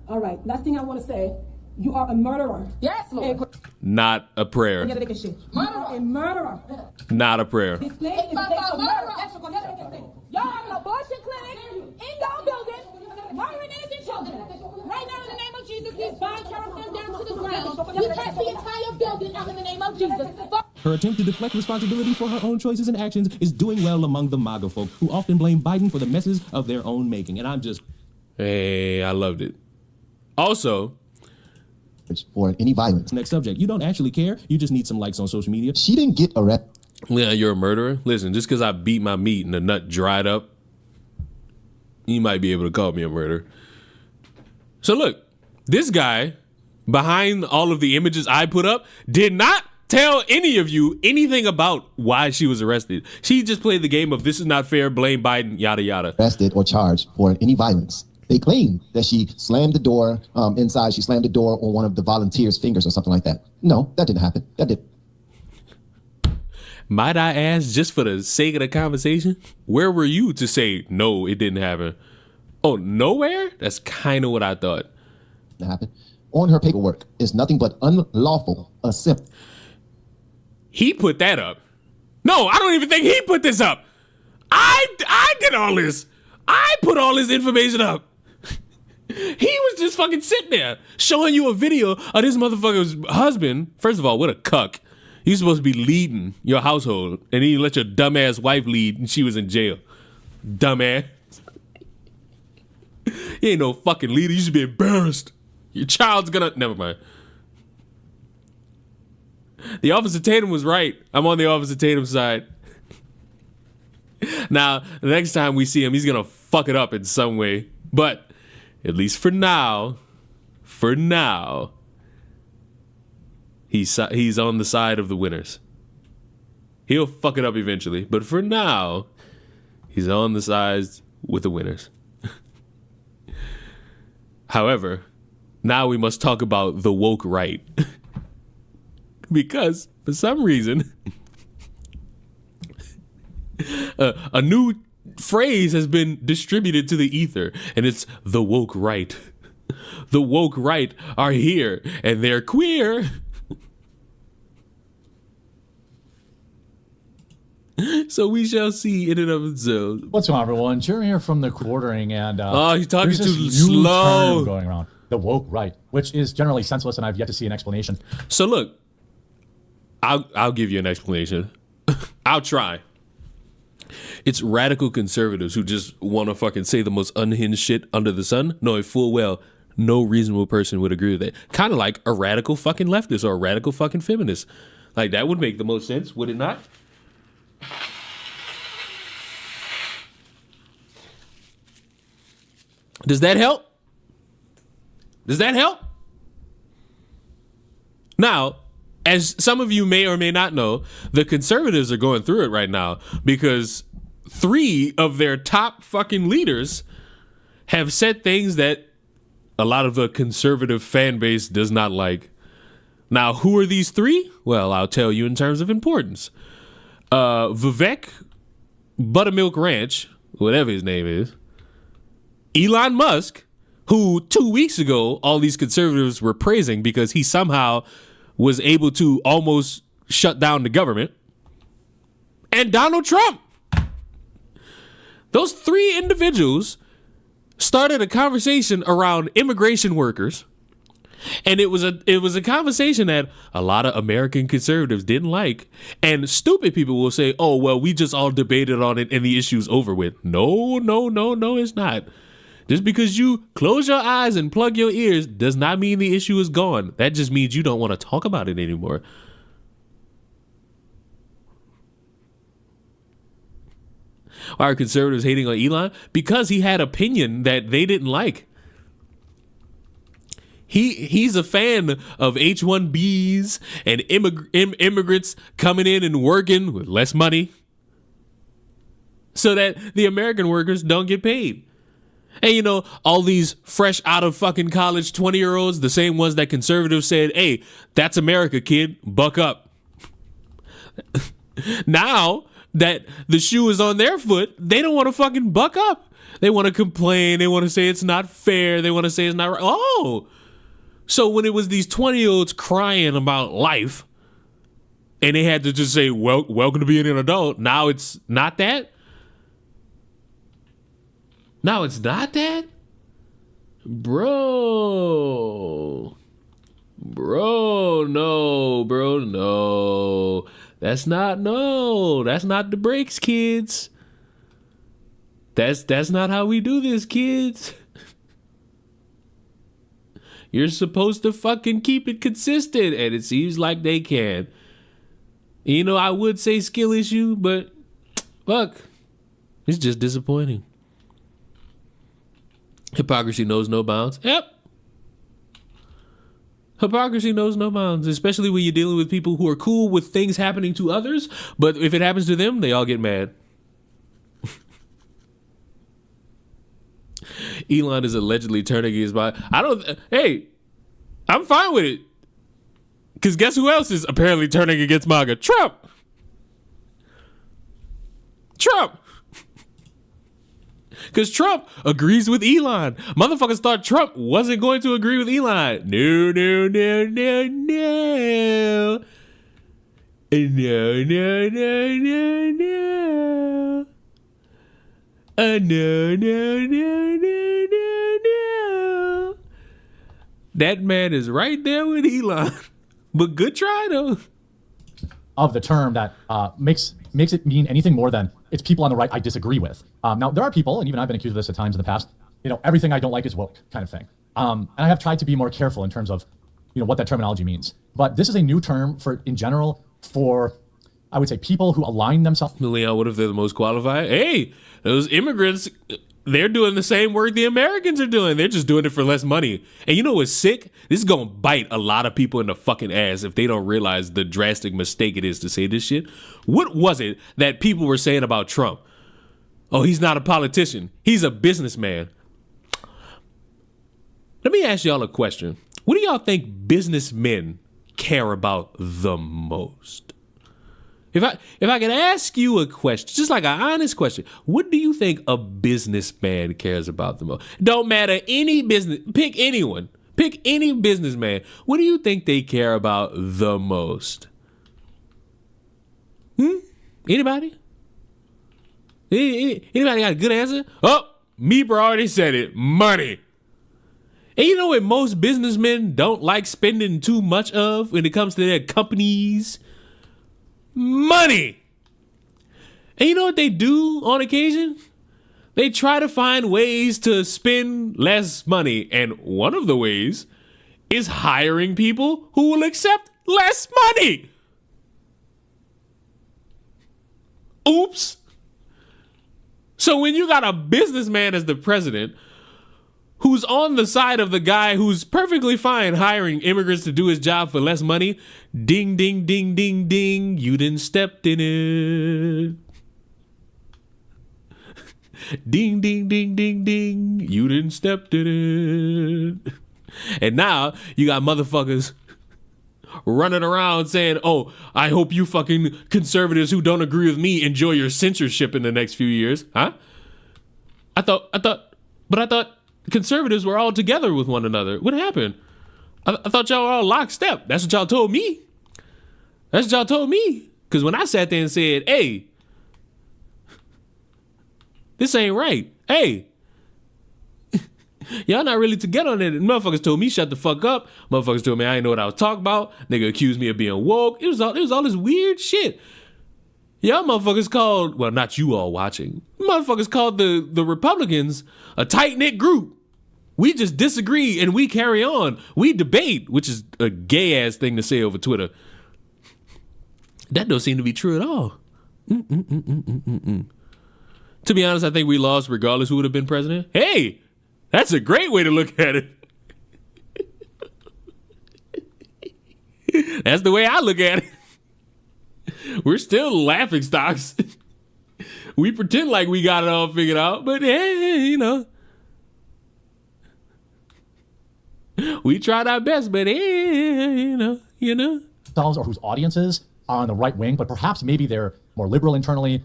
All right, last thing I want to say, you are a murderer. Yes, Lord. Not a prayer. Murderer. You are a murderer. Not a prayer. This place is a place of murder. Y'all have an abortion clinic in your building, murdering innocent children. Right now, in the name of Jesus, we bind Carol down to the ground. We cast the entire building out in the name of Jesus. Her attempt to deflect responsibility for her own choices and actions is doing well among the MAGA folk, who often blame Biden for the messes of their own making. And I'm just... Hey, I loved it. Also, for any violence. Next subject. You don't actually care. You just need some likes on social media. She didn't get arrested. Yeah, you're a murderer. Listen, just because I beat my meat and the nut dried up, you might be able to call me a murderer. So look, this guy behind all of the images I put up did not tell any of you anything about why she was arrested. She just played the game of this is not fair, blame Biden, yada, yada. Arrested or charged for any violence. They claim that she slammed the door inside. She slammed the door on one of the volunteers' fingers or something like that. No, that didn't happen. That didn't. Might I ask, just for the sake of the conversation, where were you to say, no, it didn't happen? Oh, nowhere? That's kind of what I thought. That happened. On her paperwork is nothing but unlawful assembly. He put that up. No, I don't even think he put this up. I did all this. I put all this information up. He was just fucking sitting there showing you a video of this motherfucker's husband. First of all, what a cuck. He's supposed to be leading your household, and he let your dumbass wife lead, and she was in jail. dumbass. You ain't no fucking leader. You should be embarrassed. Your child's gonna... Never mind. The Officer Tatum was right. I'm on the Officer Tatum side. Now, the next time we see him, he's gonna fuck it up in some way. But, at least for now, he's on the side of the winners. He'll fuck it up eventually. But for now, he's on the side with the winners. However, now we must talk about the woke right. Because, for some reason, a new phrase has been distributed to the ether, and it's the woke right. The woke right are here, and they're queer. So we shall see in and of itself. What's going on, everyone? Jeremy here from the quartering, and he's talking there's this too new slow. term going around, the woke right, which is generally senseless, and I've yet to see an explanation. So look, I'll give you an explanation. I'll try. It's radical conservatives who just want to fucking say the most unhinged shit under the sun, knowing full well no reasonable person would agree with that. Kind of like a radical fucking leftist or a radical fucking feminist. Like, that would make the most sense, would it not? Does that help? Does that help? Now, as some of you may or may not know, the conservatives are going through it right now because 3 of their top fucking leaders have said things that a lot of the conservative fan base does not like. Now, who are these 3? Well, I'll tell you in terms of importance. Vivek Buttermilk Ranch, whatever his name is, Elon Musk, who 2 weeks ago all these conservatives were praising because he somehow was able to almost shut down the government, and Donald Trump. Those 3 individuals started a conversation around immigration workers, and it was a conversation that a lot of American conservatives didn't like, and stupid people will say, oh, well, we just all debated on it and the issue's over with. No, it's not. Just because you close your eyes and plug your ears does not mean the issue is gone. That just means you don't want to talk about it anymore. Why are conservatives hating on Elon? Because he had opinion that they didn't like. He's a fan of H-1Bs and immigrants coming in and working with less money so that the American workers don't get paid. And, you know, all these fresh out of fucking college 20-year-olds, the same ones that conservatives said, hey, that's America, kid, buck up. Now that the shoe is on their foot, they don't want to fucking buck up. They want to complain. They want to say it's not fair. They want to say it's not right. Oh, so when it was these 20-year-olds crying about life and they had to just say, well, welcome to being an adult, now it's not that? Now it's not that? Bro, no. That's not the breaks, kids. That's not how we do this, kids. You're supposed to fucking keep it consistent, and it seems like they can. You know, I would say skill issue, but fuck, it's just disappointing. Hypocrisy knows no bounds. Yep. Hypocrisy knows no bounds, especially when you're dealing with people who are cool with things happening to others, but if it happens to them, they all get mad. Elon is allegedly turning his body. Hey, I'm fine with it. Because guess who else is apparently turning against MAGA? Trump. Because Trump agrees with Elon. Motherfuckers thought Trump wasn't going to agree with Elon. No. No. That man is right there with Elon. But good try, though. Of the term that makes it mean anything more than it's people on the right I disagree with. Now, there are people, and even I've been accused of this at times in the past, everything I don't like is woke kind of thing. And I have tried to be more careful in terms of, what that terminology means. But this is a new term in general for, I would say, people who align themselves. Leon, what if they're the most qualified? Hey, those immigrants, they're doing the same work the Americans are doing. They're just doing it for less money. And you know what's sick? This is going to bite a lot of people in the fucking ass if they don't realize the drastic mistake it is to say this shit. What was it that people were saying about Trump? Oh, he's not a politician. He's a businessman. Let me ask y'all a question. What do y'all think businessmen care about the most? If I could ask you a question, just like an honest question, what do you think a businessman cares about the most? Don't matter any business, pick anyone, pick any businessman. What do you think they care about the most? Anybody? Anybody got a good answer? Oh, Meeper already said it. Money. And you know what most businessmen don't like spending too much of when it comes to their companies? Money. And you know what they do on occasion? They try to find ways to spend less money. And one of the ways is hiring people who will accept less money. Oops. So when you got a businessman as the president who's on the side of the guy who's perfectly fine hiring immigrants to do his job for less money, ding, ding, ding, ding, ding, you done stepped in it. Ding, ding, ding, ding, ding, you done stepped in it. And now you got motherfuckers running around saying, oh, I hope you fucking conservatives who don't agree with me enjoy your censorship in the next few years. Huh? I thought conservatives were all together with one another. What happened? I thought y'all were all lockstep. That's what y'all told me. That's what y'all told me. Because when I sat there and said, hey, this ain't right. Hey, y'all not really together on it. Motherfuckers told me shut the fuck up. Motherfuckers told me I didn't know what I was talking about. Nigga accused me of being woke. It was all this weird shit. Y'all motherfuckers called, well, not you all watching. Motherfuckers called the Republicans a tight-knit group. We just disagree and we carry on. We debate, which is a gay-ass thing to say over Twitter. That don't seem to be true at all. To be honest, I think we lost regardless who would have been president. Hey, that's a great way to look at it. That's the way I look at it. We're still laughing stocks. We pretend like we got it all figured out, but hey, we tried our best, but hey, or whose audiences are on the right wing, but perhaps maybe they're more liberal internally.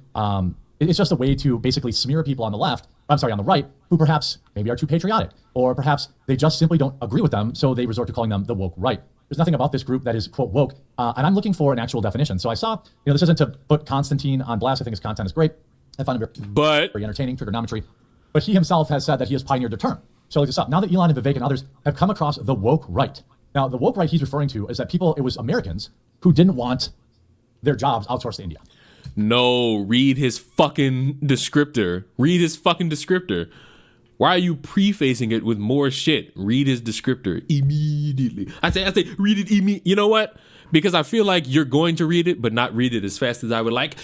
It's just a way to basically smear people on the on the right, who perhaps maybe are too patriotic, or perhaps they just simply don't agree with them, so they resort to calling them the woke right. There's nothing about this group that is, quote, woke, and I'm looking for an actual definition. So I saw, this isn't to put Constantine on blast. I think his content is great. I find him very entertaining, trigonometry. But he himself has said that he has pioneered the term. So look this up. Now that Elon and Vivek and others have come across the woke right. Now, the woke right he's referring to is that it was Americans who didn't want their jobs outsourced to India. No, read his fucking descriptor. Read his fucking descriptor. Why are you prefacing it with more shit? Read his descriptor immediately. I say, read it immediately. You know what? Because I feel like you're going to read it, but not read it as fast as I would like.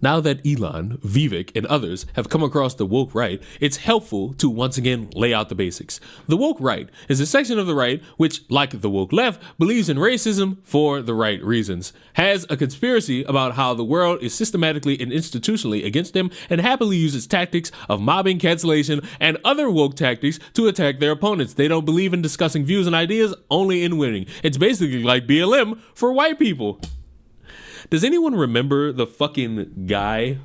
Now that Elon, Vivek, and others have come across the woke right, it's helpful to once again lay out the basics. The woke right is a section of the right which, like the woke left, believes in racism for the right reasons, has a conspiracy about how the world is systematically and institutionally against them, and happily uses tactics of mobbing, cancellation, and other woke tactics to attack their opponents. They don't believe in discussing views and ideas, only in winning. It's basically like BLM for white people. Does anyone remember the fucking guy?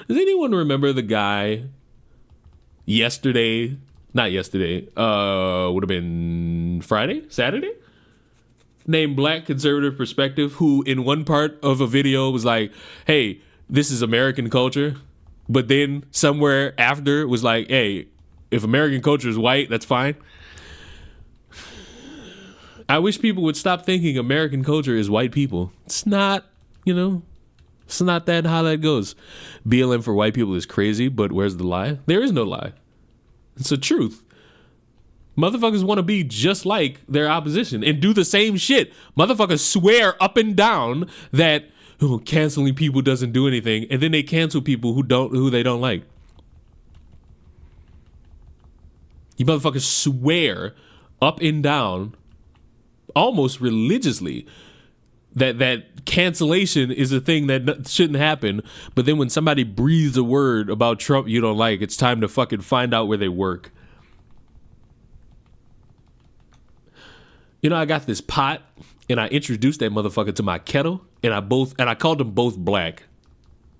Does anyone remember the guy yesterday? Not yesterday. Would have been Friday? Saturday? Named Black Conservative Perspective, who in one part of a video was like, hey, this is American culture. But then somewhere after was like, hey, if American culture is white, that's fine. I wish people would stop thinking American culture is white people. It's not, it's not that how that goes. BLM for white people is crazy, but where's the lie? There is no lie. It's the truth. Motherfuckers want to be just like their opposition and do the same shit. Motherfuckers swear up and down that canceling people doesn't do anything, and then they cancel people who they don't like. You motherfuckers swear up and down, almost religiously, that cancellation is a thing that shouldn't happen. But then when somebody breathes a word about Trump you don't like, it's time to fucking find out where they work. I got this pot, and I introduced that motherfucker to my kettle, and I called them both black.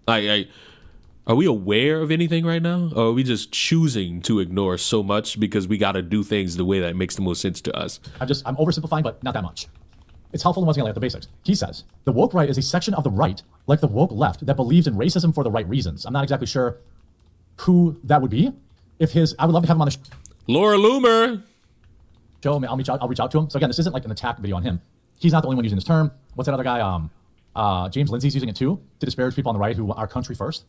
Are we aware of anything right now? Or are we just choosing to ignore so much because we got to do things the way that makes the most sense to us? I'm oversimplifying, but not that much. It's helpful to once again lay out the basics. He says, the woke right is a section of the right, like the woke left, that believes in racism for the right reasons. I'm not exactly sure who that would be. I would love to have him on the Laura Loomer. Joe, I'll reach out to him. So again, this isn't like an attack video on him. He's not the only one using this term. What's that other guy? James Lindsay's using it too, to disparage people on the right who are country first.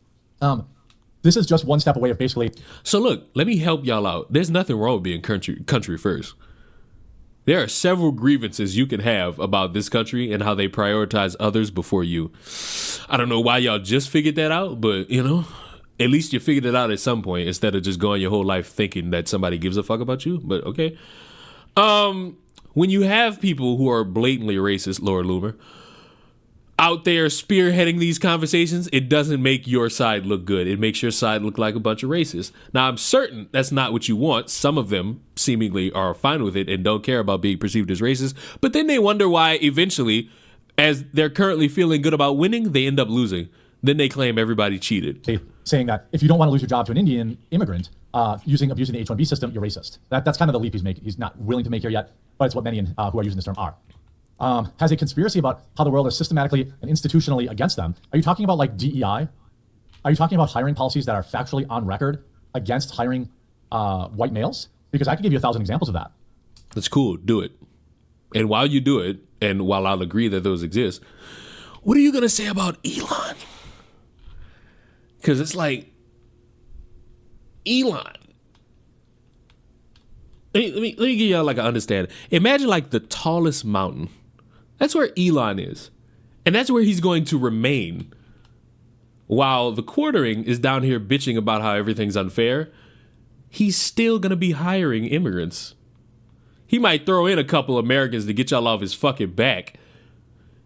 This is just one step away of basically. So look, let me help y'all out. There's nothing wrong with being country first. There are several grievances you can have about this country and how they prioritize others before you. I don't know why y'all just figured that out, but at least you figured it out at some point instead of just going your whole life thinking that somebody gives a fuck about you. But okay. When you have people who are blatantly racist, Laura Loomer, out there spearheading these conversations, it doesn't make your side look good. It makes your side look like a bunch of racists. Now, I'm certain that's not what you want. Some of them seemingly are fine with it and don't care about being perceived as racist. But then they wonder why eventually, as they're currently feeling good about winning, they end up losing. Then they claim everybody cheated. Saying that if you don't want to lose your job to an Indian immigrant, abusing the H-1B system, you're racist. That's kind of the leap he's making. He's not willing to make here yet, but it's what many who are using this term are. Has a conspiracy about how the world is systematically and institutionally against them. Are you talking about like DEI? Are you talking about hiring policies that are factually on record against hiring white males? Because I could give you 1,000 examples of that. That's cool. Do it. And while you do it, and while I'll agree that those exist, what are you going to say about Elon? Because it's like, Elon. Let me give y'all like an understanding. Imagine like the tallest mountain. That's where Elon is. And that's where he's going to remain. While the quartering is down here bitching about how everything's unfair, he's still going to be hiring immigrants. He might throw in a couple Americans to get y'all off his fucking back.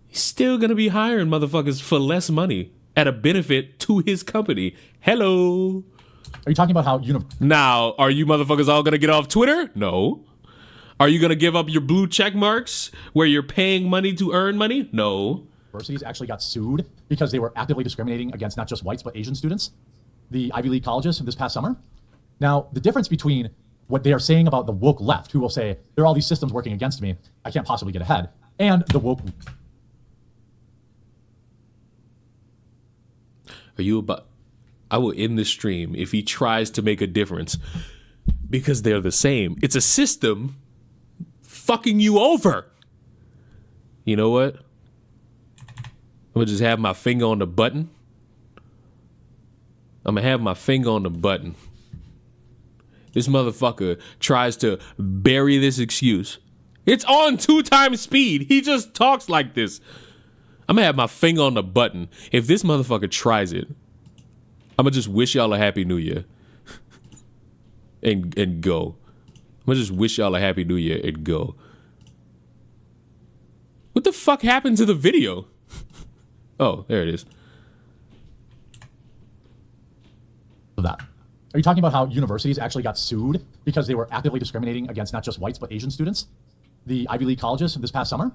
He's still going to be hiring motherfuckers for less money at a benefit to his company. Hello. Are you talking about how Now, are you motherfuckers all gonna get off Twitter? No. Are you gonna give up your blue check marks where you're paying money to earn money? No. Universities actually got sued because they were actively discriminating against not just whites but Asian students. The Ivy League colleges this past summer. Now, the difference between what they are saying about the woke left, who will say there are all these systems working against me, I can't possibly get ahead, and the woke. I will end this stream if he tries to make a difference because they're the same. It's a system fucking you over. You know what? I'm gonna just have my finger on the button. This motherfucker tries to bury this excuse. It's on 2x speed. He just talks like this. I'm gonna have my finger on the button. If this motherfucker tries it, I'm gonna just wish y'all a happy new year and go. I'm gonna just wish y'all a happy new year and go. What the fuck happened to the video? Oh, there it is. That. Are you talking about how universities actually got sued because they were actively discriminating against not just whites but Asian students? The Ivy League colleges this past summer.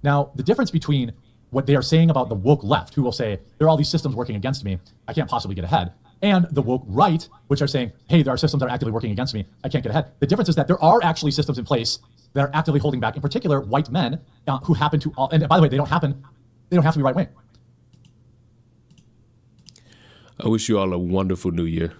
Now, the difference between what they are saying about the woke left, who will say there are all these systems working against me, I can't possibly get ahead, and the woke right, which are saying, hey, there are systems that are actively working against me, I can't get ahead. The difference is that there are actually systems in place that are actively holding back, in particular, white men who happen to, and by the way, they don't have to be right wing. I wish you all a wonderful new year.